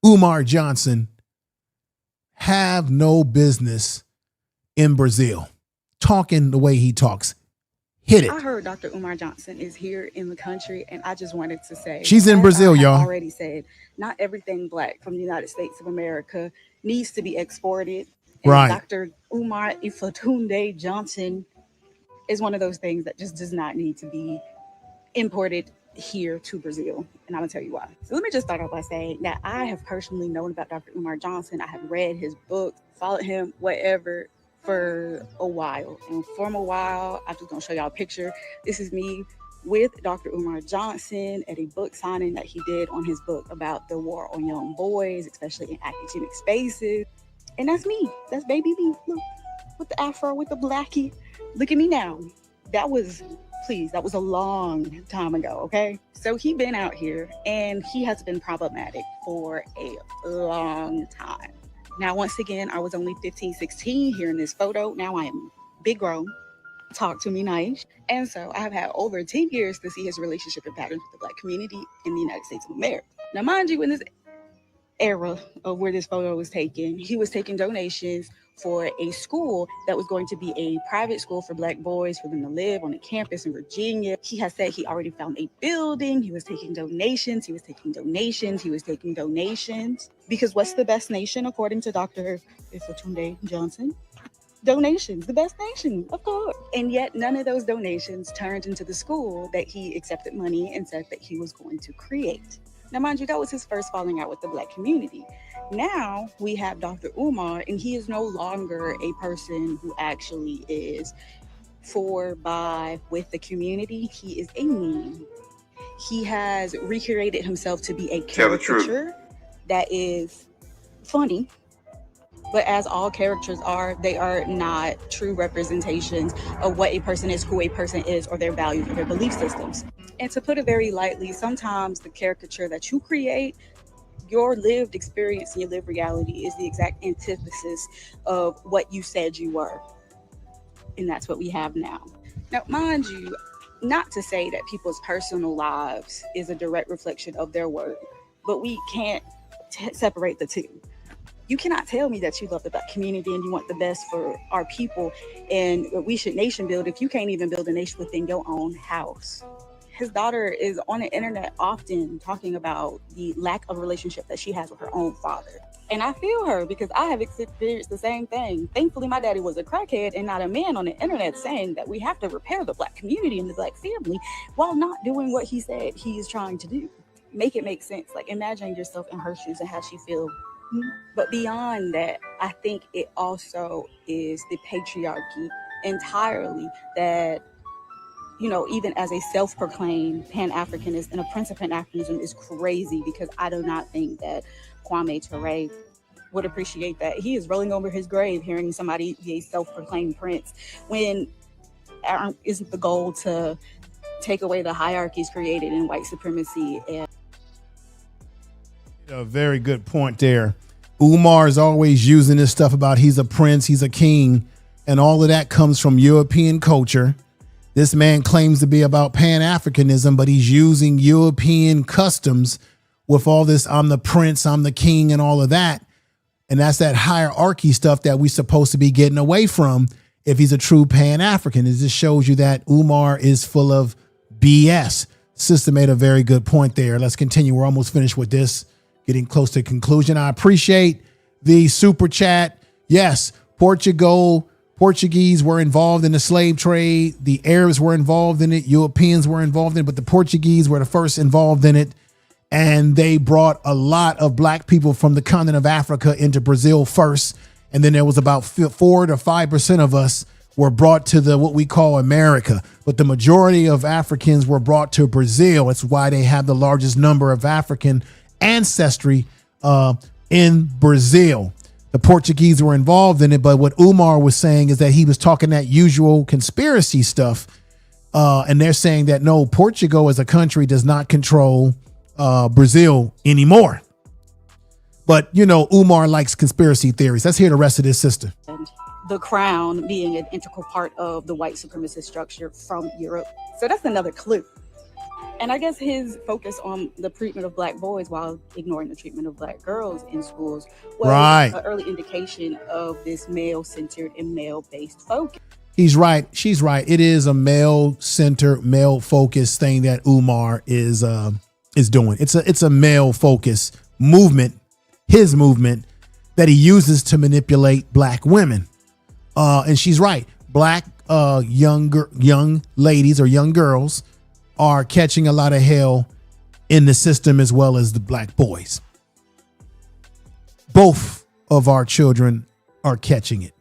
Umar Johnson have no business in Brazil talking the way he talks. Hit it. I heard Dr. Umar Johnson is here in the country, and I just wanted to say she's in Brazil, y'all. Already said not everything black from the United States of America needs to be exported. And right. Dr. Umar Ifatunde Johnson is one of those things that just does not need to be imported here to Brazil. And I'm gonna tell you why. So let me just start off by saying that I have personally known about Dr. Umar Johnson. I have read his books, followed him, whatever, for a while. And from a while, I'm just gonna show y'all a picture. This is me with Dr. Umar Johnson at a book signing that he did on his book about the war on young boys, especially in academic spaces. And that's me. That's baby me. Look, with the afro, with the blackie. Look at me now. That was a long time ago, okay? So he been out here and he has been problematic for a long time. Now, once again, I was only 15, 16 here in this photo. Now I am big grown. Talk to me nice. And so I have had over 10 years to see his relationship and patterns with the black community in the United States of America. Now, mind you, in this era of where this photo was taken, he was taking donations for a school that was going to be a private school for black boys for them to live on a campus in Virginia. He has said he already found a building. He was taking donations. Because what's the best nation according to Dr. Ifatunde Johnson? Donations, the best nation, of course. And yet none of those donations turned into the school that he accepted money and said that he was going to create. Now, mind you, that was his first falling out with the black community. Now we have Dr. Umar, and he is no longer a person who actually is for, by, with the community. He is a meme. He has recreated himself to be a caricature that is funny. But as all characters are, they are not true representations of what a person is, who a person is, or their values or their belief systems. And to put it very lightly, sometimes the caricature that you create, your lived experience and your lived reality is the exact antithesis of what you said you were. And that's what we have now. Now, mind you, not to say that people's personal lives is a direct reflection of their work, but we can't separate the two. You cannot tell me that you love the black community and you want the best for our people and we should nation build if you can't even build a nation within your own house. His daughter is on the internet often talking about the lack of relationship that she has with her own father. And I feel her because I have experienced the same thing. Thankfully, my daddy was a crackhead and not a man on the internet saying that we have to repair the black community and the black family while not doing what he said he is trying to do. Make it make sense. Like, imagine yourself in her shoes and how she feels. But beyond that, I think it also is the patriarchy entirely that, you know, even as a self-proclaimed Pan-Africanist and a prince of Pan-Africanism is crazy because I do not think that Kwame Ture would appreciate that. He is rolling over his grave hearing somebody be a self-proclaimed prince when isn't the goal to take away the hierarchies created in white supremacy. And a very good point there. Umar is always using this stuff about he's a prince, he's a king, and all of that comes from European culture. This man claims to be about Pan-Africanism, but he's using European customs with all this, I'm the prince, I'm the king, and all of that. And that's that hierarchy stuff that we're supposed to be getting away from if he's a true Pan-African. It just shows you that Umar is full of BS. Sister made a very good point there. Let's continue. We're almost finished with this, getting close to conclusion. I appreciate the super chat. Yes, Portuguese were involved in the slave trade. The Arabs were involved in it. Europeans were involved in it, but the Portuguese were the first involved in it. And they brought a lot of black people from the continent of Africa into Brazil first. And then there was about 4 to 5% of us were brought to what we call America. But the majority of Africans were brought to Brazil. That's why they have the largest number of African ancestry in Brazil. The Portuguese were involved in it, but what Umar was saying is that he was talking that usual conspiracy stuff And they're saying that no, Portugal as a country does not control Brazil anymore. But, you know, Umar likes conspiracy theories. Let's hear the rest of this, sister. And the crown being an integral part of the white supremacist structure from Europe. So that's another clue. And I guess his focus on the treatment of black boys while ignoring the treatment of black girls in schools was an early indication of this male-centered and male-based focus. He's right. She's right. It is a male-centered, male-focused thing that Umar is doing. It's a male-focused movement, his movement, that he uses to manipulate black women. And she's right. Black young ladies or young girls are catching a lot of hell in the system as well as the black boys. Both of our children are catching it.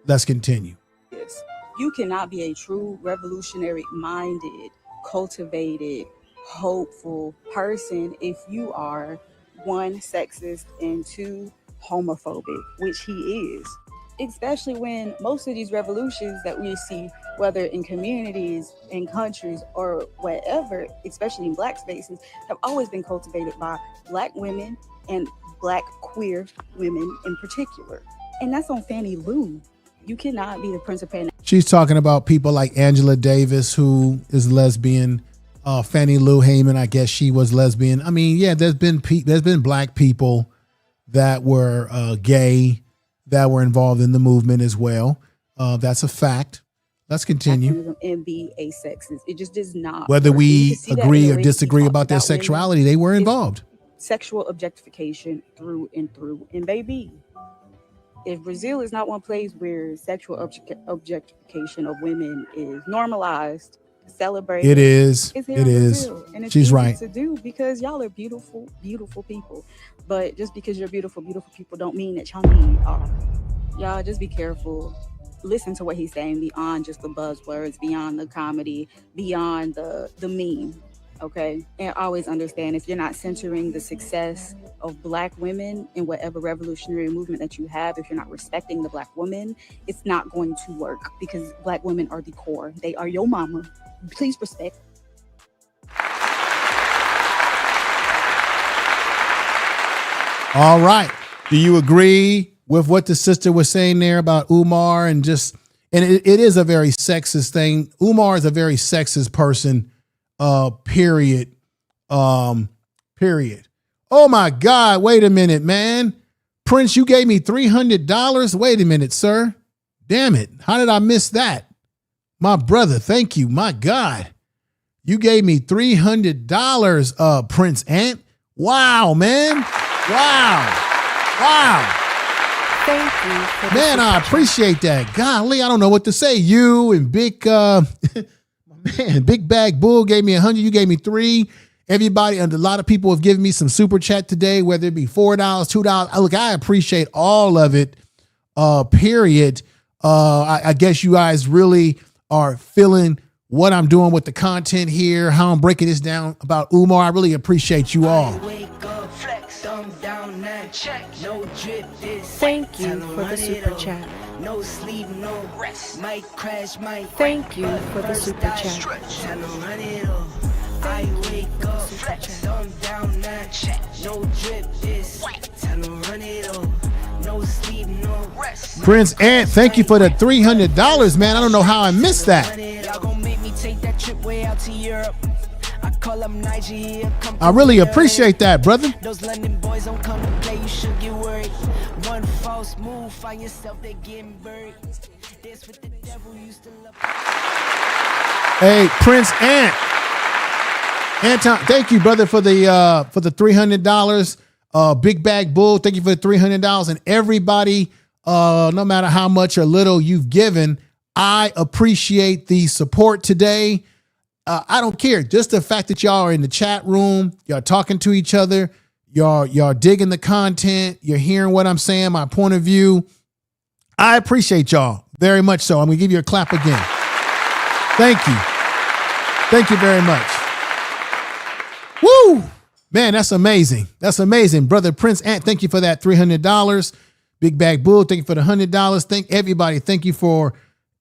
Let's continue. Yes. You cannot be a true revolutionary minded, cultivated, hopeful person if you are one, sexist, and two, homophobic, which he is. Especially when most of these revolutions that we see, whether in communities, in countries, or wherever, especially in black spaces, have always been cultivated by black women and black queer women in particular. And that's on Fannie Lou. You cannot be the Prince of Pan. She's talking about people like Angela Davis, who is lesbian. Fannie Lou Haman, I guess she was lesbian. I mean, yeah, there's been black people that were gay, that were involved in the movement as well. That's a fact. Let's continue. And be a sexist. It just does not. Whether we agree or disagree about their sexuality, they were involved. Sexual objectification through and through. And baby, if Brazil is not one place where sexual objectification of women is normalized, celebrated, it is. It is. And it's She's easy right to do because y'all are beautiful, beautiful people. But just because you're beautiful, beautiful people don't mean that y'all are. Y'all just be careful. Listen to what he's saying beyond just the buzzwords, beyond the comedy, beyond the meme. Okay. And always understand, if you're not centering the success of black women in whatever revolutionary movement that you have, if you're not respecting the black woman, it's not going to work, because black women are the core. They are your mama. Please respect. All right. Do you agree with what the sister was saying there about Umar and it is a very sexist thing. Umar is a very sexist person, period. Period. Oh my God. Wait a minute, man. Prince, you gave me $300. Wait a minute, sir. Damn it. How did I miss that? My brother, thank you. My God. You gave me $300, Prince Ant. Wow, man. Wow. Thank you. Man, I appreciate that. Golly, I don't know what to say. You and Big Bag Bull gave me 100. You gave me 3. Everybody, and a lot of people have given me some super chat today, whether it be $4, $2. Look, I appreciate all of it. Period. I guess you guys really are feeling what I'm doing with the content here, how I'm breaking this down about Umar. I really appreciate you all. Thank you for the super chat. No sleep, no rest. Might crash, might. Thank you for the super chat. I wake up, flex, thumb down, now check. No drip, this. Tell them run it up. No sleep, no rest. Prince Ant, thank you for the $300, man. I don't know how I missed that. Y'all gonna make me take that trip way out to Europe. I call them Nigeria. I really appreciate that, brother. Those London boys don't come to play, you should get worried. One false move, find yourself, they getting buried. This with the devil used to love. Hey, Prince Ant. Anton, thank you, brother, for the $300. Big Bag Bull, thank you for the $300. And everybody, no matter how much or little you've given, I appreciate the support today. I don't care. Just the fact that y'all are in the chat room, y'all talking to each other, y'all digging the content, you're hearing what I'm saying, my point of view. I appreciate y'all very much so. I'm going to give you a clap again. Thank you. Thank you very much. Woo! Man, that's amazing. That's amazing. Brother Prince Ant, thank you for that $300. Big Bag Bull, thank you for the $100. Thank everybody. Thank you for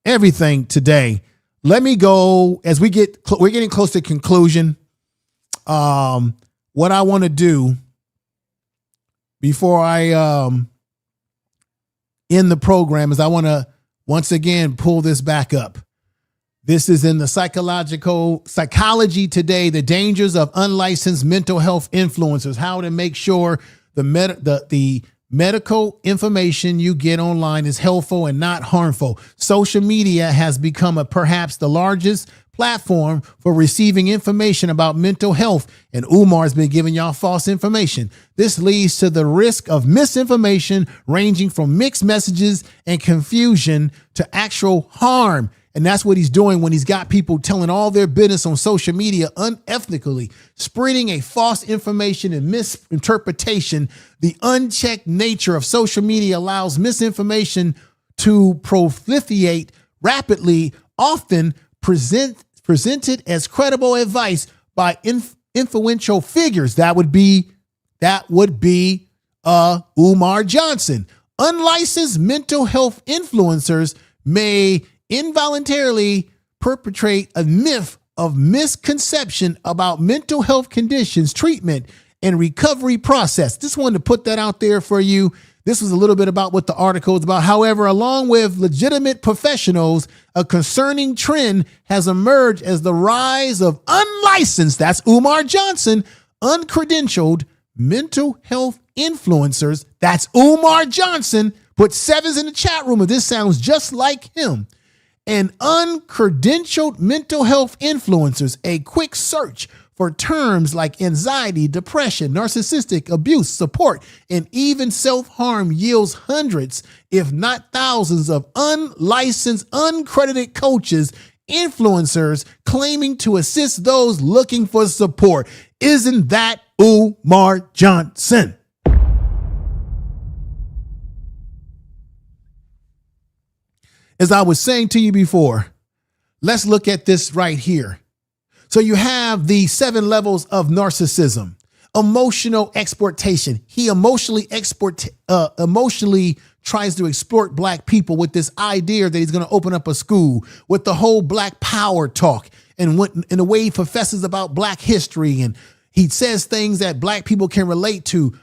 everything today. let me go as we're getting close to conclusion. What I want to do before I end the program is I want to once again pull this back up. This is in the Psychology Today, the dangers of unlicensed mental health influencers, how to make sure the medical information you get online is helpful and not harmful. Social media has become perhaps the largest platform for receiving information about mental health, and Umar's been giving y'all false information. This leads to the risk of misinformation ranging from mixed messages and confusion to actual harm. And that's what he's doing when he's got people telling all their business on social media unethically, spreading a false information and misinterpretation. The unchecked nature of social media allows misinformation to proliferate rapidly, often presented as credible advice by influential figures. That would be Umar Johnson. Unlicensed mental health influencers may involuntarily perpetrate a myth of misconception about mental health conditions, treatment, and recovery process. Just wanted to put that out there for you. This was a little bit about what the article is about. However, along with legitimate professionals, a concerning trend has emerged as the rise of unlicensed, that's Umar Johnson, uncredentialed mental health influencers. That's Umar Johnson. Put sevens in the chat room if this sounds just like him. And uncredentialed mental health influencers. A quick search for terms like anxiety, depression, narcissistic abuse, support, and even self-harm yields hundreds, if not thousands, of unlicensed, uncredited coaches, influencers claiming to assist those looking for support. Isn't that Umar Johnson? As I was saying to you before, let's look at this right here. So you have the 7 levels of narcissism. Emotional exploitation. He emotionally tries to exploit black people with this idea that he's going to open up a school, with the whole black power talk, and in the way he professes about black history, and he says things that black people can relate to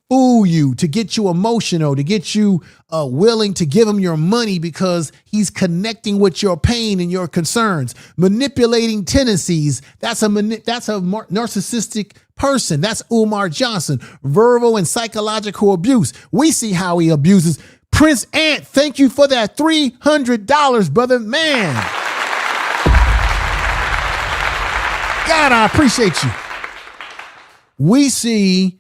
fool you, to get you emotional, to get you willing to give him your money because he's connecting with your pain and your concerns. Manipulating tendencies. That's a narcissistic person. That's Umar Johnson. Verbal and psychological abuse. We see how he abuses. Prince Ant, thank you for that $300, brother. Man. God, I appreciate you. We see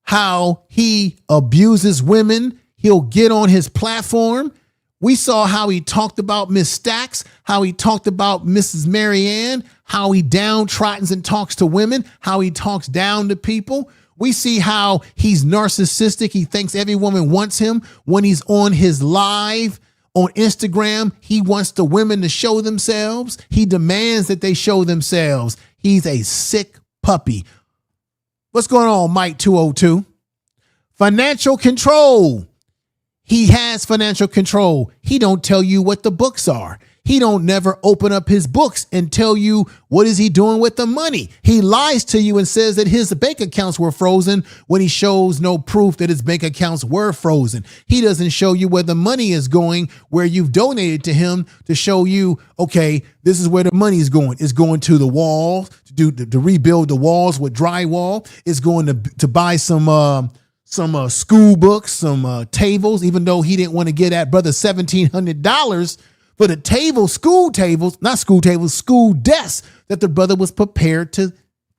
how he abuses women. He'll get on his platform. We saw how he talked about Miss Stacks, how he talked about Mrs. Marianne, how he downtrottens and talks to women, how he talks down to people. We see how he's narcissistic. He thinks every woman wants him. When he's on his live on Instagram, he wants the women to show themselves. He demands that they show themselves. He's a sick puppy. What's going on, Mike 202? Financial control. He has financial control. He don't tell you what the books are. He don't never open up his books and tell you what is he doing with the money. He lies to you and says that his bank accounts were frozen when he shows no proof that his bank accounts were frozen. He doesn't show you where the money is going, where you've donated to him, to show you, okay, this is where the money is going. It's going to the wall to rebuild the walls with drywall. It's going to buy some school books, some tables, even though he didn't want to get at brother $1,700 for the school desks that the brother was prepared to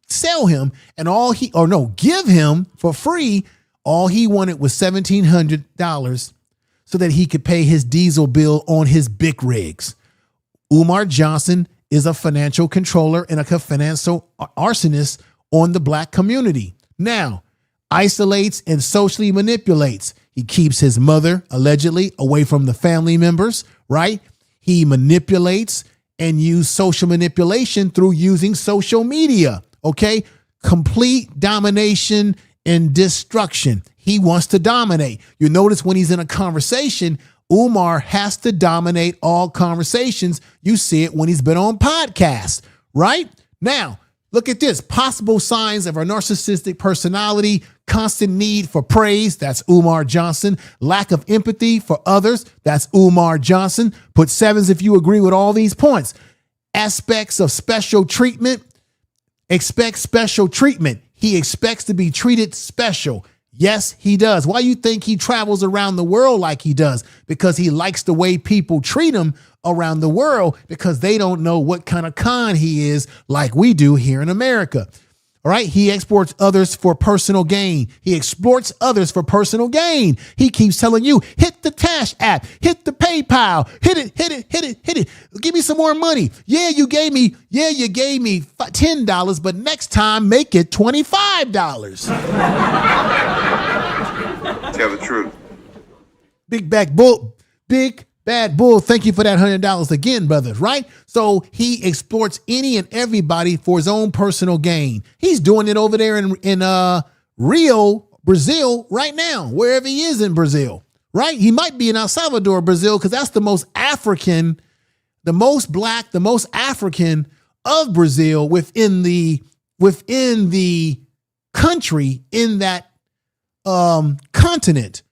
sell him, and give him for free. All he wanted was $1,700 so that he could pay his diesel bill on his big rigs. Umar Johnson is a financial controller and a financial arsonist on the black community. Now, isolates and socially manipulates. He keeps his mother, allegedly, away from the family members, right? He manipulates and uses social manipulation through using social media, okay? Complete domination and destruction. He wants to dominate. You notice when he's in a conversation, Umar has to dominate all conversations. You see it when he's been on podcasts, right? Now, look at this. Possible signs of a narcissistic personality, constant need for praise. That's Umar Johnson. Lack of empathy for others. That's Umar Johnson. Put 7s if you agree with all these points. Aspects of special treatment. Expect special treatment. He expects to be treated special. Yes, he does. Why you think he travels around the world like he does? Because he likes the way people treat him around the world, because they don't know what kind of con he is like we do here in America. All right. He exports others for personal gain. He exploits others for personal gain. He keeps telling you, hit the Cash App, hit the PayPal, hit it, hit it, hit it, hit it. Give me some more money. Yeah, you gave me $10, but next time make it $25. Tell the truth. Big bad bull. Thank you for that $100 again, brothers, right? So he exploits any and everybody for his own personal gain. He's doing it over there in Rio, Brazil right now, wherever he is in Brazil, right? He might be in El Salvador, Brazil, because that's the most African, the most black, the most African of Brazil within the country in that continent.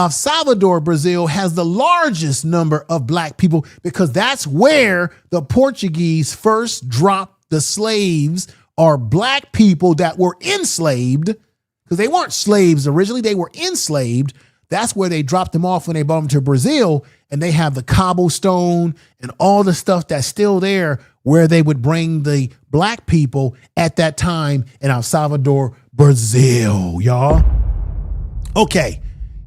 Salvador, Brazil has the largest number of black people because that's where the Portuguese first dropped the slaves, or black people that were enslaved, because they weren't slaves originally, they were enslaved. That's where they dropped them off when they brought them to Brazil, and they have the cobblestone and all the stuff that's still there where they would bring the black people at that time in El Salvador, Brazil, y'all. Okay.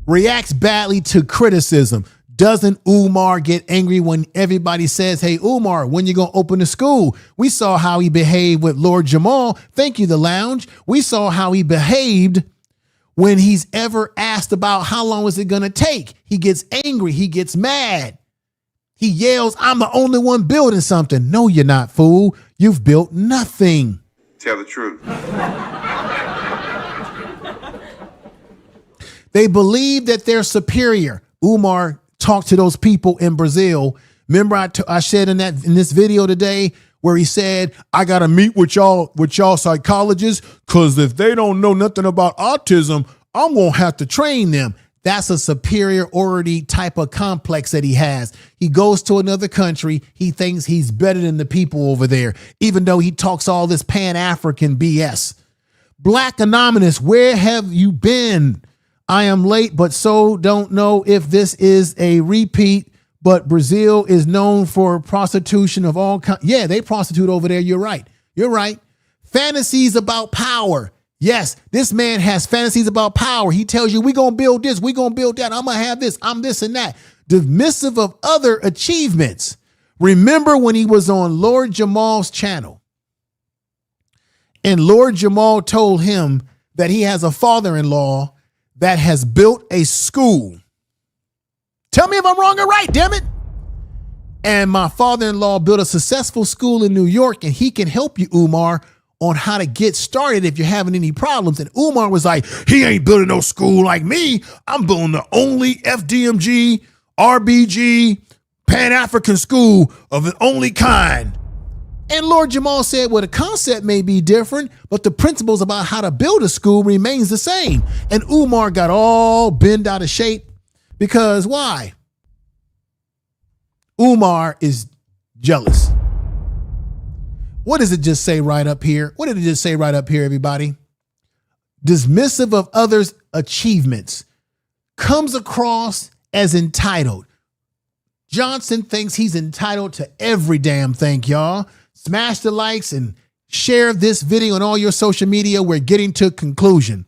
Reacts badly to criticism. Doesn't Umar get angry when everybody says, hey, Umar, when you going to open the school? We saw how he behaved with Lord Jamal. Thank you, The Lounge. We saw how he behaved when he's ever asked about how long is it going to take. He gets angry. He gets mad. He yells, I'm the only one building something. No, you're not, fool. You've built nothing. Tell the truth. They believe that they're superior. Umar talked to those people in Brazil. Remember, I said in this video today where he said, I got to meet with y'all psychologists, because if they don't know nothing about autism, I'm going to have to train them. That's a superiority type of complex that he has. He goes to another country. He thinks he's better than the people over there, even though he talks all this Pan-African BS. Black Anonymous, where have you been? I am late, but so don't know if this is a repeat, but Brazil is known for prostitution of all kinds. Yeah, they prostitute over there. You're right. You're right. Fantasies about power. Yes, this man has fantasies about power. He tells you, we're going to build this, we're going to build that. I'm going to have this, I'm this and that. Dismissive of other achievements. Remember when he was on Lord Jamal's channel, and Lord Jamal told him that he has a father-in-law that has built a school. Tell me if I'm wrong or right, damn it. And my father-in-law built a successful school in New York, and he can help you, Umar, on how to get started if you're having any problems. And Umar was like, he ain't building no school like me. I'm building the only FDMG, RBG, Pan-African school of the only kind. And Lord Jamal said, well, the concept may be different, but the principles about how to build a school remains the same. And Umar got all bent out of shape because why? Umar is jealous. What does it just say right up here? What did it just say right up here, everybody? Dismissive of others' achievements. Comes across as entitled. Johnson thinks he's entitled to every damn thing, y'all. Smash the likes and share this video on all your social media. We're getting to conclusion.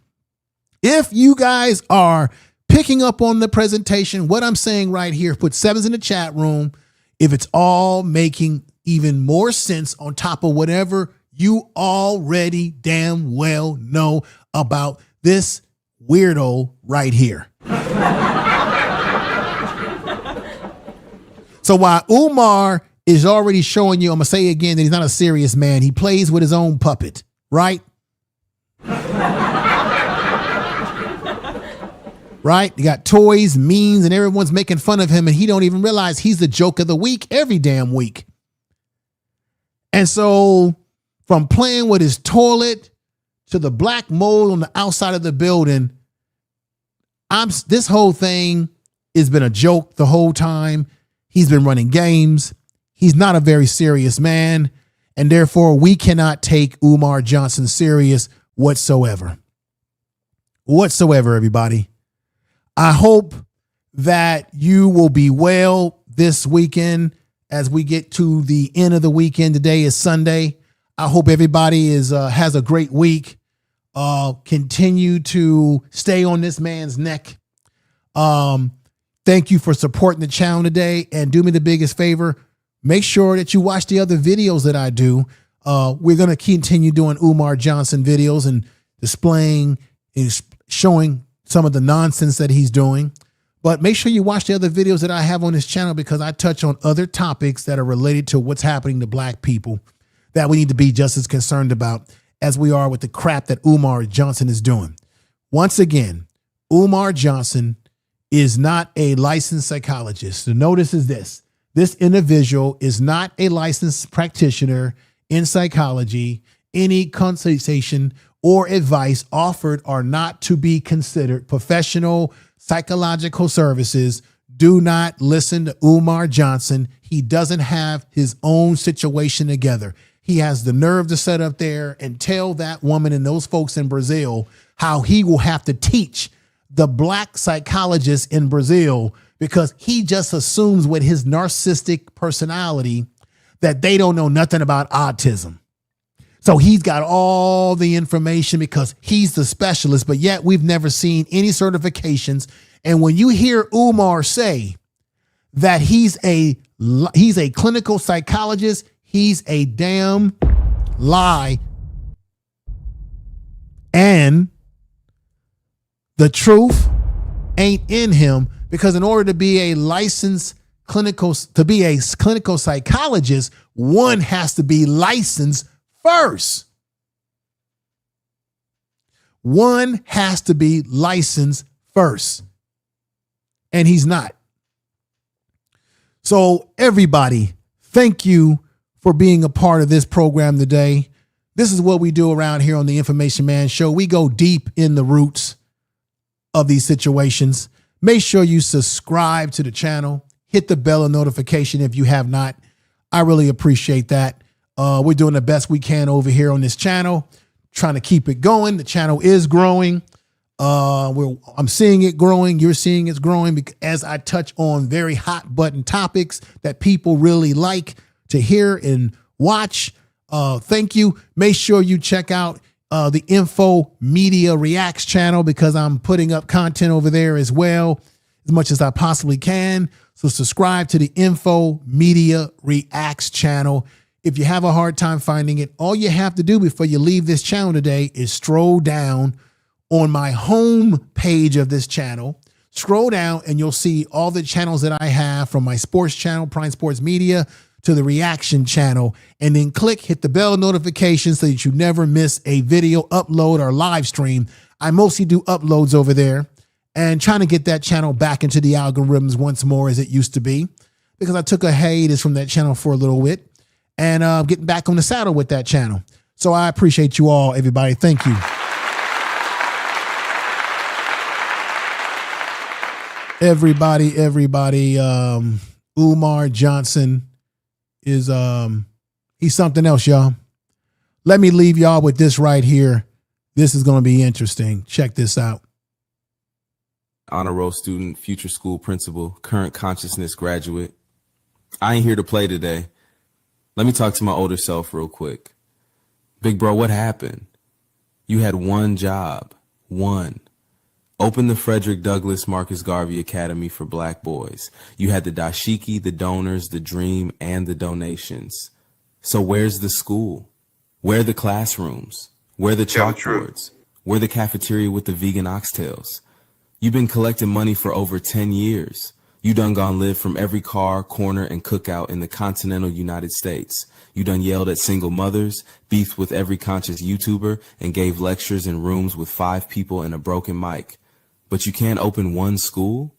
If you guys are picking up on the presentation, what I'm saying right here, put 7s in the chat room. If it's all making even more sense on top of whatever you already damn well know about this weirdo right here. So while Umar is already showing you, I'm going to say again, that he's not a serious man. He plays with his own puppet, right? right? You got toys, memes, and everyone's making fun of him, and he don't even realize he's the joke of the week every damn week. And so from playing with his toilet to the black mold on the outside of the building, this whole thing has been a joke the whole time. He's been running games. He's not a very serious man, and therefore we cannot take Umar Johnson serious whatsoever. Whatsoever, everybody. I hope that you will be well this weekend as we get to the end of the weekend. Today is Sunday. I hope everybody has a great week. Continue to stay on this man's neck. Thank you for supporting the channel today, and do me the biggest favor. Make sure that you watch the other videos that I do. We're going to continue doing Umar Johnson videos and displaying and showing some of the nonsense that he's doing. But make sure you watch the other videos that I have on this channel, because I touch on other topics that are related to what's happening to black people that we need to be just as concerned about as we are with the crap that Umar Johnson is doing. Once again, Umar Johnson is not a licensed psychologist. The notice is this. This individual is not a licensed practitioner in psychology. Any consultation or advice offered are not to be considered professional psychological services. Do not listen to Umar Johnson. He doesn't have his own situation together. He has the nerve to sit up there and tell that woman and those folks in Brazil how he will have to teach the black psychologists in Brazil, because he just assumes with his narcissistic personality that they don't know nothing about autism. So he's got all the information because he's the specialist, but yet we've never seen any certifications. And when you hear Umar say that he's a clinical psychologist, he's a damn lie. And the truth ain't in him, because in order to be a licensed clinical psychologist, one has to be licensed first. One has to be licensed first. And he's not. So everybody, thank you for being a part of this program today. This is what we do around here on the Information Man Show. We go deep in the roots of these situations. Make sure you subscribe to the channel. Hit the bell of notification if you have not. I really appreciate that. We're doing the best we can over here on this channel, trying to keep it going. The channel is growing. I'm seeing it growing. You're seeing it's growing as I touch on very hot button topics that people really like to hear and watch. Thank you. Make sure you check out the Info Media Reacts channel, because I'm putting up content over there as well, as much as I possibly can. So subscribe to the Info Media Reacts channel. If you have a hard time finding it, all you have to do before you leave this channel today is scroll down on my home page of this channel. Scroll down and you'll see all the channels that I have, from my sports channel, Prime Sports Media, to the reaction channel, and then hit the bell notification so that you never miss a video upload or live stream. I mostly do uploads over there, and trying to get that channel back into the algorithms once more as it used to be, because I took a hiatus from that channel for a little bit, and getting back on the saddle with that channel. So I appreciate you all, everybody. Thank you. Everybody, Umar Johnson is he's something else, y'all. Let me leave y'all with this right here. This is going to be interesting. Check this out. Honor roll student, future school principal, current consciousness graduate. I ain't here to play today. Let me talk to my older self real quick. Big bro, what happened? You had one job. One. Open the Frederick Douglass Marcus Garvey Academy for Black boys. You had the dashiki, the donors, the dream, and the donations. So where's the school? Where are the classrooms? Where are the chalkboards? Where the cafeteria with the vegan oxtails? You've been collecting money for over 10 years. You done gone live from every car, corner, and cookout in the continental United States. You done yelled at single mothers, beefed with every conscious YouTuber, and gave lectures in rooms with 5 people and a broken mic. but you can't open one school?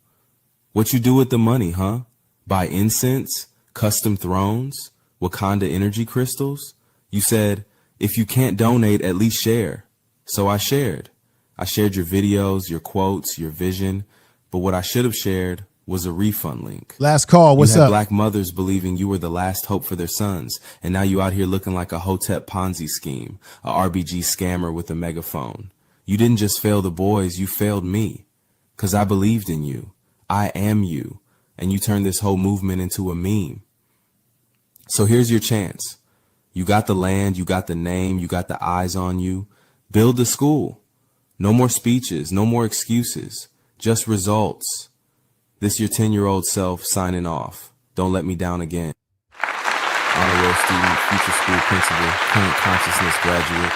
What you do with the money, huh? Buy incense, custom thrones, Wakanda energy crystals? You said, if you can't donate, at least share. So I shared. I shared your videos, your quotes, your vision, but what I should have shared was a refund link. Last call, what's you had up? Black mothers believing you were the last hope for their sons, and now you out here looking like a Hotep Ponzi scheme, a RBG scammer with a megaphone. You didn't just fail the boys, you failed me, because I believed in you. I am you, and you turned this whole movement into a meme. So here's your chance. You got the land, you got the name, you got the eyes on you. Build the school. No more speeches, no more excuses, just results. This your 10-year-old self signing off. Don't let me down again. Honor roll student, future school principal, current consciousness graduate.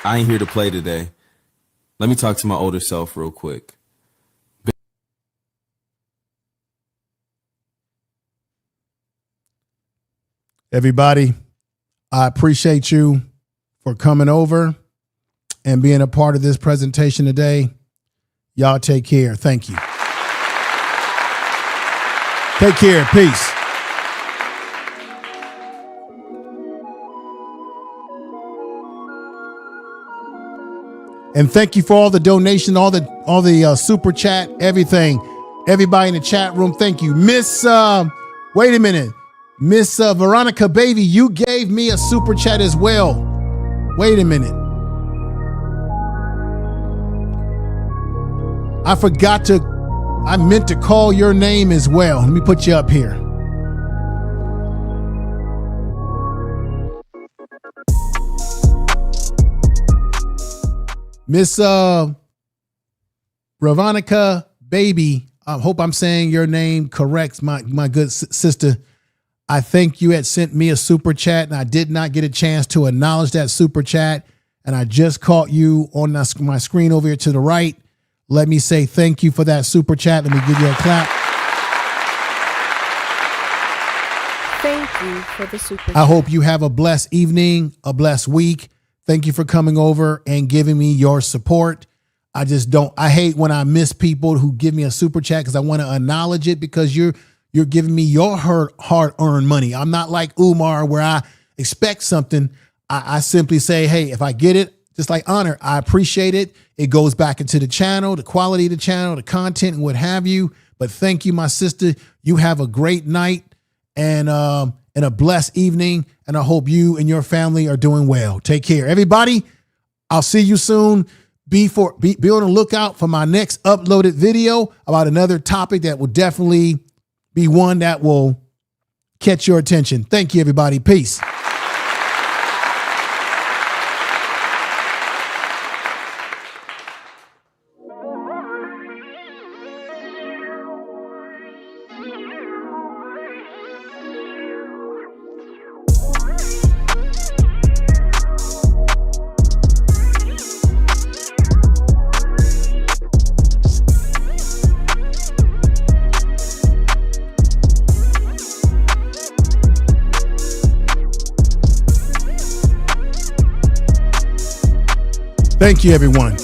I ain't here to play today. Let me talk to my older self real quick. Everybody, I appreciate you for coming over and being a part of this presentation today. Y'all take care. Thank you. Take care. Peace. And thank you for all the donation, all the super chat, everything. Everybody in the chat room, thank you. Miss, wait a minute. Miss Veronica Baby, you gave me a super chat as well. Wait a minute. I meant to call your name as well. Let me put you up here. Miss Veronica Baby, I hope I'm saying your name correct, my good sister. I think you had sent me a super chat and I did not get a chance to acknowledge that super chat. And I just caught you on my screen over here to the right. Let me say thank you for that super chat. Let me give you a clap. Thank you for the super chat. I hope you have a blessed evening, a blessed week. Thank you for coming over and giving me your support. I hate when I miss people who give me a super chat because I want to acknowledge it because you're giving me your hard-earned money. I'm not like Umar where I expect something. I simply say, hey, if I get it, just like Honor, I appreciate it. It goes back into the channel, the quality of the channel, the content and what have you. But thank you, my sister. You have a great night and a blessed evening. And I hope you and your family are doing well. Take care. Everybody, I'll see you soon. Be on the lookout for my next uploaded video about another topic that will definitely be one that will catch your attention. Thank you, everybody. Peace. Thank you, everyone.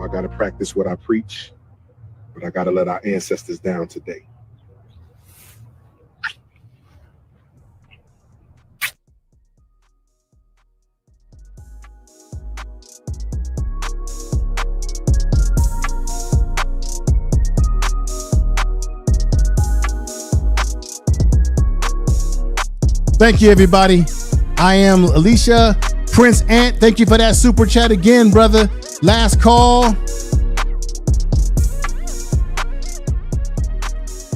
I got to practice what I preach, but I got to let our ancestors down today. Thank you, everybody. I am Alicia Prince Ant. Thank you for that super chat again, brother. Last call.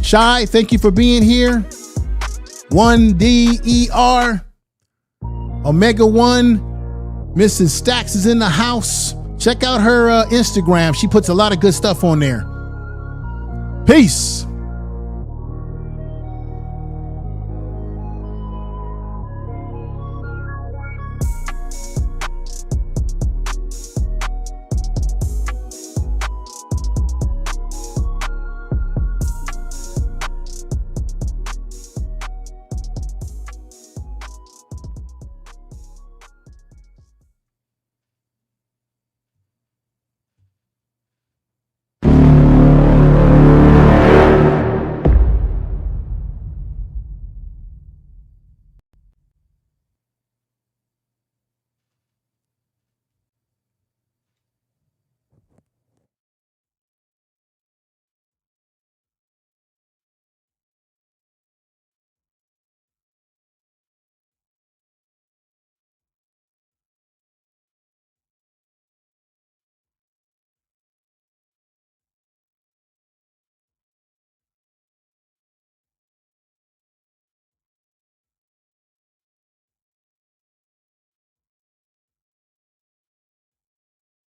Shy, thank you for being here. 1DER. Omega 1. Mrs. Stacks is in the house. Check out her Instagram. She puts a lot of good stuff on there. Peace.